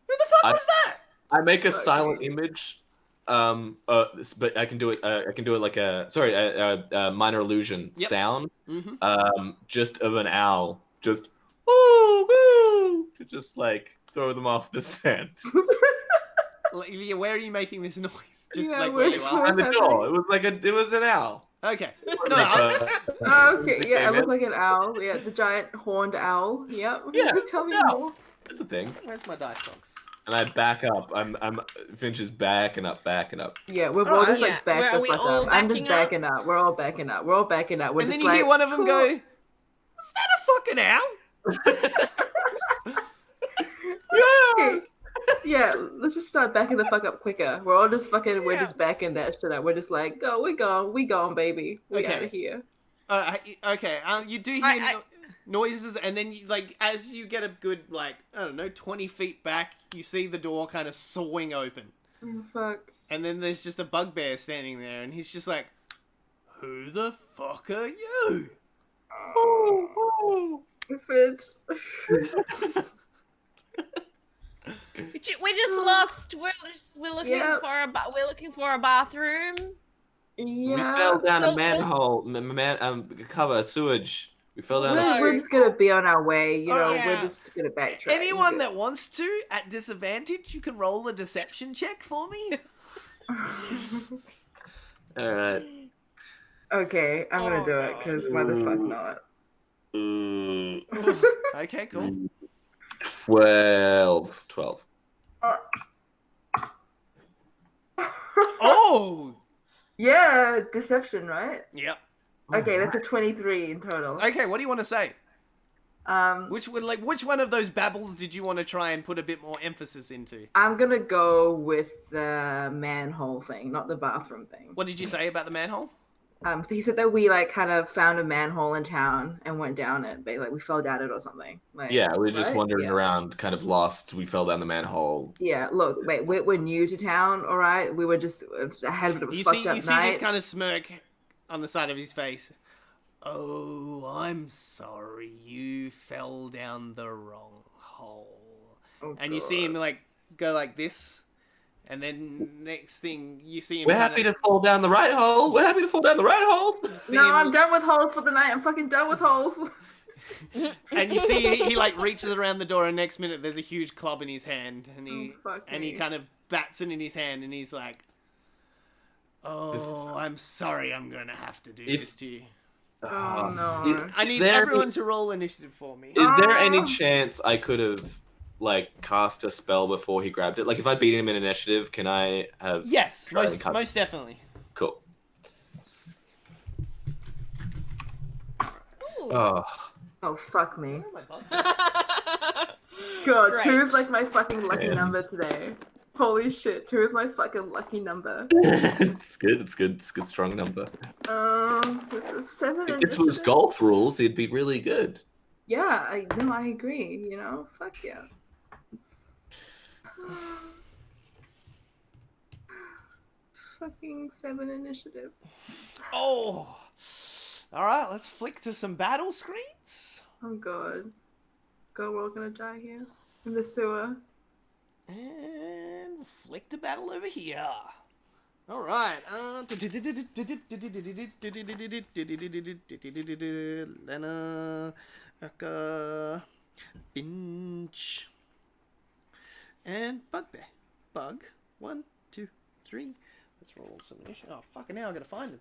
B: Who the fuck was that?
D: I make a silent image. But I can do it. I can do it like a minor illusion sound. Just of an owl, just woo, to just like throw them off the scent.
B: Leah, where are you making this noise? Just
C: Yeah,
B: like where you are.
D: On the door. It was an owl.
B: Okay.
C: Okay, yeah, it looked like an owl. Yeah, the giant horned owl. Yep.
D: Yeah,
C: Tell me
D: owl.
C: more.
D: That's a thing.
B: Where's my dice box?
D: And I back up. Finch is backing up.
C: Yeah, we're all
B: Alright.
C: just
A: Yeah,
C: like back
A: are
C: the
A: we
C: fuck
A: all
C: up. I'm just
A: backing
C: backing up. We're all backing up. We're all backing up. We're
B: And
C: just
B: then you hear
C: like,
B: one of them
C: cool.
B: go, "Was that a fucking owl?"
C: Okay. Yeah, let's just start backing the fuck up quicker. We're all just fucking, we're
A: Yeah.
C: just backing that shit up. We're just like, go, we gone, baby. We
B: Okay.
C: out of here.
B: Okay. You do hear noises, and then you, like, as you get a good, like, I don't know, 20 feet back, you see the door kind of swing open,
C: Oh, fuck.
B: and then there's just a bugbear standing there, and he's just like, "Who the fuck are you?"
C: Fridge.
A: We just lost. We're looking
C: Yeah.
A: we're looking for a bathroom.
C: Yeah.
D: We fell down
A: So-
D: a manhole, cover sewage. We fell down.
C: We're just gonna be on our way, you know.
A: Yeah.
C: We're just gonna backtrack.
B: Anyone that wants to, at disadvantage, you can roll a deception check for me.
D: All right.
C: Okay, I'm gonna do it because why the fuck not?
B: Okay, cool.
D: 12.
B: Oh!
C: Yeah, deception, right?
B: Yep.
C: Okay, that's a 23 in total.
B: Okay, what do you want to say?
C: Um,
B: Which one of those babbles did you want to try and put a bit more emphasis into?
C: I'm gonna go with the manhole thing, not the bathroom thing.
B: What did you say about the manhole?
C: So he said that we like kind of found a manhole in town and went down it, but like we fell down it or something. Like,
D: Yeah, we were just
C: right?
D: wandering
C: Yeah.
D: around, kind of lost. We fell down the manhole.
C: Yeah, look, wait, we're new to town, all right? We were just had a bit of a fucked up
B: You see
C: night.
B: this kind of smirk on the side of his face. Oh, I'm sorry, you fell down the wrong hole.
C: Oh,
B: And you see him
C: God.
B: like go like this, and then next thing you see him.
D: We're happy to fall down the right hole. We're happy to fall down the right hole.
C: No, I'm done with holes for the night. I'm fucking done with holes.
B: And you see he like reaches around the door, and next minute there's a huge club in his hand, and he
C: fuck
B: he
C: me.
B: kind of bats it in his hand, and he's like, "Oh, I'm sorry, I'm gonna have to do this to you.
C: Oh no.
B: I need
D: there
B: everyone to roll initiative for me."
D: Is there any chance I could have like cast a spell before he grabbed it? Like if I beat him in initiative, can I have?
B: Yes,
D: tried and cast-
B: most definitely.
D: Cool.
A: Ooh.
D: Oh,
C: Oh fuck me.
B: Where are my bugs?
C: God,
A: Great.
C: 2 is like my fucking lucky
D: Man.
C: number today. Holy shit, 2 is my fucking lucky number.
D: it's good. It's good. It's a good strong number.
C: It's a 7.
D: If this was
C: initiative.
D: golf rules, he'd be really good.
C: Yeah, I agree. You know, fuck yeah. Fucking 7 initiative.
B: Oh, all right. Let's flick to some battle screens.
C: Oh god. God, we're all gonna die here in the sewer.
B: And flick to battle over here. All right. Lena, Eka, Finch, and Bugbear. Bug. 1, 2, 3. Let's roll some initiative. Oh, fucking hell, I gotta find him.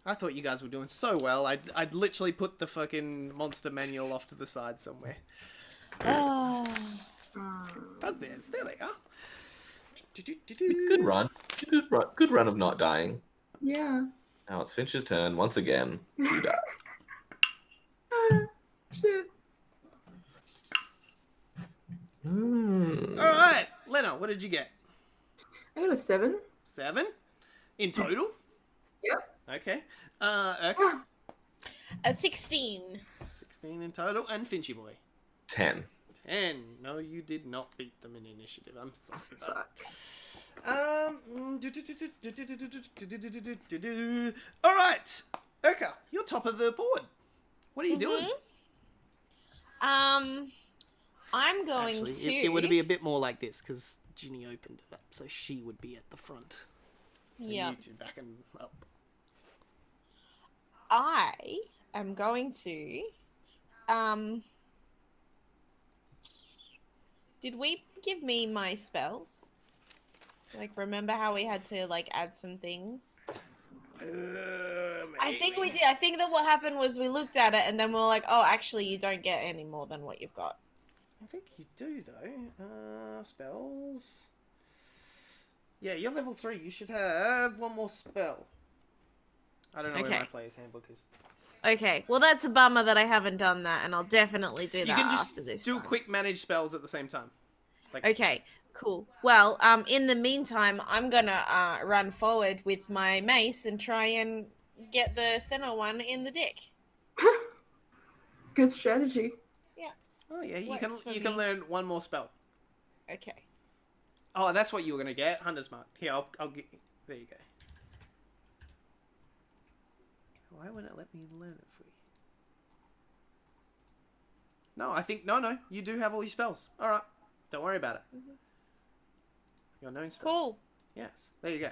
B: I thought you guys were doing so well. I'd literally put the fucking monster manual off to the side somewhere.
A: Oh.
B: Bugbears, there they are.
D: Good run. Good run of not dying.
C: Yeah.
D: Now it's Finch's turn once again to die.
C: Shit.
B: All right, Lena, what did you get?
C: I got a 7.
B: 7 in total.
C: Yep.
B: Okay. Urka,
A: A 16.
B: 16 in total, and Finchy boy,
D: 10.
B: 10. No, you did not beat them in initiative. I'm sorry.
C: Fuck.
B: All right, Urka, you're top of the board. What are you doing?
A: I'm going
B: Actually,
A: to.
B: it would be a bit more like this because Ginny opened it up, so she would be at the front. And
A: Yeah.
B: You two back and up.
A: I am going to. Did we give me my spells? Like, remember how we had to like add some things? I think we did. I think that what happened was we looked at it and then we were like, oh, actually, you don't get any more than what you've got.
B: I think you do though. Spells. Yeah, you're level 3. You should have one more spell. I don't know where
A: Okay.
B: my player's handbook is.
A: Okay, well that's a bummer that I haven't done that, and I'll definitely do
B: You
A: that
B: can just
A: after this.
B: do
A: time.
B: quick manage spells at the same time. Like,
A: Okay, cool. Well, in the meantime, I'm gonna run forward with my mace and try and get the center one in the dick.
C: Good strategy.
B: oh yeah, you
A: Works for
B: can
A: me.
B: learn one more spell.
A: Okay.
B: Oh, that's what you were gonna get. Hunter's Mark. Here, I'll get. There you go. Why wouldn't it let me learn it for you? No, I think no. You do have all your spells. All right, don't worry about it. Your known spell.
A: Cool.
B: Yes, there you go.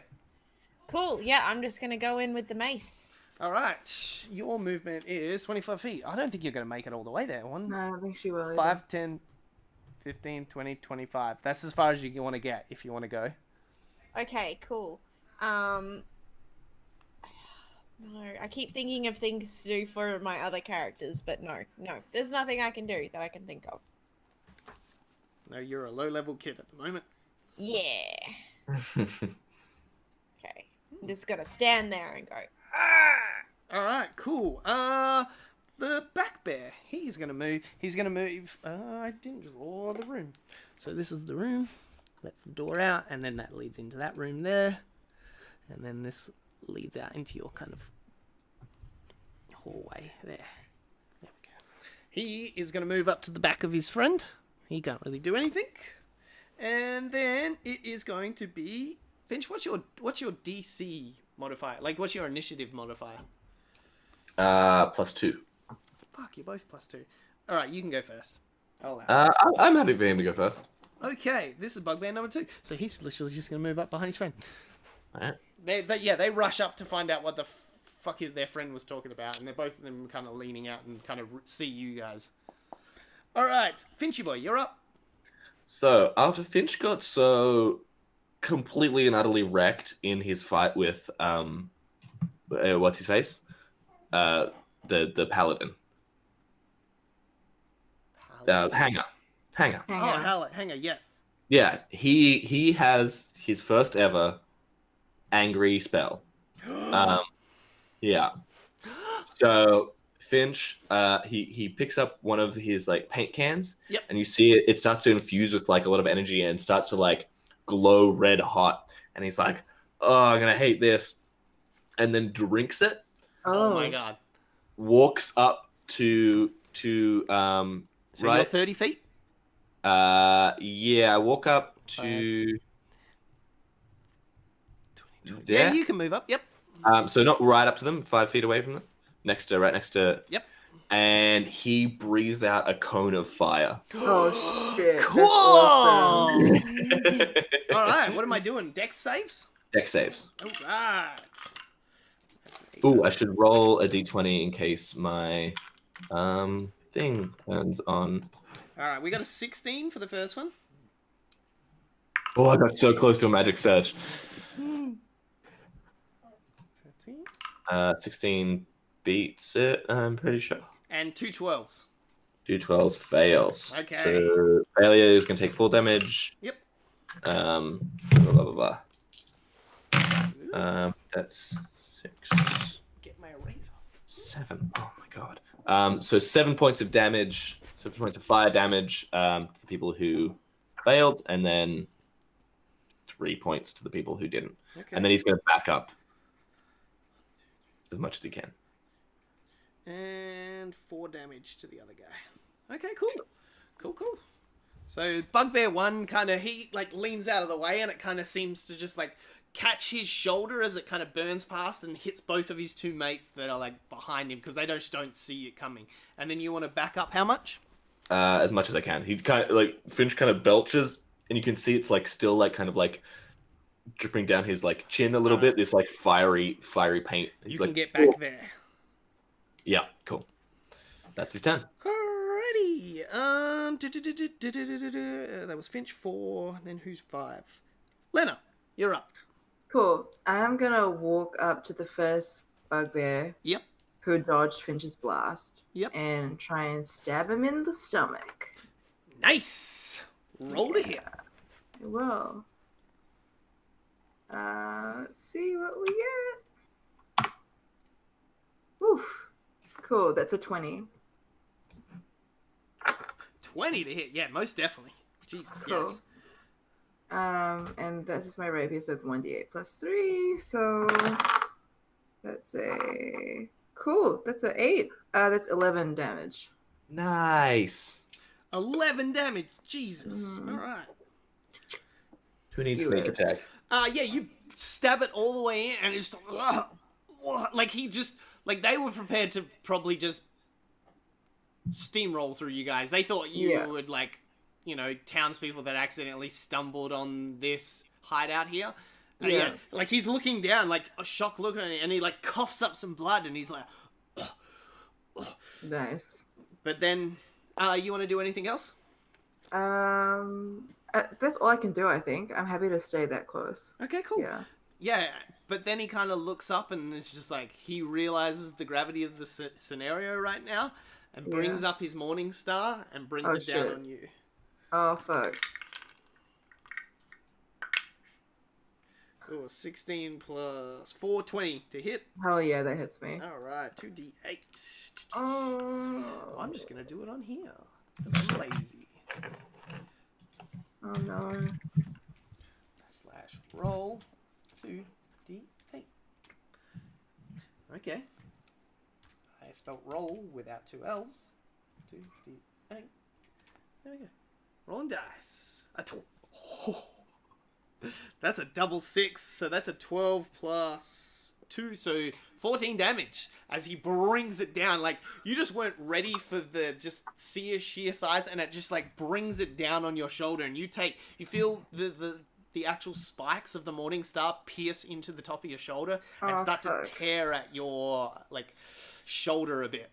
A: Cool. Yeah, I'm just gonna go in with the mace.
B: All right, your movement is 25 feet. I don't think you're gonna make it all the way there.
C: No, I don't think she will. either.
B: 5, 10, 15, 20, 25. That's as far as you want to get if you want to go.
A: Okay, cool. No, I keep thinking of things to do for my other characters, but no, there's nothing I can do that I can think of.
B: No, you're a low-level kid at the moment.
A: Yeah. Okay. I'm just gonna stand there and go.
B: Ah! All right, cool. The back bear. He's gonna move. I didn't draw the room, so this is the room. Lets the door out, and then that leads into that room there, and then this leads out into your kind of hallway there. There we go. He is gonna move up to the back of his friend. He can't really do anything, and then it is going to be Finch. What's your DC modifier? Like, what's your initiative modifier?
E: +2.
B: Fuck, you're both +2. All right, you can go first. I'll allow.
E: I'm happy for him to go first.
B: Okay, this is Bugbear number 2. So he's literally just going to move up behind his friend.
E: Alright.
B: They rush up to find out what the fuck their friend was talking about, and they're both of them kind of leaning out and kind of see you guys. All right, Finchy boy, you're up.
E: So after Finch got so completely and utterly wrecked in his fight with what's his face, the paladin, Hanger.
B: Oh, Hanger, yes.
E: Yeah, he has his first ever angry spell. Yeah. So Finch, he picks up one of his like paint cans.
B: Yep.
E: And you see it starts to infuse with like a lot of energy and starts to like glow red hot. And he's like, "Oh, I'm gonna hate this," and then drinks it.
B: Oh my god.
E: Walks up to
B: So
E: right.
B: you're 30 feet.
E: Yeah, walk up to
B: 20.
E: there.
B: Yeah, you can move up. Yep.
E: So not right up to them, 5 feet away from them, right next to.
B: Yep.
E: And he breathes out a cone of fire.
C: Oh shit!
B: Cool.
C: That's awesome.
B: All right, what am I doing? Dex saves.
E: Dex saves.
B: All right.
E: Ooh, I should roll a d20 in case my thing turns on.
B: All right, we got a 16 for the first one.
E: Oh, I got so close to a magic surge.
B: 13.
E: 16 beats it, I'm pretty sure.
B: And 2 12s.
E: 2 12s fails.
B: Okay.
E: So failure is going to take 4 damage.
B: Yep.
E: Blah, blah, blah. That's 6.
B: Get my eraser.
E: 7. Oh my god. So 7 points of damage. 7 points of fire damage to the people who failed, and then 3 points to the people who didn't.
B: Okay.
E: And then he's going to back up as much as he can.
B: And 4 damage to the other guy. Okay, cool. Cool. So Bugbear 1 kind of, he like leans out of the way, and it kind of seems to just like catch his shoulder as it kind of burns past and hits both of his 2 mates that are like behind him because they don't see it coming. And then you want to back up how much?
E: As much as I can. He kind of like Finch kind of belches, and you can see it's like still like kind of like dripping down his like chin a little bit. This like fiery paint. He's
B: You
E: like,
B: can get back there.
E: Yeah, cool. That's his turn.
B: Alrighty. That was Finch 4. Then who's 5? Lena, you're up.
C: Cool. I'm gonna walk up to the first bugbear.
B: Yep.
C: Who dodged Finch's blast.
B: Yep.
C: And try and stab him in the stomach.
B: Nice. Roll to hit.
C: Well, let's see what we get. Oof. Cool. That's a 20.
B: 20 to hit. Yeah, most definitely. Jesus,
C: Cool.
B: yes.
C: And this is my rapier, so it's 1d8 plus 3. So that's a cool. That's a 8. That's 11 damage.
D: Nice.
B: 11 damage. Jesus.
C: Mhm.
B: All right.
D: Who needs
C: Skewer.
D: sneak attack?
B: Yeah, you stab it all the way in, and it's like he just like they were prepared to probably just steamroll through you guys. They thought you would like, you know, townspeople that accidentally stumbled on this hideout here. Yeah, like he's looking down, like a shocked look at it, and he like coughs up some blood, and he's like,
C: Nice.
B: But then, you want to do anything else?
C: That's all I can do, I think. I'm happy to stay that close.
B: Okay, cool.
C: Yeah.
B: Yeah, but then he kind of looks up and it's just like he realizes the gravity of the scenario right now and brings up his morning star and brings it down on you.
C: Oh, fuck.
B: Oh, 16 plus 4, 20 to hit.
C: Hell yeah, that hits me.
B: All right, 2d8.
C: Oh.
B: I'm just going to do it on here. I'm lazy.
C: Oh, no.
B: Slash roll 2d8. Okay. I spelled roll without 2 L's. 2d8. There we go. Rolling dice. That's a double 6, so that's a 12 plus 2, so 14 damage as he brings it down. Like, you just weren't ready for the just sheer size, and it just like brings it down on your shoulder, and you feel the actual spikes of the morning star pierce into the top of your shoulder and start to tear at your like shoulder a bit.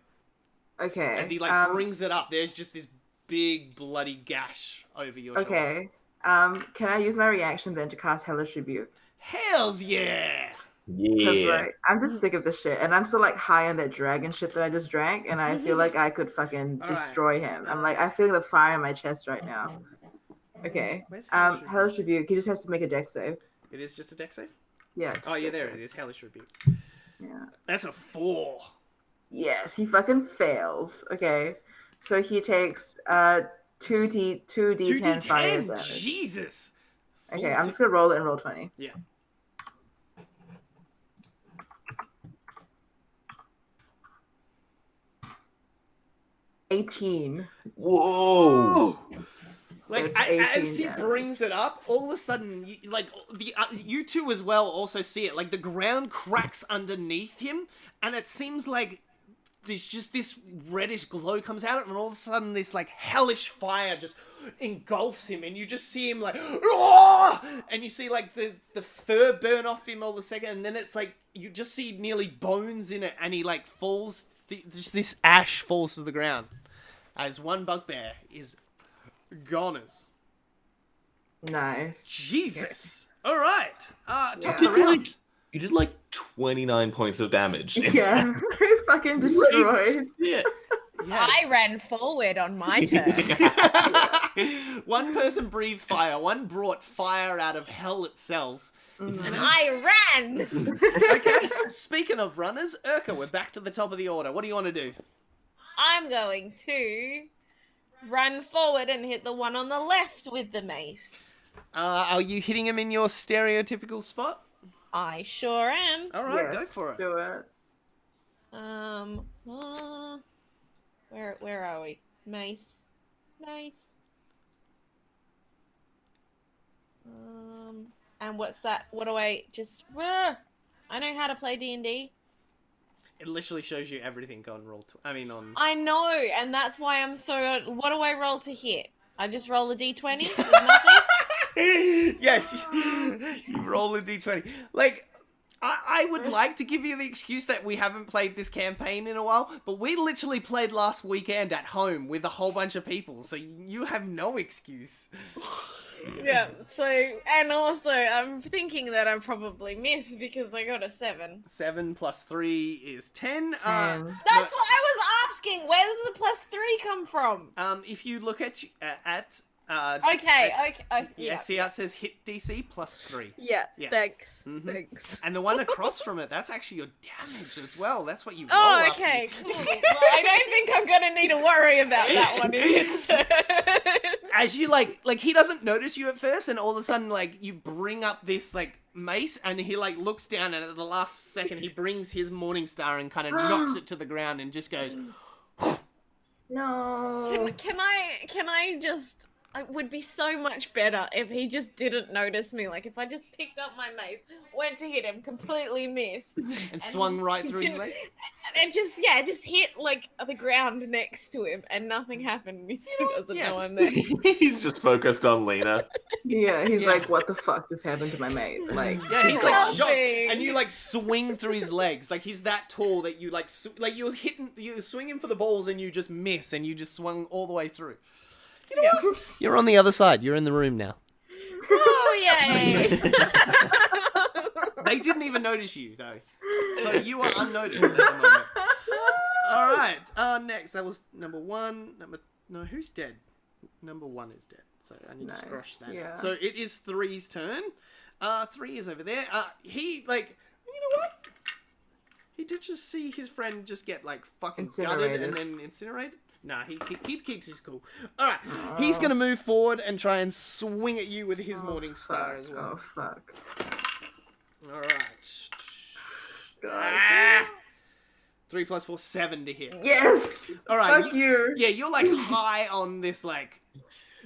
C: Okay.
B: As he like brings it up, there's just this big bloody gash over your shoulder.
C: Okay. Can I use my reaction then to cast Hellish Rebuke?
B: Hells yeah!
C: Because
D: Yeah.
C: like I'm just sick of this shit, and I'm still like high on that dragon shit that I just drank, and I feel like I could fucking destroy him. I'm like, I feel the fire in my chest right now. Okay.
B: Where's
C: Hellish Rebuke. He just has to make a dex save.
B: It is just a dex save?
C: Yeah.
B: Oh yeah, there it is. Hellish Rebuke.
C: Yeah.
B: That's a 4.
C: Yes, he fucking fails. Okay. So he takes 2d10 fire
B: 2d10?
C: damage.
B: Jesus!
C: Okay, I'm just gonna roll it and roll 20.
B: Yeah.
C: $18.
D: Whoa.
B: Like,
C: That's 18
B: as he
C: damage.
B: brings it up, all of a sudden, you two as well also see it. Like, the ground cracks underneath him, and it seems like there's just this reddish glow comes out, and all of a sudden this, like, hellish fire just engulfs him, and you just see him, like, "Roar!" And you see, like, the fur burn off him all of a second, and then it's, like, you just see nearly bones in it, and he, like, falls, just this ash falls to the ground, as one bugbear is goners.
C: Nice.
B: Jesus! Alright, top
C: Yeah.
B: of the round.
D: You did like 29 points of damage.
C: Yeah, he's fucking destroyed.
D: Yeah.
B: Yeah.
A: I ran forward on my turn.
B: One person breathed fire, one brought fire out of hell itself.
A: And I ran!
B: Okay, speaking of runners, Urka, we're back to the top of the order. What do you want to do?
A: I'm going to run forward and hit the one on the left with the mace.
B: Are you hitting him in your stereotypical spot?
A: I sure am.
B: Alright, go for it.
C: Do it.
A: Where are we? Mace. And what's that? What do I just? I know how to play D&D.
B: It literally shows you everything on roll. On.
A: I know, and that's why I'm so. What do I roll to hit? I just roll a D20 with nothing.
B: Yes, you roll a d20. Like, I would like to give you the excuse that we haven't played this campaign in a while, but we literally played last weekend at home with a whole bunch of people, so you have no excuse.
A: Yeah, so, and also, I'm thinking that I probably missed because I got a 7.
B: 7 plus 3 is 10.
C: Ten.
A: That's what I was asking. Where does the plus 3 come from?
B: If you look at
A: Okay,
B: yeah,
A: yeah.
B: see how it says hit DC plus 3.
A: Yeah,
B: Yeah.
A: thanks.
B: Mhm.
A: Thanks.
B: And the one across from it, that's actually your damage as well. That's what you roll
A: Oh,
B: after
A: okay,
B: you-
A: cool. Well, I don't think I'm gonna need to worry about that one in this turn.
B: As you like he doesn't notice you at first, and all of a sudden like you bring up this like mace, and he like looks down, and at the last second he brings his morning star and kind of knocks it to the ground and just goes.
C: No.
A: Can I just... It would be so much better if he just didn't notice me. Like, if I just picked up my mace, went to hit him, completely missed.
B: And swung right through his
A: didn't-
B: leg.
A: And just hit, like, the ground next to him, and nothing happened. He still doesn't know I'm there.
D: He's just focused on Lena.
C: Yeah, he's
B: Yeah.
C: like, what the fuck just happened to my mate? Like,
B: Yeah, he's like
A: Nothing.
B: shocked, and you like swing through his legs. Like he's that tall that you like you're swinging for the balls and you just miss, and you just swung all the way through. You know what? You're on the other side. You're in the room now.
A: Oh, yay!
B: They didn't even notice you though, so you are unnoticed at the moment. All right. Next, that was number 1. No, who's dead? Number 1 is dead. So I need to scratch that.
C: yeah.
B: Out. So it is 3's turn. 3 is over there. He like, you know what? He did just see his friend just get like fucking gutted and then incinerated. Nah, he keeps his cool. All right, he's gonna move forward and try and swing at you with his morning star as well.
C: Oh fuck.
B: All right.
C: God.
B: 3 plus 4, 7 to hit.
C: Yes.
B: All right.
C: Fuck you.
B: Yeah, you're like high on this like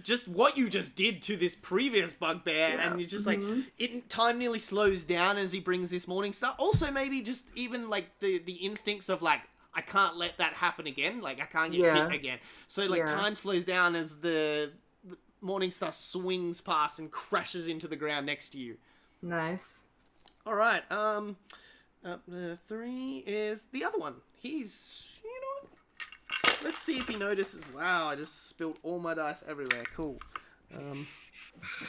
B: just what you just did to this previous bugbear, and you're just like time nearly slows down as he brings this morning star. Also, maybe just even like the instincts of like I can't let that happen again. Like I can't get hit again. So like time slows down as the morning star swings past and crashes into the ground next to you.
C: Nice.
B: All right. The 3 is the other one. He's, you know what? Let's see if he notices. Wow, I just spilled all my dice everywhere. Cool.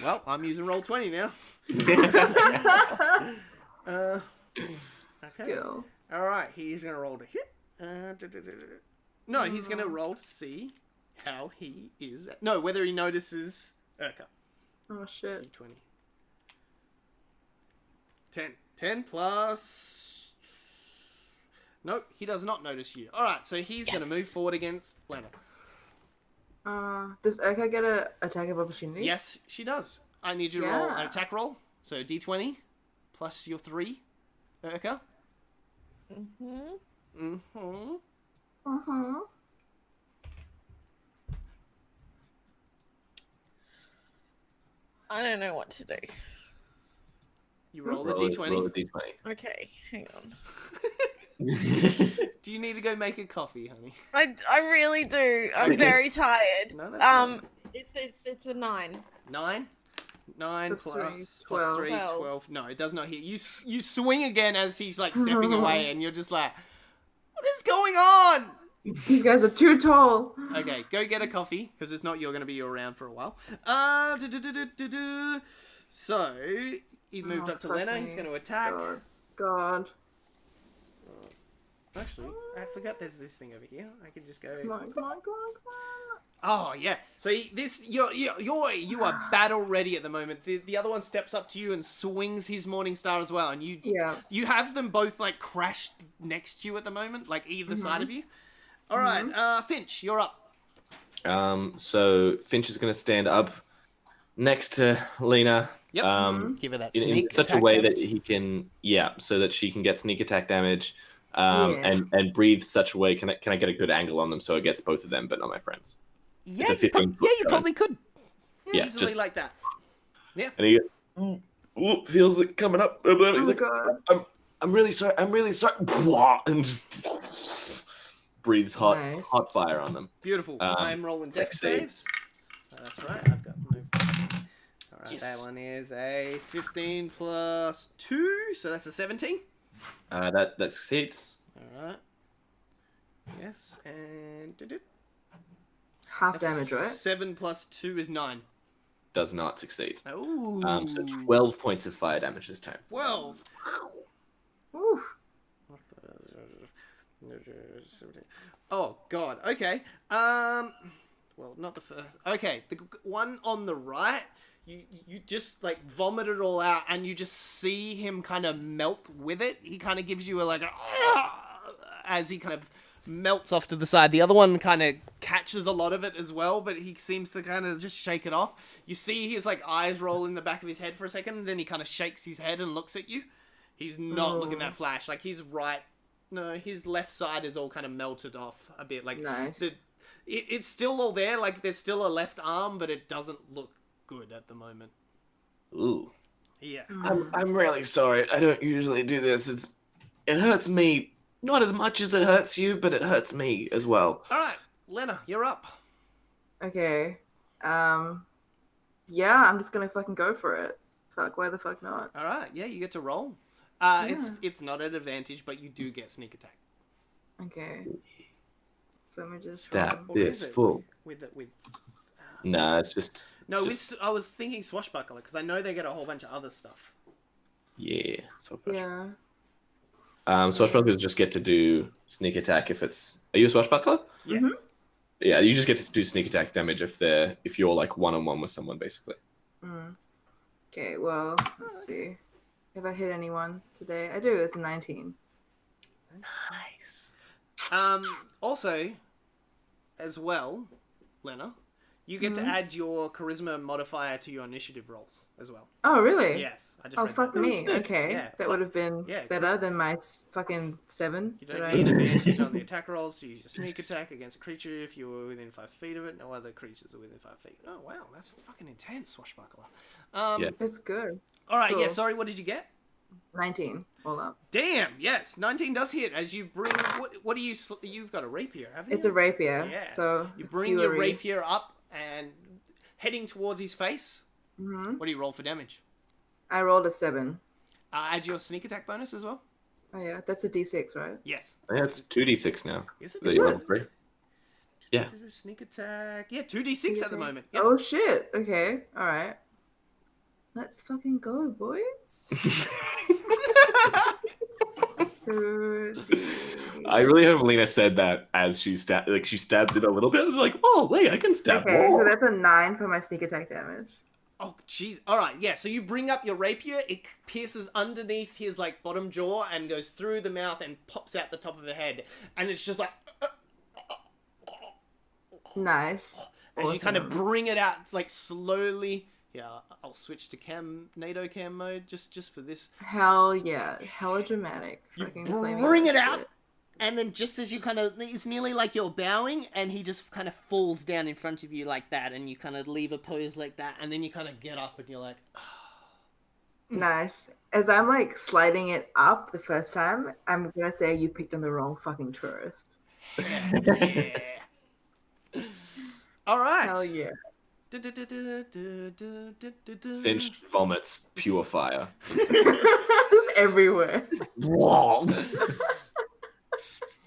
B: Well, I'm using roll 20 now. Okay.
C: Skill.
B: All right, he's gonna roll to hit. No, he's gonna roll to see how he is. No, whether he notices Urka.
C: Oh shit.
B: D20. 10. 10 plus... Nope, he does not notice you. Alright, so he's going to move forward against Lena.
C: Does Urka get a attack of opportunity?
B: Yes, she does. I need you to roll an attack roll. So D20 plus your 3, Urka.
A: I don't know what to do.
B: You roll the
D: Roll
B: D20.
D: a D20.
A: Okay, hang on.
B: Do you need to go make a coffee, honey?
A: I really do. I'm very tired.
B: No, that's fine.
A: It's a 9.
B: 9? 9
C: Plus
B: plus
C: 3,
B: 3,
A: 12.
B: 12. No, it does not hit. You swing again as he's like stepping away, and you're just like, what is going on?
C: You guys are too tall.
B: Okay, go get a coffee, because it's not you're going to be around for a while. So, he moved up to
C: fuck
B: Lena.
C: me.
B: He's going to attack.
C: God.
B: Actually, I forgot there's this thing over here. I can just go.
C: Come on.
B: Oh yeah. So you are battle ready at the moment. The other one steps up to you and swings his morning star as well, and you have them both like crashed next to you at the moment, like either side of you. All right, Finch, you're up.
D: So Finch is going to stand up next to Lena.
B: Yep. Give her that
D: In
B: sneak
D: such a
B: attack
D: way
B: damage.
D: that he can, so that she can get sneak attack damage,
C: Yeah.
D: and breathe such a way. Can I get a good angle on them so it gets both of them, but not my friends?
B: Yeah,
D: a
B: you
D: 15
B: you
D: shot.
B: probably could.
D: Yeah,
B: Easily
D: just
B: like that.
D: and he feels it coming up. He's
C: Oh
D: like,
C: god.
D: I'm really sorry. And just breathes hot
C: Nice.
D: hot fire on them.
B: Beautiful. I'm rolling deck
D: dex
B: saves. That's right. I've got no. All right,
D: Yes.
B: that one is a 15 plus 2, so that's a 17.
D: That succeeds.
B: All right. Yes, and
C: Half
B: that's
C: damage, right?
B: 7 plus 2 is 9.
D: does not succeed.
B: Ooh.
D: So 12 points of fire damage this time.
B: 12.
C: Oof.
B: Oh god. Okay. Well, not the first. Okay, the one on the right. You just like vomit it all out, and you just see him kind of melt with it. He kind of gives you as he kind of melts off to the side. The other one kind of catches a lot of it as well, but he seems to kind of just shake it off. You see his like eyes roll in the back of his head for a second, and then he kind of shakes his head and looks at you. He's not looking at Flash. Like his his left side is all kind of melted off a bit. Like
C: Nice.
B: It's still all there. Like there's still a left arm, but it doesn't look good at the moment.
D: Ooh.
B: Yeah.
E: I'm really sorry. I don't usually do this. It hurts me not as much as it hurts you, but it hurts me as well.
B: All right, Lena, you're up.
C: Okay. Yeah, I'm just gonna fucking go for it. Fuck, why the fuck not?
B: All right, yeah, you get to roll. It's not an advantage, but you do get sneak attack.
C: Okay. So let me just
D: Stab
B: Or
D: this
B: is it
D: full.
B: with
D: Nah, it's just.
B: No,
D: it's just-
B: I was thinking swashbuckler because I know they get a whole bunch of other stuff.
D: Yeah.
C: Yeah.
D: Swashbucklers just get to do sneak attack if it's. Are you a swashbuckler?
B: Yeah.
C: Mhm.
D: Yeah, you just get to do sneak attack damage if you're like one-on-one with someone, basically.
C: Okay, well, let's see. If I hit anyone today, I do. It's a 19.
D: Nice.
B: Also, as well, Lena, you get to add your charisma modifier to your initiative rolls as well.
C: Oh, really?
B: Yes, I just
C: Oh,
B: read
C: fuck
B: that.
C: me.
D: sick.
C: Okay.
B: Yeah,
C: That would have been better than my fucking 7.
B: You
C: that
B: don't
C: I-
B: need advantage on the attack rolls to use your sneak attack against a creature if you were within 5 feet of it. No other creatures are within 5 feet. Oh, wow, that's fucking intense, swashbuckler.
D: Yeah.
C: It's good.
B: All right, yeah,
C: Cool.
B: sorry, what did you get?
C: 19. All up.
B: Damn, yes, 19 does hit as you bring... What do you... You've got a rapier, haven't you?
C: It's a rapier.
B: Yeah.
C: So
B: You bring your
C: skewery.
B: rapier up and heading towards his face.
C: Mhm.
B: What do you roll for damage?
C: I rolled a 7.
B: Add your sneak attack bonus as well?
C: Oh, yeah. That's a d6, right?
B: Yes.
D: Yeah, it's 2d6 now.
B: Is it?
D: That
B: Is
D: you
B: it?
D: rolled free. Yeah.
B: Sneak attack. Yeah, 2d6 at the moment. Yep.
C: Oh, shit. Okay. All right. Let's fucking go, boys.
D: I really hope Lena said that as she stabs it a little bit. I was like, oh, wait, I can stab
C: Okay,
D: more.
C: so that's a 9 for my sneak attack damage.
B: Oh, jeez. All right, yeah. So you bring up your rapier. It pierces underneath his like bottom jaw and goes through the mouth and pops out the top of the head. And it's just like
C: Nice.
B: as you kind of
C: Awesome.
B: bring it out like slowly. Yeah, I'll switch to NATO cam mode just for this.
C: Hell yeah. Hella dramatic.
B: You
C: Fucking flaming
B: bring
C: that
B: it out,
C: shit.
B: and then just as you kind of, it's nearly like you're bowing, and he just kind of falls down in front of you like that, and you kind of leave a pose like that, and then you kind of get up, and you're like,
C: Nice. As I'm like sliding it up the first time, I'm gonna say you picked on the wrong fucking tourist.
B: yeah. All right.
C: Hell yeah.
D: Finch vomits pure fire.
C: Everywhere.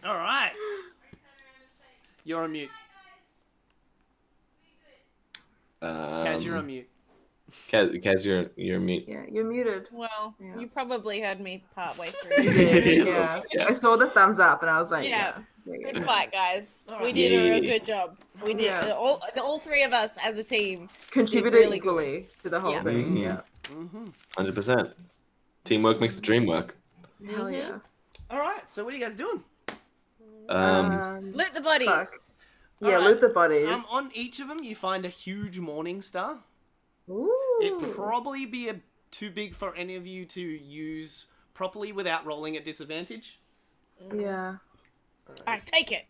B: All right. You're on mute. Kaz, you're on mute.
D: Kaz, you're mute.
C: Yeah, you're muted.
A: Well,
C: Yeah.
A: you probably heard me partway through.
C: You did, yeah.
D: Yeah.
C: I saw the thumbs up and I was like,
A: Yeah.
C: yeah.
A: Good fight, guys.
B: All
A: We
B: right.
A: did a real
D: Yeah.
A: good job. We did
C: Yeah.
A: all 3 of us as a team.
C: Contributed
A: really good.
C: equally to the whole
A: Yeah.
C: thing.
D: Mhm.
C: Yeah.
B: Mm-hmm.
D: 100%. Teamwork makes the dream work.
C: Hell yeah.
B: All right. So what are you guys doing?
A: Loot the bodies.
C: Fuck. Yeah,
B: Alright.
C: loot the bodies.
B: On each of them, you find a huge morning star.
C: Ooh.
B: It'd probably be too big for any of you to use properly without rolling at disadvantage.
C: Yeah.
A: Alright, take it.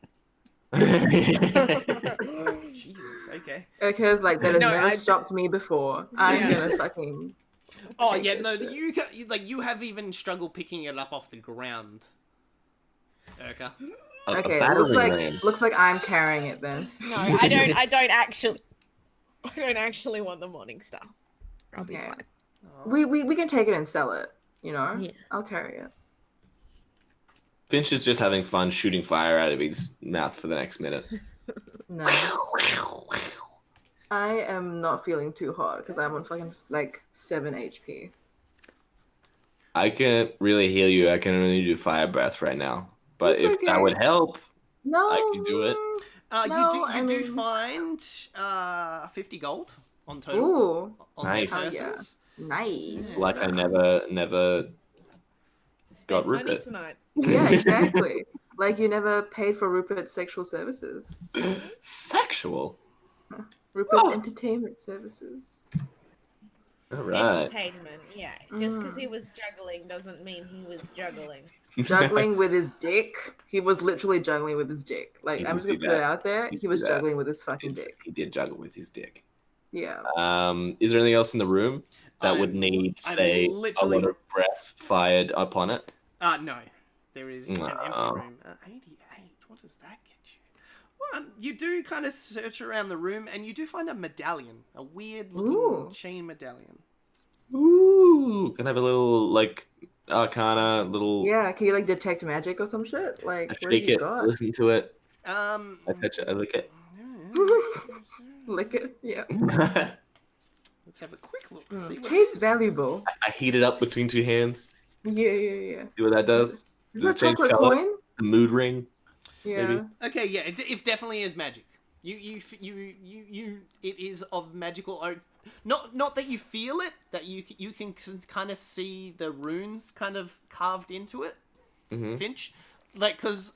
B: Jesus. Okay.
C: Because like that has
A: No,
C: never
A: I-
C: stopped me before. I'm
A: Yeah.
C: gonna fucking
B: Oh
C: take
B: yeah,
C: this
B: no.
C: shit.
B: You have even struggled picking it up off the ground. Urka.
C: Okay,
D: battering ram.
C: looks like I'm carrying it then.
A: No, I don't actually want the morning star. I'll be
C: Okay.
A: fine.
C: We can take it and sell it, you know?
A: Yeah.
C: I'll carry it.
D: Finch is just having fun shooting fire out of his mouth for the next minute.
C: Nice. I am not feeling too hot because I'm on fucking like 7 HP.
D: I can't really heal you. I can only do fire breath right now. But
C: It's
D: if that
C: okay.
D: would help,
C: No,
D: I can do it.
C: No,
B: you
C: I
B: do
C: mean-
B: find 50 gold on total
C: Ooh,
B: on
D: Nice.
B: their
C: Hell yeah.
B: purses.
C: nice.
D: Like I never
A: Spent money
D: Rupert.
A: tonight.
C: Yeah, exactly. Like you never paid for Rupert's sexual services.
D: sexual.
C: Rupert's
D: Oh.
C: entertainment services.
D: All right.
A: Entertainment, yeah. Just because he was juggling doesn't mean he was juggling.
C: Juggling with his dick. He was literally juggling with his dick. Like
D: He
C: I'm
D: did
C: just gonna
D: do
C: put it
D: that.
C: out there.
D: He
C: He was
D: did that.
C: juggling with his fucking dick.
D: He did juggle with his dick.
C: Yeah.
D: Is there anything else in the room that would
B: I'm-
D: need,
B: I'm
D: say, a
B: literally
D: lot of breath fired upon it?
B: No. There is an empty
D: No.
B: room. 88. What does that get you? Well, you do kind of search around the room and you do find a medallion. A weird looking
C: Ooh.
B: chain medallion.
D: Ooh, can I have a little like arcana, little?
C: Yeah, can you like detect magic or some shit? Like
D: I
C: what have
D: shake
C: you
D: it,
C: got?
D: listen to it,
B: I
D: I touch it, I lick it.
C: Lick it, yeah.
B: Let's have a quick look. See what it
C: Tastes
B: is.
C: valuable.
D: I heat it up between two hands.
C: Yeah.
D: See what that does?
C: Is
D: Does
C: that
D: it change
C: chocolate
D: color?
C: coin?
D: The mood ring.
C: Yeah.
D: Maybe.
B: Okay, yeah, it definitely is magic. You it is of magical not that you feel it, that you can kind of see the runes kind of carved into it.
D: Mm-hmm.
B: Finch, like, because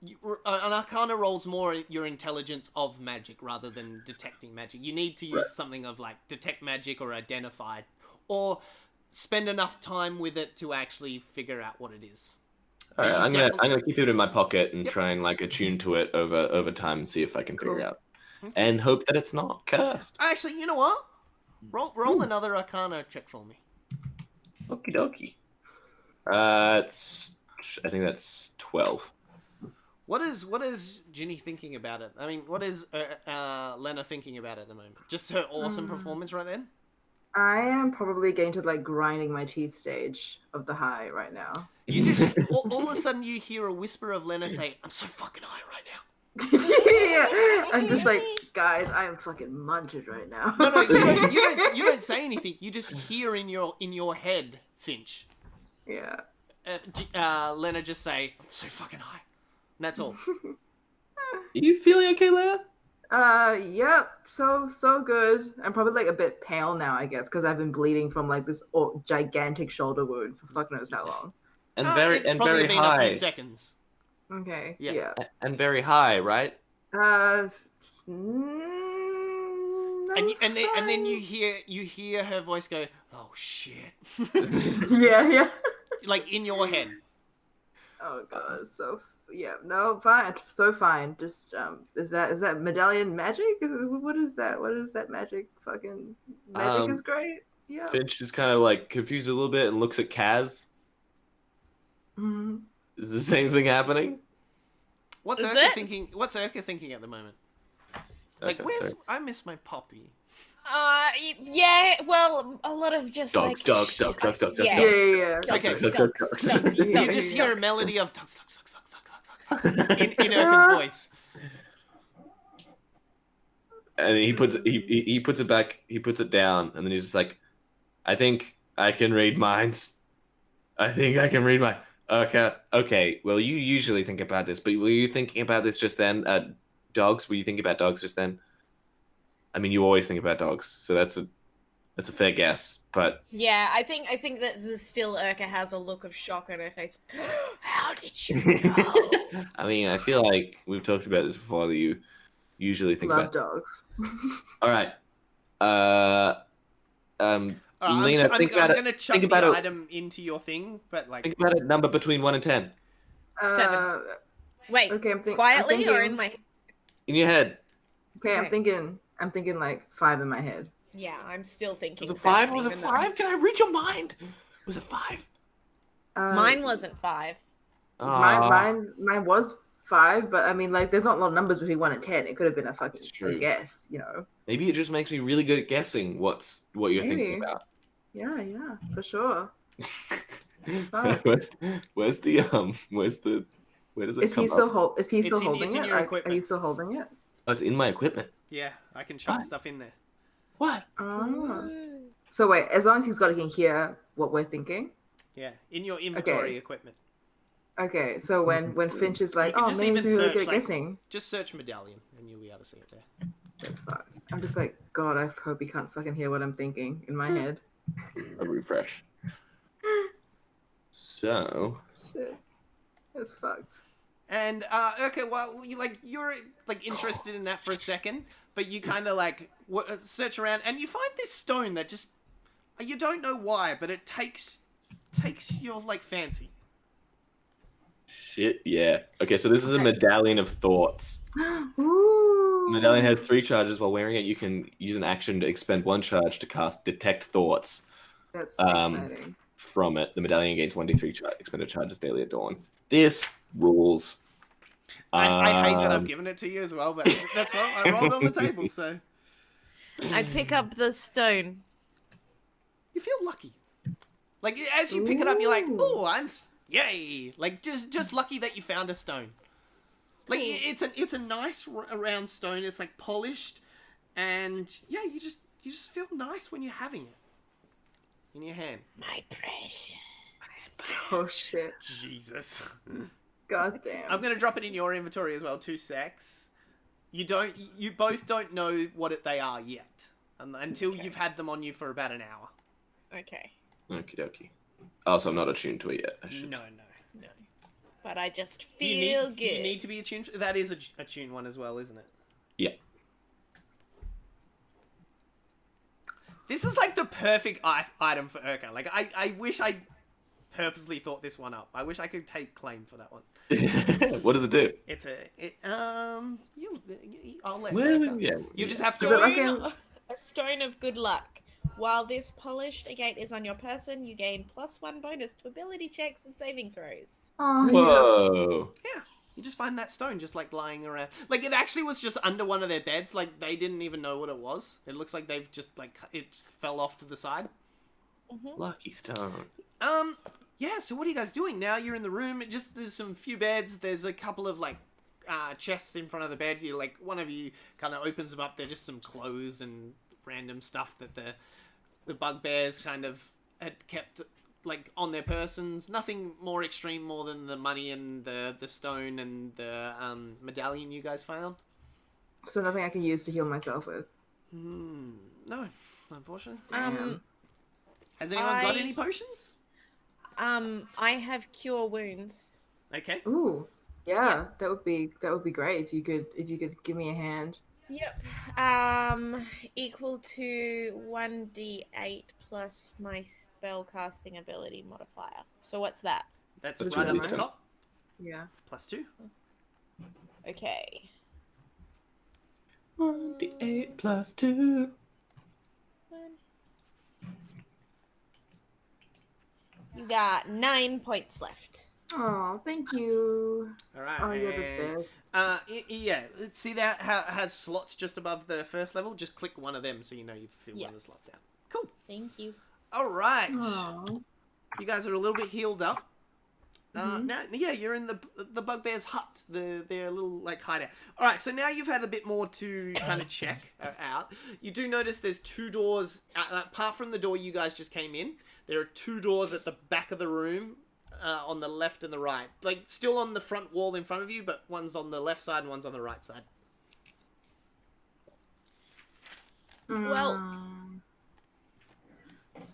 B: an arcana rolls more your intelligence of magic rather than detecting magic. You need to use
D: Right.
B: something of like detect magic or identify, or spend enough time with it to actually figure out what it is.
D: All right,
B: You
D: I'm
B: definitely-
D: gonna keep it in my pocket and
B: Yep.
D: try and like attune to it over time and see if I can figure
C: Cool.
D: it out, and hope that it's not cursed.
B: Actually, you know what? Roll another arcana check for me.
D: Okie dokie. I think that's 12.
B: What is Ginny thinking about it? I mean, what is Lena thinking about it at the moment? Just her awesome performance right then?
C: I am probably getting to like grinding my teeth stage of the high right now.
B: You just all of a sudden you hear a whisper of Lena say, "I'm so fucking high right now."
C: Yeah, I'm just like, guys, I am fucking munted right now.
B: No, you don't say anything. You just hear in your head, Finch.
C: Yeah.
B: Lena just say, "I'm so fucking high." And that's all.
D: Are you feeling okay, Lena?
C: Yep. So good. I'm probably like a bit pale now, I guess, because I've been bleeding from like this gigantic shoulder wound for fuck knows how long.
D: And
B: It's probably
D: very
B: been a
D: high.
B: few seconds.
C: Okay.
B: Yeah.
C: Yeah.
D: And very high, right?
C: No,
B: And then
C: fine.
B: you hear her voice go, "Oh shit,"
C: Yeah.
B: like in your head.
C: Oh god. So yeah. No, fine. So fine. Just is that medallion magic? What is that? What is that magic? Fucking magic is great. Yeah.
D: Finch is kind of like confused a little bit and looks at Kaz.
C: Mhm.
D: Is the same thing happening?
B: What's
A: Is
B: Urka
A: it?
B: thinking? What's Urka thinking at the moment? Like,
D: Okay,
B: where's
D: sorry.
B: I miss my puppy.
A: Yeah, well, a lot of just
D: Dogs,
A: like
D: dogs,
A: shit,
D: dogs, dogs, dogs,
A: yeah.
D: dogs.
C: Yeah.
A: Dogs,
B: Okay.
A: dogs, dogs,
C: You
B: You
A: dogs,
B: just hear a
A: dogs.
B: melody of ducks, in Urka's voice.
D: And he puts it back. He puts it down, and then he's just like, "I think I can read minds. I think I can read my." Okay. Well, you usually think about this, but were you thinking about this just then? Dogs? Were you thinking about dogs just then? I mean, you always think about dogs, so that's a fair guess. But
A: Yeah, I think that still Urka has a look of shock on her face. How did you know?
D: I mean, I feel like we've talked about this before. That you usually think
C: Love
D: about.
C: dogs.
D: All right.
B: I'm
D: Lena, think about it.
B: gonna chuck
D: Think about
B: the
D: it.
B: item into your thing, but like,
D: Think about a number between 1 and 10
C: Uh,
A: Wait,
C: okay,
A: quietly
C: I'm thinking,
A: or in my?
D: in your head.
C: Okay,
A: Okay.
C: I'm thinking like 5 in my head.
A: Yeah, I'm still thinking.
D: Was it
A: seven,
D: 5? Was it
A: even though-
D: 5? Can I read your mind? Was it 5?
A: Mine wasn't 5.
C: Mine was 5, but I mean, like, there's not a lot of numbers between 1 and 10. It could have been a fucking
D: That's true.
C: guess, you know.
D: Maybe it just makes me really good at guessing what you're thinking
C: Maybe.
D: about.
C: Yeah, for sure. Fuck.
D: where's the where does it
C: Is
D: come
C: he still
D: up?
C: Is he still
B: It's
C: holding
B: in
C: it?
B: your
C: Like, are
B: equipment.
C: you still holding it?
D: Oh, it's in my equipment.
B: Yeah, I can chuck
D: What?
B: stuff in there.
D: What?
C: Oh. So wait, as long as he's got, he can hear what we're thinking.
B: Yeah, in your inventory
C: Okay.
B: equipment.
C: Okay, so when Finch is like,
B: You can
C: oh,
B: just
C: maybe
B: even
C: he's really
B: search,
C: good at
B: like-
C: guessing,
B: Just search medallion, and you'll be able to see it there.
C: that's fucked. I'm just like, God, I hope he can't fucking hear what I'm thinking in my head.
D: A refresh. So.
C: Shit, that's fucked.
B: And okay, well, you're interested in that for a second, but you kind of search around, and you find this stone that just you don't know why, but it takes your fancy.
D: Shit, yeah. Okay, so this is a medallion of thoughts.
C: Ooh.
D: Medallion has 3 charges. While wearing it, you can use an action to expend 1 charge to cast Detect Thoughts.
C: That's exciting.
D: From it, the medallion gains 1d3 expended charges daily at dawn. This rules.
B: I hate that I've given it to you as well, but that's what I rolled on the table, so
A: I pick up the stone.
B: you feel lucky. As you pick it up, you're like,
C: Ooh.
B: "Oh, yay!" Just lucky that you found a stone. It's a nice round stone. It's polished, and yeah, you just feel nice when you're having it in your hand.
A: My precious.
C: Oh shit.
B: Jesus.
C: God damn.
B: I'm gonna drop it in your inventory as well. 2 secs. You both don't know what they are yet, until you've had them on you for about an hour.
A: Okay.
D: Okie dokie. Also, I'm not attuned to it yet. I should.
B: No.
A: But I just
B: Do
A: feel good.
B: Do you need to be attuned? That is a tune one as well, isn't it?
D: Yeah.
B: This is the perfect item for Urka. I wish I purposely thought this one up. I wish I could take claim for that one.
D: What does it do?
B: I'll let
D: Well,
B: Urka.
D: yeah.
B: You just have
C: Is it
B: to.
C: like
A: A stone of good luck. While this polished agate is on your person, you gain +1 bonus to ability checks and saving throws.
C: Oh, yeah.
D: Whoa.
B: Yeah, you just find that stone just lying around. It actually was just under one of their beds. They didn't even know what it was. It looks like they've just it fell off to the side.
D: Lucky stone.
B: Yeah. So what are you guys doing now? You're in the room. There's some few beds. There's a couple of chests in front of the bed. You one of you kind of opens them up. They're just some clothes and random stuff that the bugbears kind of had kept on their persons. Nothing more extreme more than the money and the stone and the medallion you guys found.
C: So nothing I can use to heal myself with.
B: No, unfortunately. Has anyone got any potions?
A: I have cure wounds.
B: Okay.
C: Ooh, yeah, that would be great if you could give me a hand.
A: Yep. Equal to 1d8 plus my spellcasting ability modifier. So what's that?
B: That's
D: That's
B: right
D: really
B: up the
D: good.
B: top.
C: Yeah.
B: +2.
A: Okay.
D: 1d8 plus 2.
A: You got 9 points left.
C: Oh, thank you.
B: All right.
C: Oh, you're the best.
B: Yeah. See that has slots just above the first level? Just click one of them so you know you fill one of the slots out. Cool.
A: Thank you.
B: All right.
C: Aw.
B: You guys are a little bit healed up. Now, yeah, you're in the bugbear's hut, their little hideout. All right, so now you've had a bit more to kind of check out. You do notice there's 2 doors apart from the door you guys just came in. There are 2 doors at the back of the room, on the left and the right, still on the front wall in front of you, but one's on the left side and one's on the right side.
A: Well,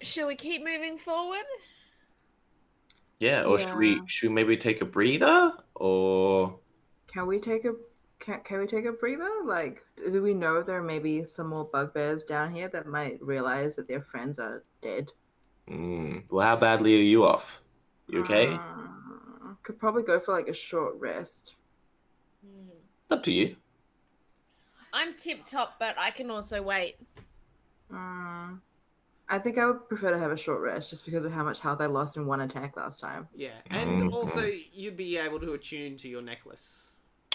A: shall we keep moving forward?
D: Yeah, or
C: Yeah.
D: should we maybe take a breather? Or
C: Can we take a breather? Do we know there may be some more bugbears down here that might realize that their friends are dead?
D: well, how badly are you off? You okay?
C: Could probably go for a short rest.
D: It's up to you.
A: I'm tip top, but I can also wait.
C: I think I would prefer to have a short rest just because of how much health I lost in one attack last time.
B: Yeah, and also you'd be able to attune to your necklace.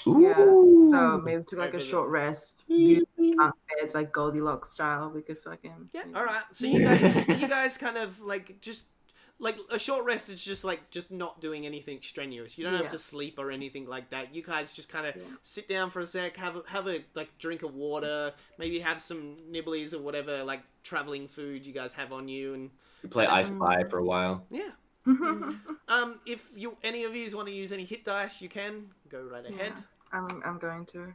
C: Yeah.
D: Ooh.
C: So maybe to a
B: Over the-
C: short rest. Use bunk beds Goldilocks style. We could fucking
B: Yeah. All right. So you guys kind of just like a short rest is just like just not doing anything strenuous. You don't have
C: Yeah.
B: to sleep or anything like that. You guys just kind of
C: Yeah.
B: sit down for a sec, have a like drink of water, maybe have some nibblies or whatever like traveling food you guys have on you, and
D: We play I Spy for a while.
B: yeah.
C: Mm.
B: If you any of you want to use any hit dice, you can go right ahead.
C: I'm going to.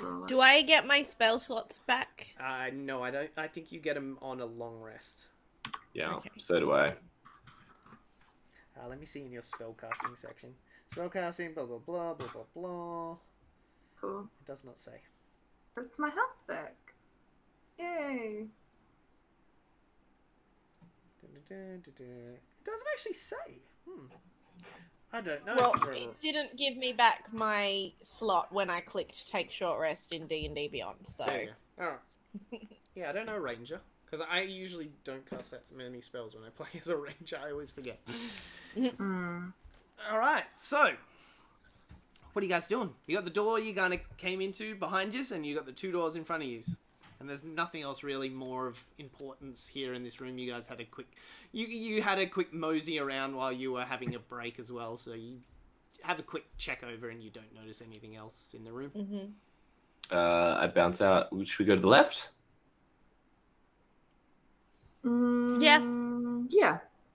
C: roll it.
A: Do I get my spell slots back?
B: No, I don't. I think you get them on a long rest.
D: Yeah,
A: Okay.
D: so do I.
B: Let me see in your spellcasting section. Spellcasting, blah blah blah blah blah blah.
C: Cool.
B: It does not say.
C: That's my house back. Yay.
B: It doesn't actually say. I don't know.
A: Well, it didn't give me back my slot when I clicked take short rest in D&D Beyond, so...
B: There you go. Alright. Yeah, I don't know Ranger. Because I usually don't cast that many spells when I play as a Ranger. I always forget.
C: Mm.
B: Alright, so... What are you guys doing? You got the door you kind of came into behind you, and you got the two doors in front of you. And there's nothing else really more of importance here in this room. You guys had a quick... You had a quick mosey around while you were having a break as well, so you have a quick check over and you don't notice anything else in the room.
A: Mm-hmm.
D: I bounce out. Should we go to the left?
C: Yeah.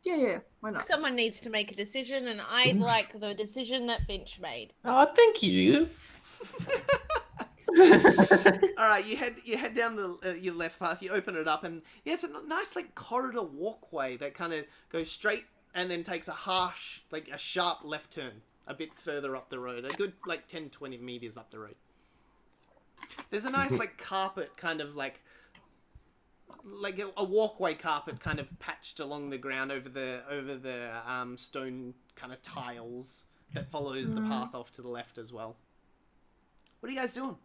C: Yeah. Why not?
A: Someone needs to make a decision, and I like the decision that Finch made.
D: Oh, thank you.
B: All right, you head down your left path. You open it up, and yeah, it's a nice like corridor walkway that kind of goes straight and then takes a sharp left turn a bit further up the road, a good like 10-20 meters up the road. There's a nice like carpet, kind of like a walkway carpet, kind of patched along the ground over the stone kind of tiles that follows the path off to the left as well. What are you guys doing?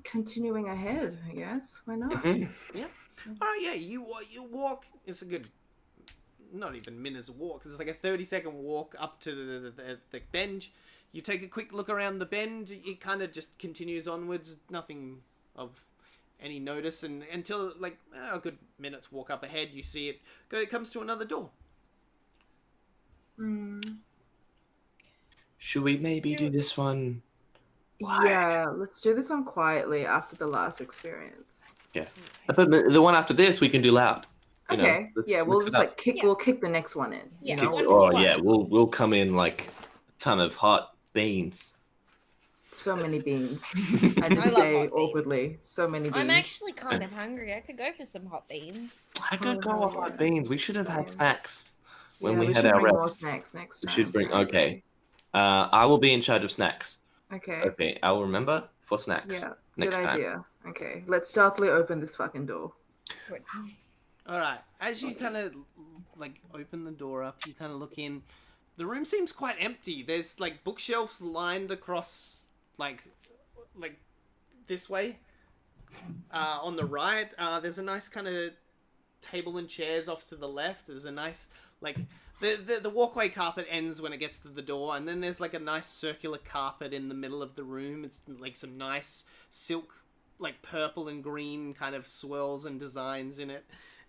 C: Continuing ahead, I guess. Why not?
B: Yeah. All right. Yeah. You walk. It's a good, not even minutes walk. It's like a 30-second walk up to the bend. You take a quick look around the bend. It kind of just continues onwards. Nothing of any notice, and until like a good minute's walk up ahead, you see it. It comes to another door.
D: Should we maybe do this one?
C: Yeah, let's do this one quietly after the last experience.
D: Yeah. But the one after this we can do loud. You know,
C: Okay.
D: let's
C: Yeah, we'll
D: mix it
C: just
D: up.
C: like kick. We'll kick the next one in.
A: Yeah,
C: You know?
A: one
D: Oh
A: for
D: yeah,
A: one.
D: we'll come in like a ton of hot beans.
C: So many beans. I
A: I
C: just
A: love
C: say
A: hot beans.
C: awkwardly. So many beans.
A: I'm actually kind of hungry. I could go for some hot beans.
D: I could go off hot beans. We should have had snacks when
C: Yeah,
D: we had
C: should
D: our
C: bring more
D: rest.
C: snacks next
D: We
C: time.
D: should bring. Okay. I will be in charge of snacks.
C: Okay.
D: Okay, I will remember for snacks
C: Yeah.
D: next
C: Good
D: time.
C: idea. Okay. Let's stealthily open this fucking door.
B: All right. As you kind of like open the door up, you kind of look in. The room seems quite empty. There's like bookshelves lined across like this way. On the right, there's a nice kind of table and chairs off to the left. There's a nice like the walkway carpet ends when it gets to the door, and then there's like a nice circular carpet in the middle of the room. It's like some nice silk, like purple and green kind of swirls and designs in it,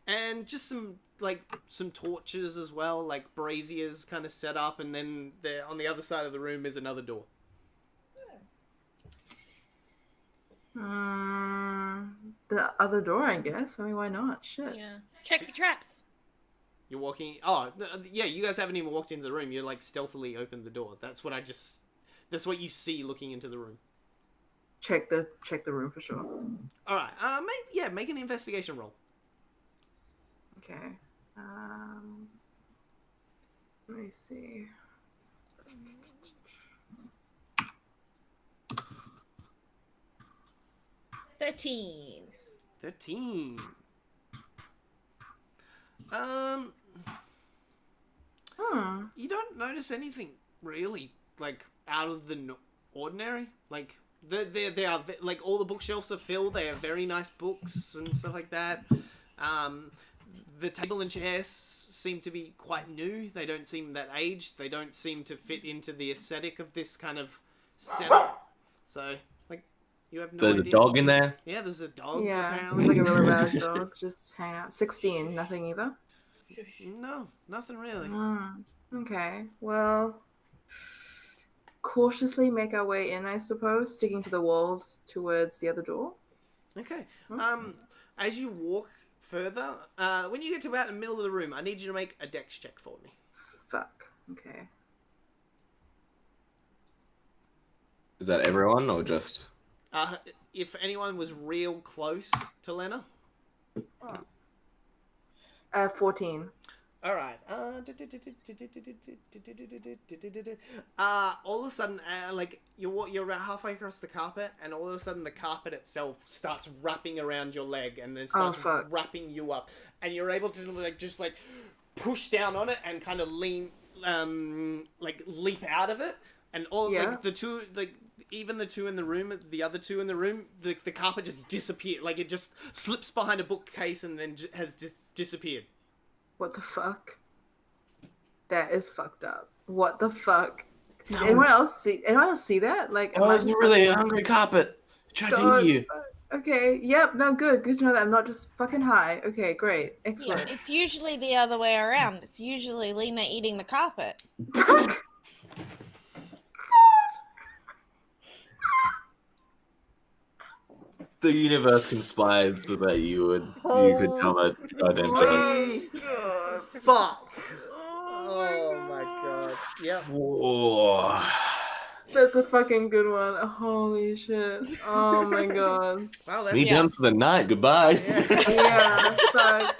B: and just some torches as well, like braziers kind of set up, and then there on the other side of the room is another door.
C: The other door, I guess. I mean, why not? Shit.
A: Yeah. Check for traps.
B: You're walking. Oh, yeah. You guys haven't even walked into the room. You like stealthily opened the door. That's what That's what you see looking into the room.
C: Check the room for sure.
B: All right. Make an investigation roll.
C: Okay. Let me see.
A: $13.
B: 13. You don't notice anything really like out of the ordinary. Like they are like all the bookshelves are filled. They have very nice books and stuff like that. The table and chairs seem to be quite new. They don't seem that aged. They don't seem to fit into the aesthetic of this kind of setup. So like You have no
D: There's
B: idea.
D: a dog in there.
B: Yeah, there's a dog.
C: Yeah,
B: Apparently.
C: it's like a really loud dog just hanging out. 16, nothing either.
B: No, nothing really.
C: Okay, well, cautiously make our way in, I suppose, sticking to the walls towards the other door.
B: Okay.
C: Hmm.
B: As you walk further, when you get to about the middle of the room, I need you to make a dex check for me.
C: Fuck. Okay.
D: Is that everyone or just?
B: If anyone was real close to Lena.
C: 14.
B: All right. All of a sudden, like you're about halfway across the carpet, and all of a sudden the carpet itself starts wrapping around your leg, and then starts
C: fuck.
B: wrapping you up, and you're able to just push down on it and kind of leap out of it, and all like the two even the two in the room, the other two in the room, the carpet just disappeared. Like it just slips behind a bookcase and then has just disappeared.
C: What the fuck? That is fucked up. What the fuck? Did anyone else see that? Like, am
E: Oh,
C: I
E: it's a
C: just
E: really
C: fucking-
E: hungry carpet. Trying to
C: God,
E: eat you.
C: Okay, yep, no, good to know that I'm not just fucking high. Okay, great,
A: Yeah,
C: excellent.
A: it's usually the other way around. It's usually Lena eating the carpet.
D: The universe conspired so that you could tell that goddamn joke.
B: Holy fuck! Oh my god! Yep.
D: Whoa.
C: That's a fucking good one. Holy shit. Oh my god.
B: Wow,
D: It's
B: that's
D: me done for the night. Goodbye.
C: Yeah, fuck.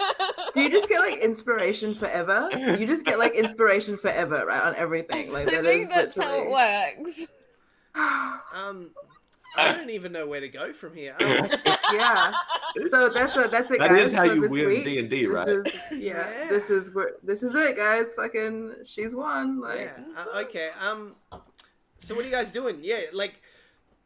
C: Do you just get like inspiration forever? You just get like inspiration forever, right? On everything. Like
A: I
C: that
A: think
C: is
A: that's how it
C: literally...
A: works.
B: I don't even know where to go from here.
C: Yeah. So that's it,
D: That
C: guys.
D: is how
C: for
D: you
C: this
D: win
C: week.
D: D&D, right?
C: Yeah.
B: Yeah.
C: This is it, guys. Fucking, she's won. Like,
B: Yeah. Okay. So what are you guys doing? Yeah. Like,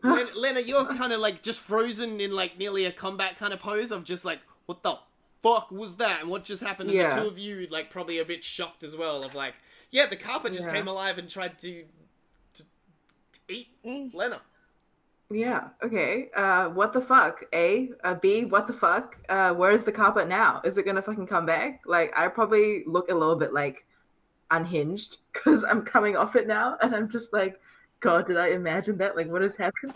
B: Lena, you're kind of like just frozen in like nearly a combat kind of pose of just like, what the fuck was that? And what just happened? And
C: Yeah.
B: the two of you like probably a bit shocked as well. Of like, yeah, the carpet just came alive and tried to eat Lena.
C: yeah. Okay. What the fuck? A. B. What the fuck? Where's the carpet now? Is it gonna fucking come back? Like, I probably look a little bit like unhinged because I'm coming off it now, and I'm just like, God, did I imagine that? Like, what has happened?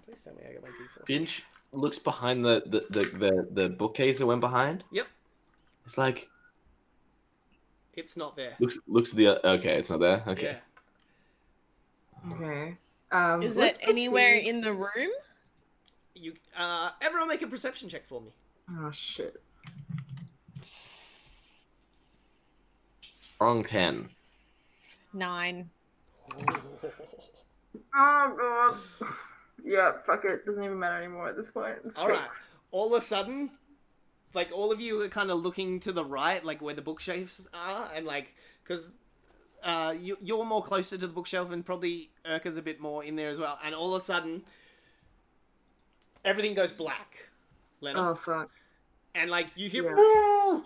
B: Please tell me I got my D4.
D: Finch looks behind the bookcase that went behind.
B: Yep.
D: It's like
B: It's not there.
D: looks the okay. It's not there. Okay.
B: Yeah.
C: Okay.
A: Is
C: let's
A: it anywhere
C: proceed.
A: in the room?
B: You everyone make a perception check for me.
C: Oh shit.
D: Wrong 10.
A: 9.
C: Oh god. Yeah, fuck it. Doesn't even matter anymore at this point. It's
B: All right.
C: 6.
B: All of a sudden, like all of you are kind of looking to the right, like where the bookshelves are, and like because you're more closer to the bookshelf, and probably Urka's a bit more in there as well. And all of a sudden, everything goes black, Leonard.
C: Oh fuck.
B: And like you hear,
C: Yeah.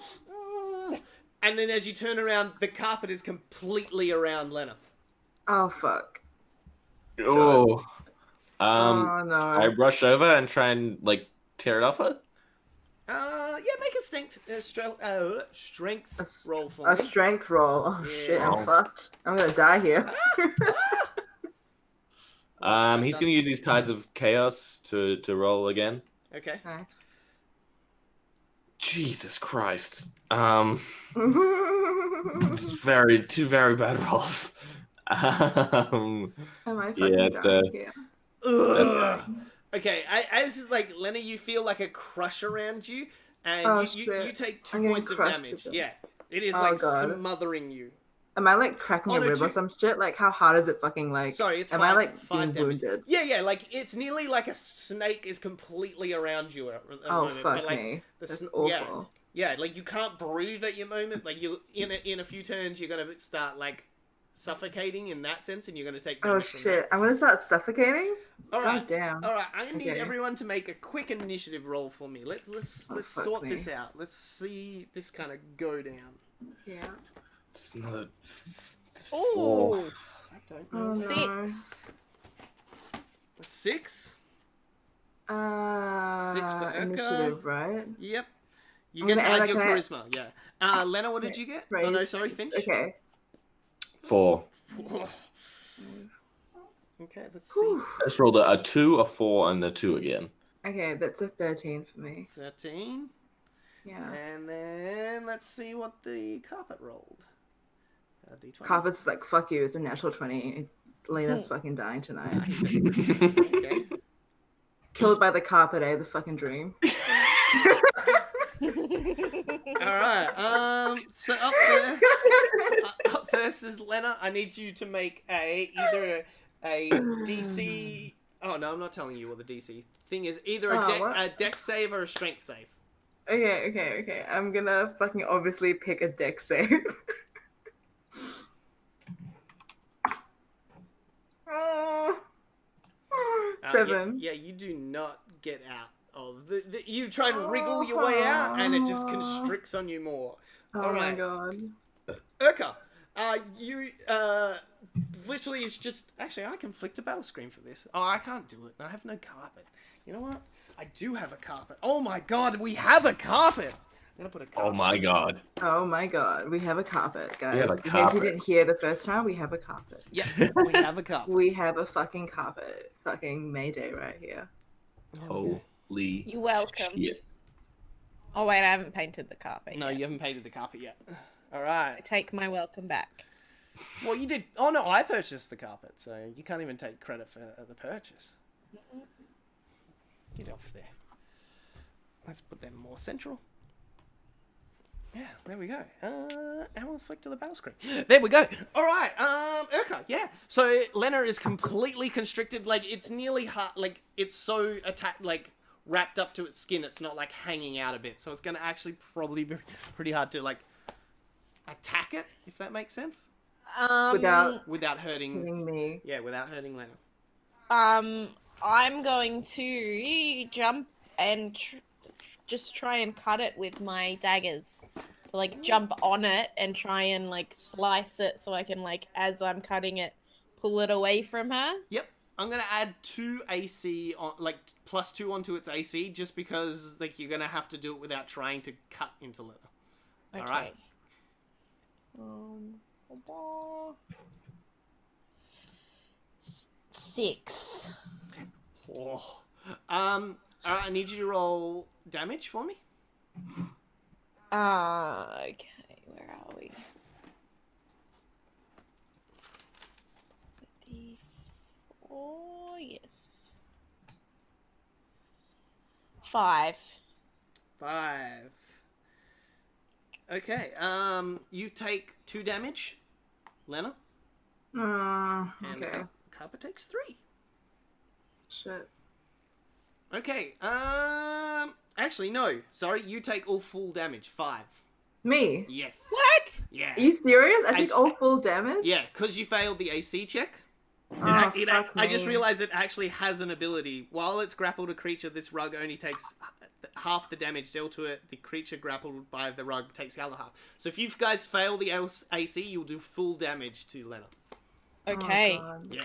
B: and then as you turn around, the carpet is completely around Lena.
C: Oh fuck.
D: Oh.
C: Oh no.
D: I rush over and try and like tear it off her.
B: Yeah, make a strength roll for
C: A
B: me.
C: strength roll. Oh shit,
D: Yeah.
C: I'm fucked. I'm gonna die here.
D: He's gonna use these tides of chaos to roll again.
B: Okay.
C: Nice.
D: Jesus Christ.
C: Am
D: This is two very bad rolls.
C: I fucking
D: Yeah, it's
C: dying here?
B: Ugh. Okay, as is like Lena, you feel like a crush around you, and
C: Oh,
B: you
C: shit.
B: take 2
C: I'm getting
B: points of
C: crushed
B: damage.
C: to death.
B: Yeah, it is
C: Oh,
B: like
C: God.
B: smothering you.
C: Am I like cracking
B: Oh,
C: a
B: no,
C: rib or
B: two-
C: some shit? Like, how hard is it fucking like?
B: Sorry, it's
C: Am
B: 5,
C: I like
B: 5
C: being
B: damage.
C: wounded?
B: Yeah, like it's nearly like a snake is completely around you at the
C: Oh
B: moment.
C: fuck
B: but, like,
C: me.
B: the
C: That's
B: sn-
C: awful.
B: Yeah, like you can't breathe at your moment. Like you in a few turns, you're gonna start like suffocating in that sense, and you're gonna take
C: Oh
B: damage from
C: shit! I'm gonna start suffocating.
B: that. All right.
C: God damn.
B: All right, I'm gonna need
C: Okay.
B: everyone to make a quick initiative roll for me. Let's
C: Oh, fuck
B: sort
C: me.
B: this out. Let's see this kind of go down.
C: Yeah.
D: It's another. It's
A: Oh,
D: 4.
B: I don't
C: Oh,
B: know.
C: no.
A: 6.
B: 6. 6 for Urka.
C: Initiative, right?
B: Yep. You
C: I'm
B: get to
C: gonna add,
B: add your
C: like, an
B: charisma. Yeah. Lena, what did you get? Oh no, sorry, Finch.
C: Okay.
D: 4.
B: 4. Okay, let's see.
C: Whew.
D: I just rolled a 2, a 4, and a 2 again.
C: Okay, that's a 13 for me.
B: 13.
C: Yeah.
B: And then let's see what the carpet rolled. D20.
C: Carpet's like, fuck you, it's a natural 20. Lena's fucking dying tonight.
B: Okay.
C: Killed by the carpet, the fucking dream.
B: Alright, so up first is Lena. I need you to make either a DC... Oh, no, I'm not telling you what the DC thing is. Either a deck save or a strength save.
C: Okay. I'm gonna fucking obviously pick a deck save. Oh. 7.
B: Yeah, you do not get out of you try and wriggle your way out, and it just constricts on you more.
C: Oh my god.
B: Urka, you literally is just actually I can flick to battle screen for this. Oh, I can't do it. I have no carpet. You know what? I do have a carpet. Oh my god, we have a carpet. I'm gonna put a carpet.
D: Oh my god.
C: Oh my god, we have a carpet, guys.
D: We have a
C: In case
D: carpet.
C: you didn't hear the first time, we have a carpet.
B: Yeah, we have a carpet.
C: We have a fucking carpet. Fucking Mayday right here.
D: Holy
A: You're welcome.
D: shit.
A: Oh wait, I haven't painted the carpet.
B: No,
A: yet.
B: you haven't painted the carpet yet. All right.
A: I take my welcome back.
B: Well, you did. Oh no, I purchased the carpet, so you can't even take credit for the purchase. Get off there. Let's put them more central. Yeah, there we go. And we'll flick to the battle screen. There we go. All right, Urka, yeah. So Lena is completely constricted. Like it's nearly hard. Like it's so wrapped up to its skin. It's not like hanging out a bit. So it's gonna actually probably be pretty hard to like attack it, if that makes sense. Without hurting
C: me.
B: Yeah, without hurting Lena.
A: I'm going to jump and just try and cut it with my daggers. To like jump on it and try and like slice it so I can like, as I'm cutting it, pull it away from her.
B: Yep. I'm gonna add 2 AC on, like +2 onto its AC, just because like you're gonna have to do it without trying to cut into Lena.
A: Okay.
B: All right.
A: 6.
B: Oh. All right. I need you to roll damage for me.
A: Okay. Where are we? Is it D4? Yes. 5.
B: 5. Okay. You take 2 damage, Lena. And
C: Okay.
B: Carpet takes 3.
C: Shit.
B: Okay. Actually, no. Sorry, you take all full damage. 5.
C: Me?
B: Yes.
A: What?
B: Yeah.
C: Are you serious? I
B: I-
C: take all full damage?
B: Yeah, because you failed the AC check.
C: Oh,
B: I just realized it actually has an ability. While it's grappled a creature, this rug only takes half the damage dealt to it. The creature grappled by the rug takes the other half. So if you guys fail the AC, you'll do full damage to Lena.
A: Okay.
B: Yeah.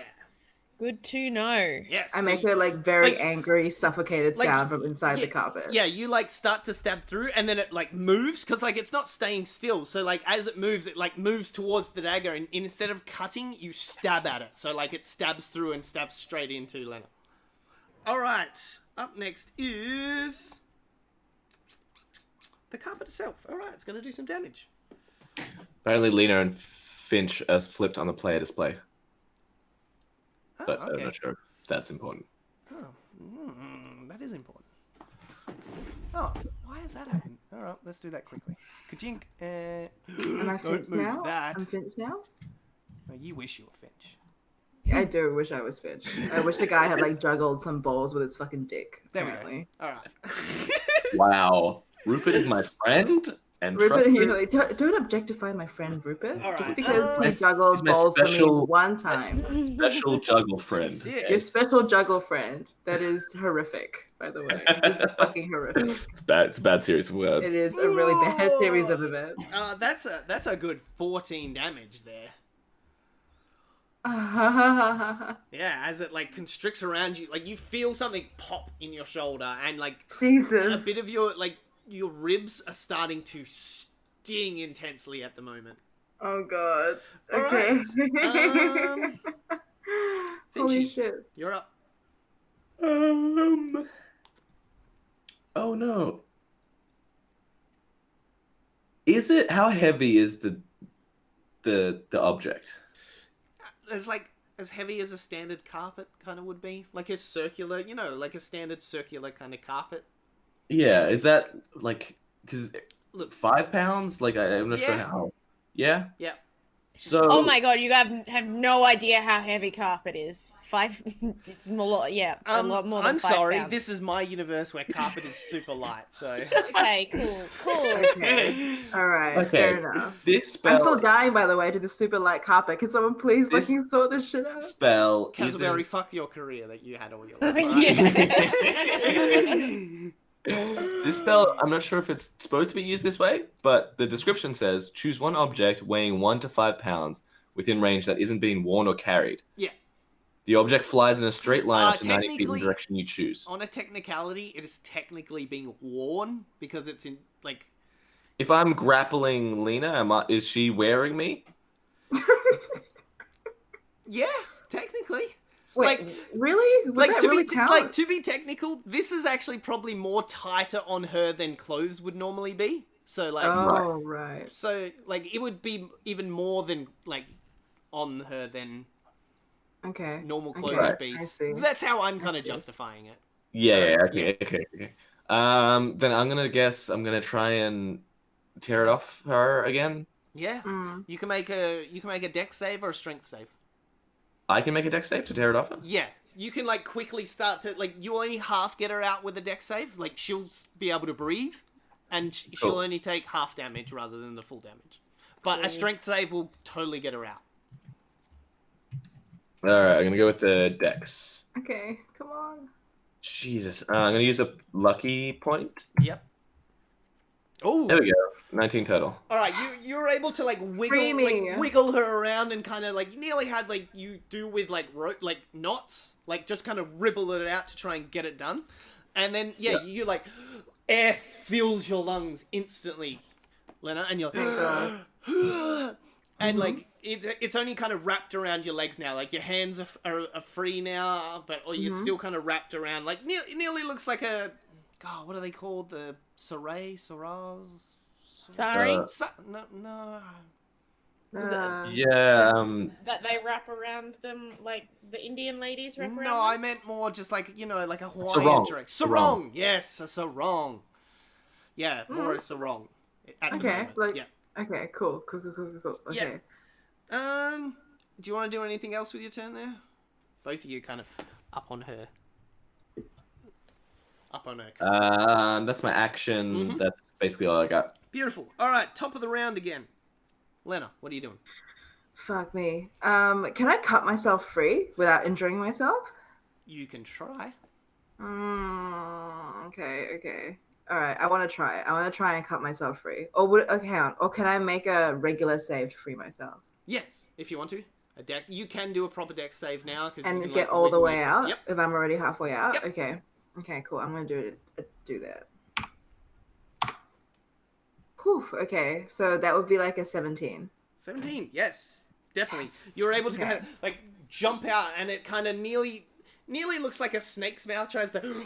A: Good to know.
B: Yes.
C: I make a like very
B: like-
C: angry, suffocated
B: like,
C: sound from inside
B: yeah,
C: the carpet.
B: Yeah, you like start to stab through, and then it like moves because like it's not staying still. So like as it like moves towards the dagger, and instead of cutting, you stab at it. So like it stabs through and stabs straight into Lena. All right. Up next is the carpet itself. All right, it's gonna do some damage.
D: Apparently, Lena and Finch as flipped on the player display,
B: Oh,
D: but
B: okay.
D: I'm not sure if that's important.
B: Oh, that is important. Oh, why has that happened? All right, let's do that quickly. Kajink.
C: Am I
B: Don't
C: Finch
B: move
C: now?
B: that.
C: I'm Finch now?
B: No, you wish you were Finch.
C: I do wish I was Finch. I wish the guy had like juggled some balls with his fucking dick.
B: There we go.
C: Apparently.
B: All right.
D: Wow, Rupert is my friend, and
C: Rupert,
D: trusted.
C: you're like, don't objectify my friend Rupert.
B: All right.
C: Just because he
D: He's
C: juggled
D: my
C: balls for me
D: special-
C: one time.
D: special juggle friend.
B: Sick.
C: Your special juggle friend. That is horrific, by the way. Just fucking horrific.
D: It's bad. It's a bad series of words.
C: It is a really bad series of events.
B: That's a good 14 damage there. Yeah, as it like constricts around you, like you feel something pop in your shoulder, and like
C: Jesus.
B: a bit of your ribs are starting to sting intensely at the moment.
C: Oh god.
B: All
C: Okay.
B: right.
C: Holy
B: Finchie,
C: shit.
B: you're up.
D: Oh no. Is it? How heavy is the object?
B: It's like as heavy as a standard carpet kind of would be, like a circular, like a standard circular kind of carpet.
D: Yeah. Is that like? Because
B: Look,
D: 5 pounds? Like I'm not sure
B: Yeah.
D: how. Yeah.
B: yeah.
D: So.
A: Oh my god, you have no idea how heavy carpet is. 5, it's a lot. Yeah, a lot more than
B: I'm
A: 5
B: sorry.
A: pounds.
B: This is my universe where carpet is super light. So.
A: Okay, cool.
C: Okay. Alright,
D: Okay.
C: fair enough.
D: This
C: I'm
D: spell.
C: still dying, by the way, to the super light carpet. Can someone please
D: This-
C: fucking sort this shit out?
D: Spell
B: Castleberry,
D: isn't.
B: fuck your career that you had all your life.
A: Yeah.
D: This spell, I'm not sure if it's supposed to be used this way, but the description says choose one object weighing 1 to 5 pounds within range that isn't being worn or carried.
B: Yeah.
D: The object flies in a straight line up to 90 feet in the
B: technically-
D: direction you choose.
B: On a technicality, it is technically being worn because it's in like.
D: If I'm grappling Lena, is she wearing me?
B: Yeah, technically.
C: Wait,
B: like-
C: really? Would that
B: to
C: really
B: be
C: count?
B: to be technical, this is actually probably more tighter on her than clothes would normally be. So like,
C: Oh, right.
B: so like it would be even more than like on her than
C: Okay.
B: normal clothes
C: Okay,
B: would be.
C: I see.
B: That's how I'm kind
C: I
B: of
C: see.
B: justifying it.
D: Yeah, okay. Then I'm gonna try and tear it off her again.
B: Yeah,
C: Mm.
B: you can make a dex save or a strength save.
D: I can make a dex save to tear it off her?
B: Yeah, you can like quickly start to like you only half get her out with a dex save. Like she'll be able to breathe, and she'll
D: Cool.
B: only take half damage rather than the full damage. But a
A: Cool.
B: strength save will totally get her out.
D: Alright, I'm gonna go with the dex.
C: Okay, come on.
D: Jesus. I'm gonna use a lucky point.
B: Yep. Oh,
D: There we go. 19 total.
B: all right. You're able to like
C: Screaming.
B: wiggle her around and kind of like nearly had like you do with like rope like knots, like just kind of ribble it out to try and get it done, and then
D: Yeah.
B: you like air fills your lungs instantly, Lena, and you're and like it's only kind of wrapped around your legs now. Like your hands are free now, but or you're still kind of wrapped around. Like nearly looks like a God. What are they called? The saras.
A: Sorry,
B: No.
D: Yeah,
A: that they wrap around them like the Indian ladies wrap around.
B: No, I
A: them?
B: meant more just like like a Hawaiian
D: Sarong.
B: dress.
D: Sarong.
B: Yes, a sarong. Yeah, more a sarong. At the
C: Okay,
B: moment.
C: like-
B: yeah.
C: Okay, cool. Okay.
B: Do you want to do anything else with your turn there? Both of you kind of up on her. Up on her.
D: that's my action.
B: Mhm.
D: That's basically all I got.
B: Beautiful. All right, top of the round again. Lena, what are you doing?
C: Fuck me. Can I cut myself free without injuring myself?
B: You can try.
C: Okay. All right, I want to try. I want to try and cut myself free. Okay, hang on. Or can I make a regular save to free myself
B: Yes, if you want to. A deck. You can do a proper deck save now because
C: and
B: you can,
C: get
B: like,
C: all the
B: wiggle
C: way
B: your-
C: out
B: Yep.
C: if I'm already halfway out?
B: Yep.
C: Okay, cool. I'm gonna do that. Whew, okay, so that would be like a 17.
B: 17, yes, definitely. You're able to
C: Okay.
B: kind of like jump out, and it kind of nearly looks like a snake's mouth tries to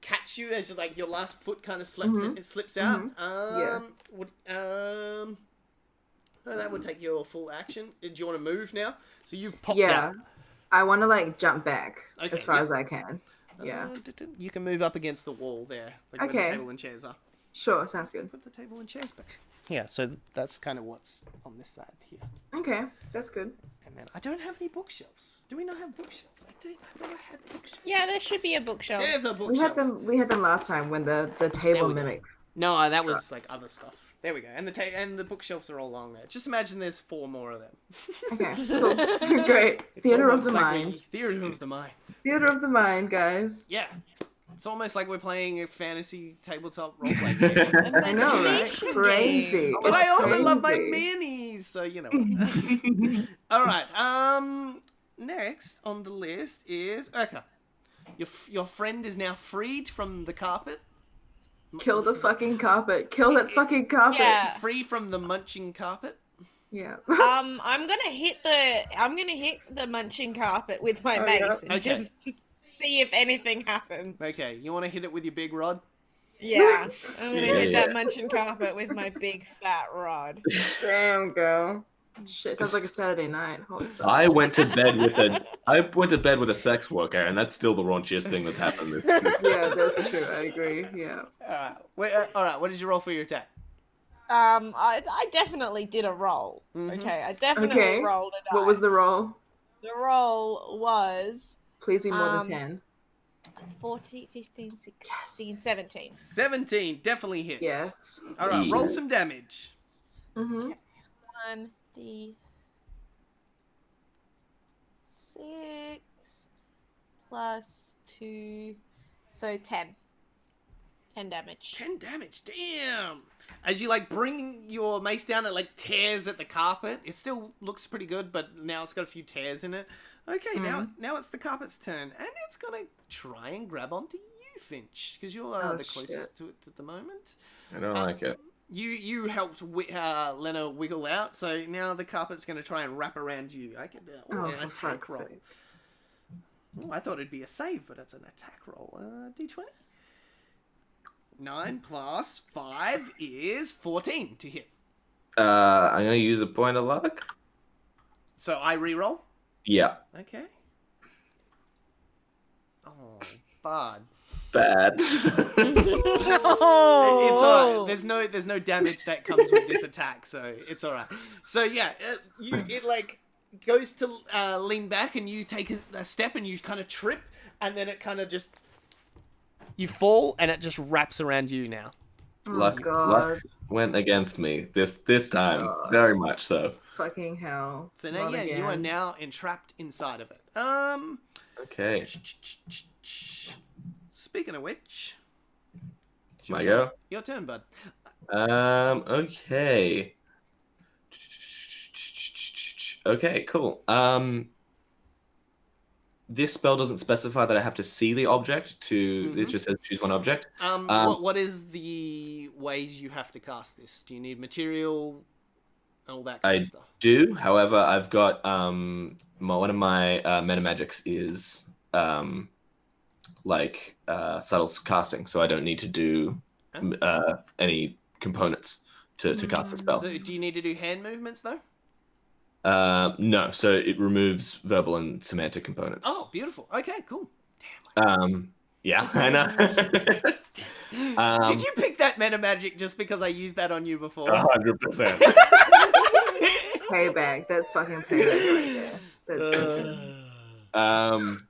B: catch you as like your last foot kind of slips out.
C: Yeah.
B: No, that would take your full action. Do you want to move now? So you've popped
C: Yeah,
B: out.
C: I want to like jump back
B: Okay,
C: as far
B: yeah.
C: as I can. Yeah,
B: You can move up against the wall there, like where
C: Okay.
B: the table and chairs are.
C: sure, sounds good.
B: Put the table and chairs back. Yeah, so that's kind of what's on this side here.
C: Okay, that's good.
B: And then I don't have any bookshelves. Do we not have bookshelves? I thought I had bookshelves.
A: Yeah, there should be a bookshelf.
B: There's a
C: We
B: bookshelf.
C: had them last time when the table
B: we go.
C: mimic.
B: No, that was like other stuff. There we go. And the bookshelves are all along there. Just imagine there's 4 more of them.
C: Okay, cool. Great.
B: It's
C: Theater of
B: almost
C: the
B: like
C: mind.
B: Theater of the mind.
C: Theater of the mind, guys.
B: Yeah. It's almost like we're playing a fantasy tabletop roleplay game.
C: I know, right?
A: Imagination
C: Crazy.
A: game.
B: But I
C: It's
B: also love my
C: crazy.
B: minis, so you know what. All right. Next on the list is Urka. Your friend is now freed from the carpet.
C: Kill the fucking carpet. Kill that fucking carpet.
A: Yeah.
B: Free from the munching carpet.
C: Yeah.
A: I'm gonna hit the munching carpet with my
C: Oh,
A: mace
C: yeah.
A: and
B: Okay.
A: just see if anything happens.
B: Okay, you want to hit it with your big rod?
A: Yeah, I'm gonna hit
D: Yeah.
A: that munching carpet with my big fat rod.
C: Damn, girl. Shit, sounds like a Saturday night. Holy fuck.
D: I went to bed with a sex worker, and that's still the raunchiest thing that's happened. This
C: Yeah, that's true. I agree. Yeah.
B: All right. Wait, all right. What did you roll for your attack?
A: I definitely did a roll.
B: Mhm.
A: Okay, I definitely
C: Okay.
A: rolled a dice.
C: What was the roll?
A: The roll was
C: Please be more
A: Um,
C: than 10.
A: 14, 15, 16, 17.
B: 17 definitely hits.
C: Yes.
B: All right. Roll
D: Yeah.
B: some damage.
C: Mm-hmm.
A: 1d6 plus 2, so 10. 10 damage.
B: 10 damage. Damn. As you like bring your mace down, it like tears at the carpet. It still looks pretty good, but now it's got a few tears in it. Okay, now it's the carpet's turn, and it's gonna try and grab onto you, Finch, because you're
C: Oh,
B: the closest
C: shit.
B: to it at the moment.
D: I don't like it.
B: You helped Lena wiggle out, so now the carpet's gonna try and wrap around you. I could
C: Oh,
B: an
C: for
B: attack
C: fuck's
B: roll.
C: sake.
B: Ooh, I thought it'd be a save, but it's an attack roll. D20. 9 plus 5 is 14 to hit.
D: I'm gonna use a point of luck.
B: So I re-roll.
D: Yeah,
B: Okay. Oh, bud.
D: bad.
B: It's alright. There's no damage that comes with this attack, so it's alright. So yeah, it like goes to lean back, and you take a step, and you kind of trip, and then it kind of just you fall, and it just wraps around you now.
C: Oh,
D: luck
C: God.
D: went against me this time,
C: God.
D: very much so.
C: Fucking hell.
B: So now,
C: Not
B: yeah, you are
C: again.
B: now entrapped inside of it.
D: Okay,
B: Speaking of which, it's
D: my
B: your
D: go.
B: turn. Your turn, bud.
D: Okay. Okay, cool. This spell doesn't specify that I have to see the object to. It
B: Mhm.
D: just says choose one object.
B: What is the ways you have to cast this? Do you need material and all that kind of stuff?
D: Do, however, I've got one of my meta magics is subtle casting, so I don't need to do any components to cast the spell.
B: So do you need to do hand movements though?
D: No, so it removes verbal and semantic components.
B: Oh, beautiful. Okay, cool.
D: Yeah, I know.
B: Did you pick that meta magic just because I used that on you before?
D: 100%.
C: Payback. That's fucking payback right there. That's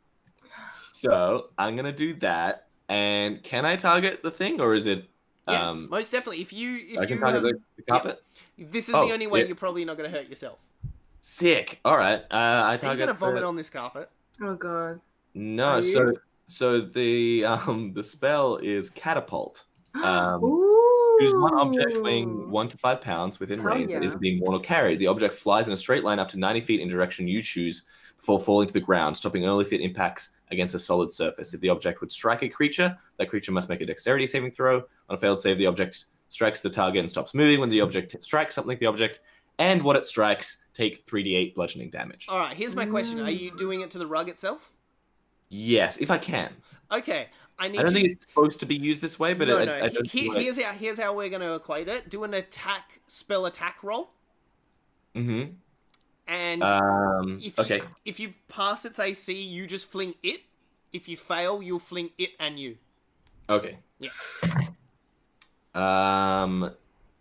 D: So I'm gonna do that, and can I target the thing, or is it?
B: Yes, most definitely. If
D: I can
B: you
D: target the carpet.
B: this is
D: Oh,
B: the only way
D: yeah.
B: you're probably not going to hurt yourself.
D: Sick. All right. I
B: Are you
D: target.
B: going to vomit
D: the-
B: on this carpet?
C: Oh, God.
D: No.
C: Are you?
D: So the spell is catapult.
C: Ooh.
D: Choose one object weighing 1 to 5 pounds within
C: Hell
D: range that
C: yeah.
D: isn't being worn or carried. The object flies in a straight line up to 90 feet in direction you choose before falling to the ground, stopping only if it impacts against a solid surface. If the object would strike a creature, that creature must make a dexterity saving throw. On a failed save, the object strikes the target and stops moving. When the object strikes something, the object and what it strikes take 3d8 bludgeoning damage.
B: All right, here's my question. Are you doing it to the rug itself?
D: Yes, if I can.
B: Okay, I need
D: I don't
B: you...
D: think it's supposed to be used this way, but
B: no.
D: I don't feel like...
B: Here's how we're going to equate it. Do an spell attack roll.
D: Mm-hmm.
B: And
D: Okay.
B: if you pass its AC, you just fling it. If you fail, you'll fling it and you.
D: Okay.
B: Yeah.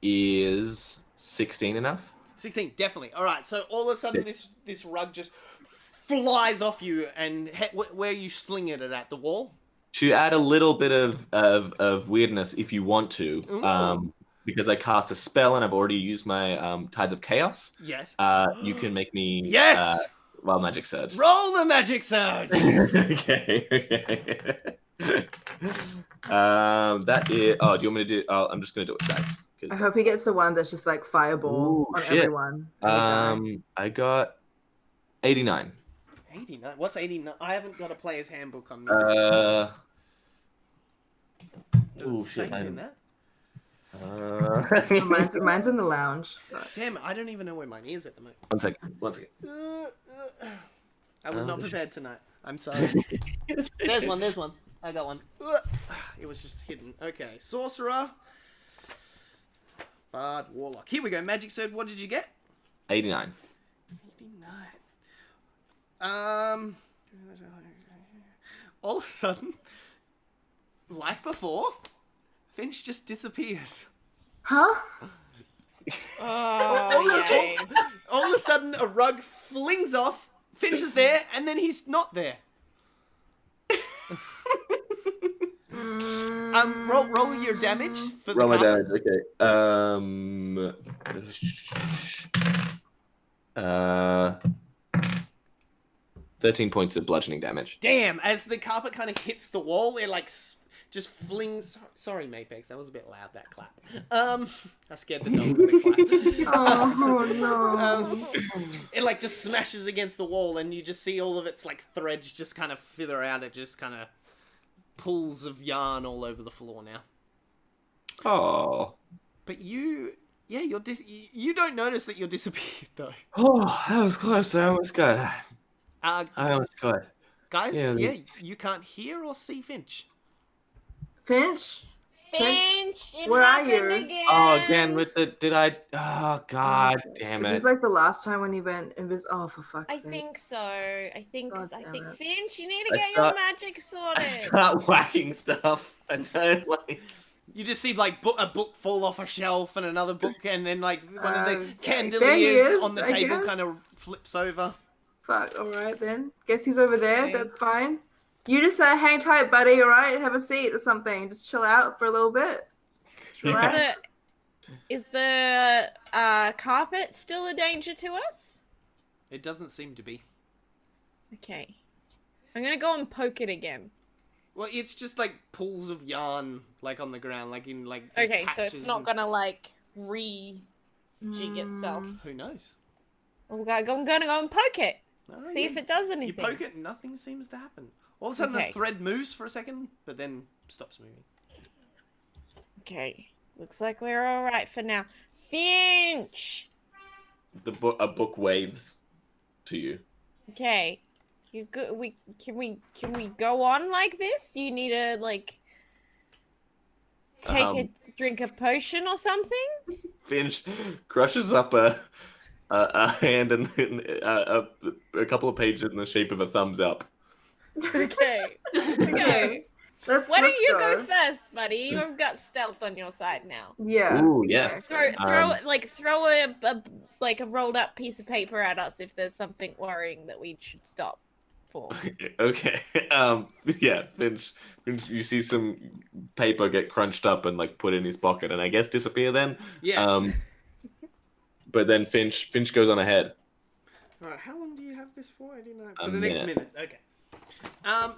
D: Is 16 enough?
B: 16, definitely. All right, so all of a sudden this rug just flies off you, and where you sling it at the wall?
D: To add a little bit of weirdness, if you want to,
B: Ooh.
D: because I cast a spell and I've already used my Tides of Chaos,
B: Yes.
D: you can make me
B: Yes!
D: Wild Magic Surge.
B: Roll the magic surge!
D: Okay. That is. Oh, do you want me to do? Oh, I'm just gonna do it, dice.
C: I hope he gets the one that's just like fireball
D: Ooh,
C: on
D: shit.
C: everyone. And we die.
D: I got 89.
B: 89. What's 89? I haven't got a player's handbook on me.
D: Uh.
B: Does it say it in that?
C: Mine's in the lounge. But...
B: Damn it, I don't even know where mine is at the moment.
D: One second.
B: I was not prepared tonight. I'm sorry. There's one. I got one. It was just hidden. Okay, sorcerer. Bard, warlock. Here we go. Magic Sword, what did you get?
D: 89.
B: 89. All of a sudden, like before, Finch just disappears.
C: Huh?
A: Oh, yay.
B: All of a sudden, a rug flings off. Finch is there, and then he's not there. Roll your damage for the
D: Roll my
B: carpet.
D: damage. Okay. 13 points of bludgeoning damage.
B: Damn! As the carpet kind of hits the wall, it like just flings. Sorry, Mapex, that was a bit loud. That clap. I scared the dog with the clap.
C: Oh no!
B: It like just smashes against the wall, and you just see all of its like threads just kind of fither out. It just kind of pools of yarn all over the floor now.
D: Oh.
B: But you don't notice that you're disappeared though.
D: Oh, that was close. I almost got. I almost got.
B: Guys,
D: Yeah.
B: you can't hear or see Finch.
C: Finch?
A: Finch, it
C: Where are
A: happened
C: you?
A: again.
D: Oh, again with the. Did I? Oh, God damn
C: It
D: it.
C: was like the last time when he went Oh, for fuck's
A: I
C: sake.
A: think so. I think
C: God damn it.
A: Finch, you need to
D: I
A: get
D: start-
A: your magic sorted.
D: I start whacking stuff. I don't like.
B: You just see like a book fall off a shelf and another book, and then like one of the
C: there he
B: candeliers
C: is,
B: on the
C: I
B: table
C: guess.
B: kind of flips over.
C: Fuck, alright then. Guess he's over there,
A: Okay.
C: that's fine. You just hang tight, buddy, alright? Have a seat or something. Just chill out for a little bit. Just relax.
A: Is the carpet still a danger to us?
B: It doesn't seem to be.
A: Okay. I'm gonna go and poke it again.
B: Well, it's just like pools of yarn, like on the ground, like in like. these
A: Okay, so
B: patches
A: it's not
B: and-
A: gonna like rejig itself.
B: Who knows?
A: I'm gonna go and poke it.
B: Oh,
A: See
B: yeah.
A: if it does
B: You
A: anything.
B: poke it, nothing seems to happen. All of a sudden,
A: Okay.
B: the thread moves for a second, but then stops moving.
A: Okay. Looks like we're alright for now. Finch!
D: A book waves to you.
A: Okay. Can we go on like this? Do you need to like take a drink a potion or something?
D: Finch crushes up a hand and then a couple of pages in the shape of a thumbs up.
A: Okay. Okay.
C: Let's
A: Why don't you
C: go
A: go first, buddy? You've got stealth on your side now.
C: Yeah.
D: Ooh, yes.
A: Throw a rolled up piece of paper at us if there's something worrying that we should stop for.
D: Okay. Yeah, Finch, you see some paper get crunched up and like put in his pocket and I guess disappear then.
B: Yeah.
D: But then Finch goes on ahead.
B: All right. How long do you have this for? I don't know.
D: A
B: For the next
D: minute.
B: minute. Okay.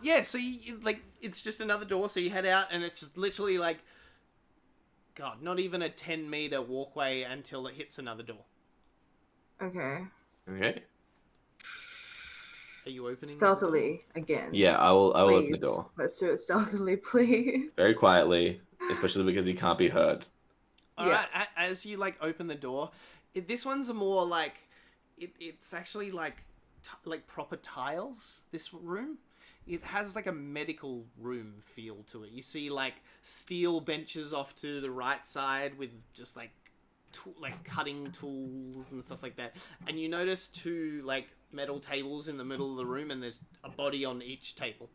B: Yeah. So you like it's just another door. So you head out, and it's just literally like, God, not even a 10-meter walkway until it hits another door.
C: Okay.
D: Okay.
B: Are you opening? the
C: Stealthily again.
D: Yeah, I will open the
C: Please.
D: door.
C: Let's do it stealthily, please.
D: Very quietly, especially because he can't be heard.
B: All
C: Yeah.
B: right. As you like open the door, this one's a more like it's actually like proper tiles. This room. It has like a medical room feel to it. You see like steel benches off to the right side with just like cutting tools and stuff like that. And you notice two like metal tables in the middle of the room, and there's a body on each table.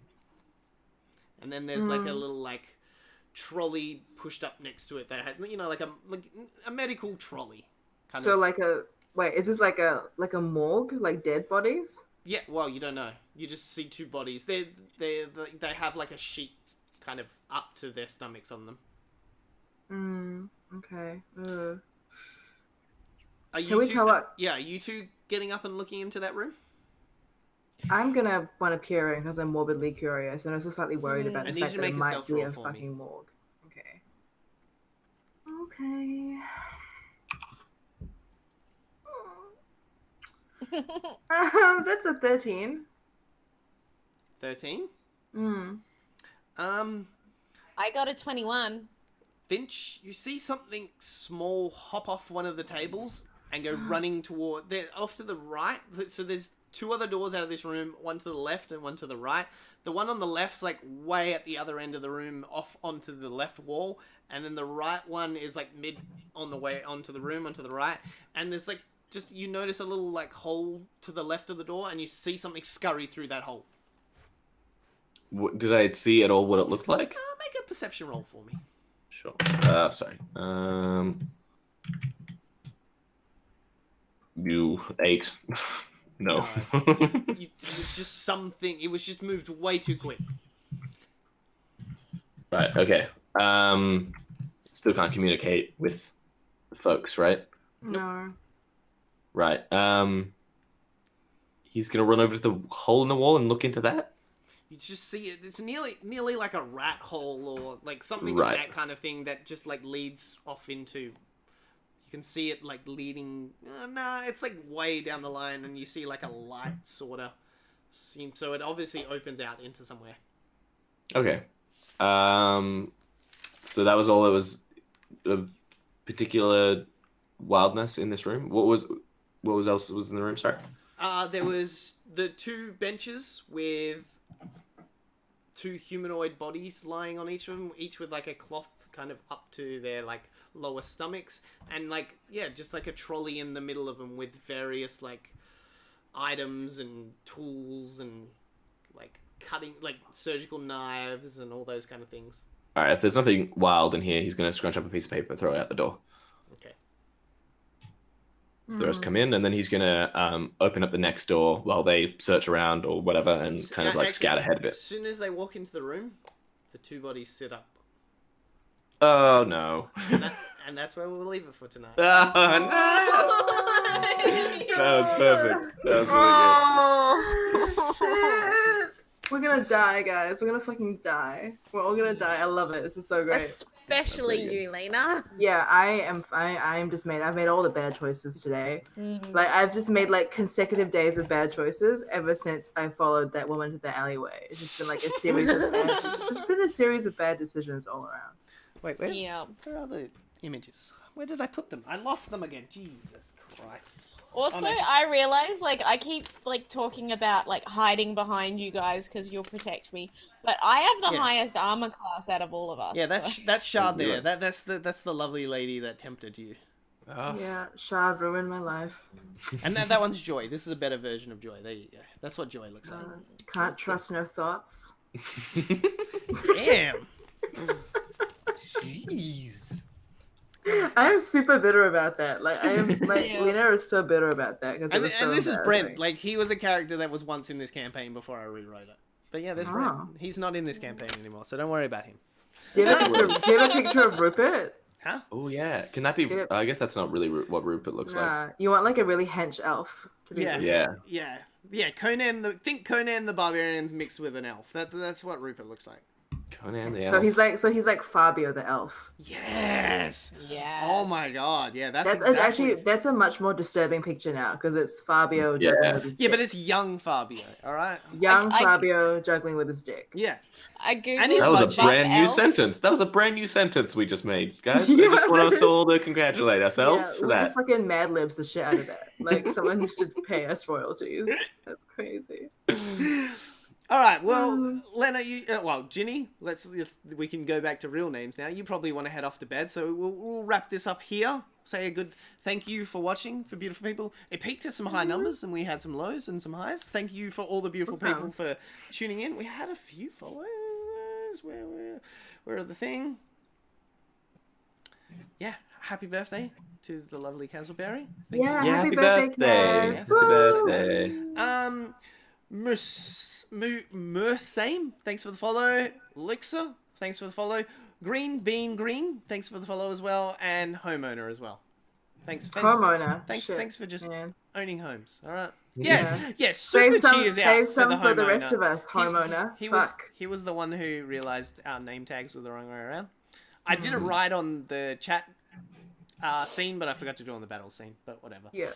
B: And then there's like a little like trolley pushed up next to it that had like a medical trolley.
C: So is this like a morgue, like dead bodies?
B: Yeah, well, you don't know. You just see two bodies. They have like a sheet kind of up to their stomachs on them.
C: Okay.
B: Are you
C: Can we
B: two,
C: tell what?
B: Yeah, are you two getting up and looking into that room?
C: I'm gonna want to peer in because I'm morbidly curious and also slightly worried about
B: I
C: the
B: need you
C: fact
B: to
C: that it
B: make a
C: might
B: stealth
C: be
B: roll
C: a
B: for me.
C: fucking morgue. Okay. Okay. That's a 13.
B: 13.
C: Hmm.
A: I got a 21.
B: Finch, you see something small hop off one of the tables and go running toward. They're off to the right. So there's two other doors out of this room, one to the left and one to the right. The one on the left's like way at the other end of the room, off onto the left wall, and then the right one is like mid on the way onto the room, onto the right. And there's like just you notice a little like hole to the left of the door, and you see something scurry through that hole.
D: Did I see at all what it looked like?
B: Make a perception roll for me.
D: Sure. Sorry. You 8. No.
B: It was just something. It was just moved way too quick.
D: Right. Okay. Still can't communicate with folks, right?
C: No.
D: Right. He's gonna run over to the hole in the wall and look into that.
B: You just see it. It's nearly like a rat hole or like something
D: Right.
B: of that kind of thing that just like leads off into. You can see it like leading. It's like way down the line, and you see like a light sorta. So it obviously opens out into somewhere.
D: Okay. So that was all. It was of particular wildness in this room. What was else was in the room? Sorry.
B: There was the two benches with two humanoid bodies lying on each of them, each with like a cloth kind of up to their like lower stomachs, and like just like a trolley in the middle of them with various like items and tools and like cutting like surgical knives and all those kind of things.
D: All right. If there's nothing wild in here, he's gonna scrunch up a piece of paper, throw it out the door.
B: Okay.
D: So the rest come in, and then he's gonna open up the next door while they search around or whatever, and kind of like
B: Actually,
D: scout ahead a bit.
B: As soon as they walk into the room, the two bodies sit up,
D: Oh no!
B: and that's where we'll leave it for tonight.
D: Oh no! That was perfect. That was really good.
C: Oh, shit. We're gonna die, guys. We're gonna fucking die. We're all gonna die. I love it. This is so great.
A: Especially you, Lena.
C: Yeah, I am just made. I've made all the bad choices today. Like I've just made like consecutive days of bad choices ever since I followed that woman to the alleyway. It's just been like a series of it's been a series of bad decisions all around.
B: Wait, where?
A: Yeah.
B: Where are the images? Where did I put them? I lost them again. Jesus Christ.
A: Also,
B: Oh, no.
A: I realize, like, I keep, like, talking about, like, hiding behind you guys because you'll protect me. But I have the
B: Yeah.
A: highest armor class out of all of us.
B: Yeah, that's Shard
D: you're
B: there.
D: right.
B: That's the lovely lady that tempted you.
D: Oh.
C: Yeah, Shard ruined my life.
B: And that one's Joy. This is a better version of Joy. There you go. That's what Joy looks like.
C: Can't trust no thoughts.
B: Damn. Jeez.
C: I am super bitter about that. Like I am, like
A: Yeah.
C: Lena is so bitter about that because
B: And,
C: it was so
B: this is
C: embarrassing.
B: Brent. Like, he was a character that was once in this campaign before I rewrote it. But yeah, there's
C: Oh.
B: Brent. He's not in this campaign anymore, so don't worry about him.
C: Do you have a picture of Rupert?
B: Huh?
D: Oh yeah. Can that be?
C: Get it-
D: I guess that's not really what Rupert looks like.
C: Nah, you want like a really hench elf to be.
B: Yeah.
C: Rupert.
D: Yeah.
B: Yeah, think Conan the Barbarian's mixed with an elf. That's what Rupert looks like.
D: Conan the
C: So
D: elf.
C: he's like Fabio the elf.
B: Yes.
A: Yeah.
B: Oh my god. Yeah, that's
C: That's
B: exactly.
C: actually that's a much more disturbing picture now because it's Fabio
D: Yeah.
C: juggling with his
B: Yeah, but
C: dick.
B: it's young Fabio. All right.
C: Young
A: I-
C: Fabio juggling with his dick.
B: Yeah.
A: I googled
B: And he's
D: That was a
B: buff
D: brand new
A: elf.
D: sentence. That was a brand new sentence we just made, guys. I
C: Yeah.
D: just want us all to congratulate ourselves
C: Yeah,
D: for
C: we
D: that.
C: just fucking Mad Libs the shit out of that. Like someone should pay us royalties. That's crazy.
B: All right. Well, Lena, Ginny. We can go back to real names now. You probably want to head off to bed, so we'll wrap this up here. Say a good thank you for watching, for beautiful people. It peaked at some high numbers, and we had some lows and some highs. Thank you for all the beautiful
C: Awesome.
B: people for tuning in. We had a few followers. Where are the thing? Yeah. Happy birthday to the lovely Castleberry. Thank you.
C: Yeah,
D: Yeah,
C: happy birthday,
D: birthday.
C: Cass.
D: Happy birthday.
B: Mersame, thanks for the follow. Lixer, thanks for the follow. Green Bean Green, thanks for the follow as well. And Homeowner as well. Thanks.
C: Homeowner.
B: Thanks
C: Shit,
B: for just
C: man.
B: owning homes. All right. Super cheers out
C: Save
B: for
C: some
B: the
C: for the
B: homeowner.
C: rest of us, homeowner.
B: He was the one who realized our name tags were the wrong way around. I did it right on the chat scene, but I forgot to do it on the battle scene. But whatever.
C: Yeah.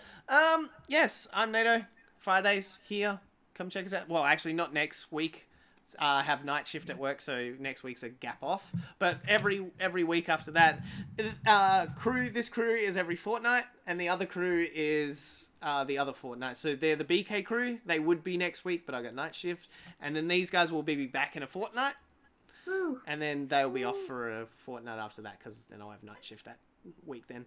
B: Yes, I'm NATO. Fridays here. Come check us out. Well, actually, not next week. I have night shift at work, so next week's a gap off. But every week after that, this crew is every fortnight, and the other crew is the other fortnight. So they're the BK crew. They would be next week, but I got night shift, and then these guys will be back in a fortnight, and then they'll be off for a fortnight after that because then I'll have night shift that week. Then,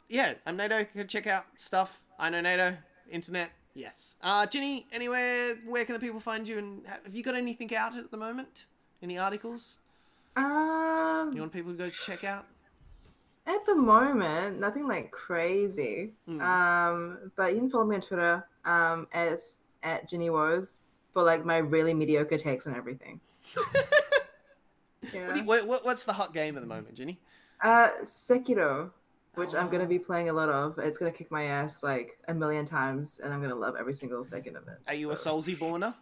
B: yeah, I'm NATO. Go check out stuff. I know NATO. Internet. Yes. Ginny, where can the people find you? And have you got anything out at the moment? Any articles? You want people to go check out?
C: At the moment, nothing like crazy. But you can follow me on Twitter as at Ginny Woes for like my really mediocre takes on everything. Yeah.
B: What's the hot game at the moment, Ginny?
C: Sekiro, which I'm gonna be playing a lot of. It's gonna kick my ass like a million times, and I'm gonna love every single second of it.
B: Are you a Soulsy borner?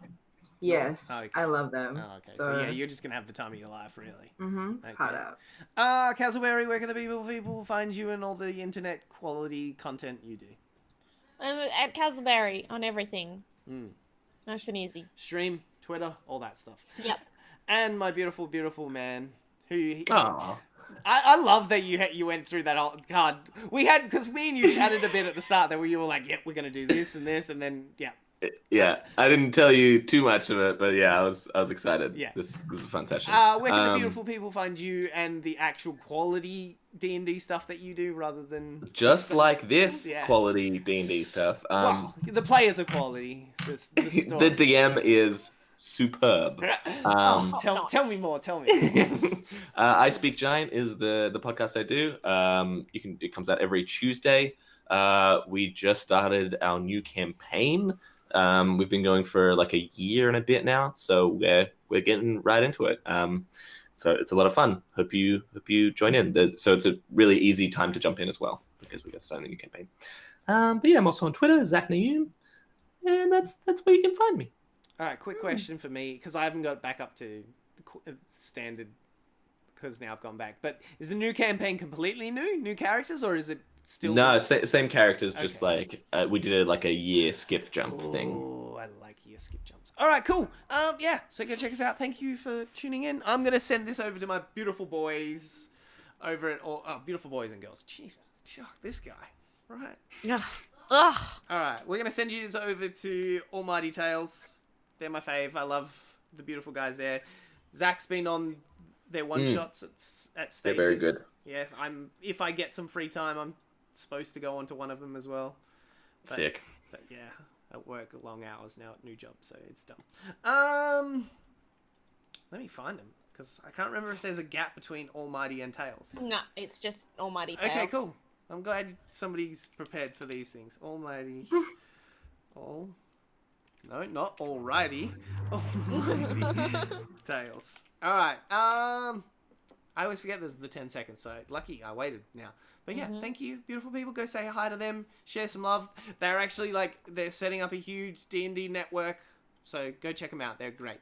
C: Yes,
B: okay.
C: I love them.
B: Oh, okay. So yeah, you're just gonna have the time of your life, really.
C: Okay. Hot out.
B: Castleberry, where can the people find you and all the internet quality content you do?
A: At Castleberry on everything. Nice and easy.
B: Stream, Twitter, all that stuff.
A: Yep.
B: And my beautiful, beautiful man, I love that you went through that whole card. We had, because me and you chatted a bit at the start that you were like, yep, we're going to do this, and then, yeah.
D: Yeah, I didn't tell you too much of it, but yeah, I was excited.
B: Yeah.
D: This was a fun session.
B: Where can the beautiful people find you and the actual quality D&D stuff that you do rather than...
D: Just like this quality D&D stuff.
B: Well, the players are quality.
D: The DM is superb.
B: Tell me more. Tell me.
D: I Speak Giant is the podcast I do. It comes out every Tuesday. We just started our new campaign. We've been going for like a year and a bit now, so we're getting right into it. So it's a lot of fun. Hope you join in. So it's a really easy time to jump in as well because we got to start the new campaign. But yeah, I'm also on Twitter, Zach Naum, and that's where you can find me.
B: All right, quick question for me, because I haven't got back up to the standard, because now I've gone back. But is the new campaign completely new characters, or is it still...
D: No, same characters, just like we did a year skip jump thing.
B: Oh, I like year skip jumps. All right, cool. Yeah, so go check us out. Thank you for tuning in. I'm going to send this over to my beautiful boys over at... beautiful boys and girls. Jesus, this guy. Right.
A: Yeah. Ugh.
B: All right, we're going to send you this over to Almighty Tales. They're my fave. I love the beautiful guys there. Zach's been on their one-shots at stages.
D: They're very good.
B: Yeah, if I get some free time, I'm supposed to go onto one of them as well.
D: Sick.
B: But yeah, I work long hours now at new job, so it's done. Let me find them, because I can't remember if there's a gap between Almighty and Tales.
A: No, it's just Almighty Tales.
B: Okay, cool. I'm glad somebody's prepared for these things. Almighty. No, not alrighty. Almighty Tales. Alright, I always forget there's the 10 seconds, so lucky I waited now. But yeah, thank you, beautiful people. Go say hi to them, share some love. They're actually they're setting up a huge D&D network, so go check them out. They're great.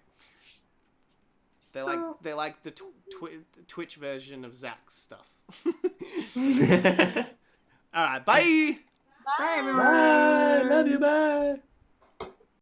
B: They're like the Twitch version of Zach's stuff. Alright, bye!
C: Bye, everyone.
D: Bye. Love you. Bye.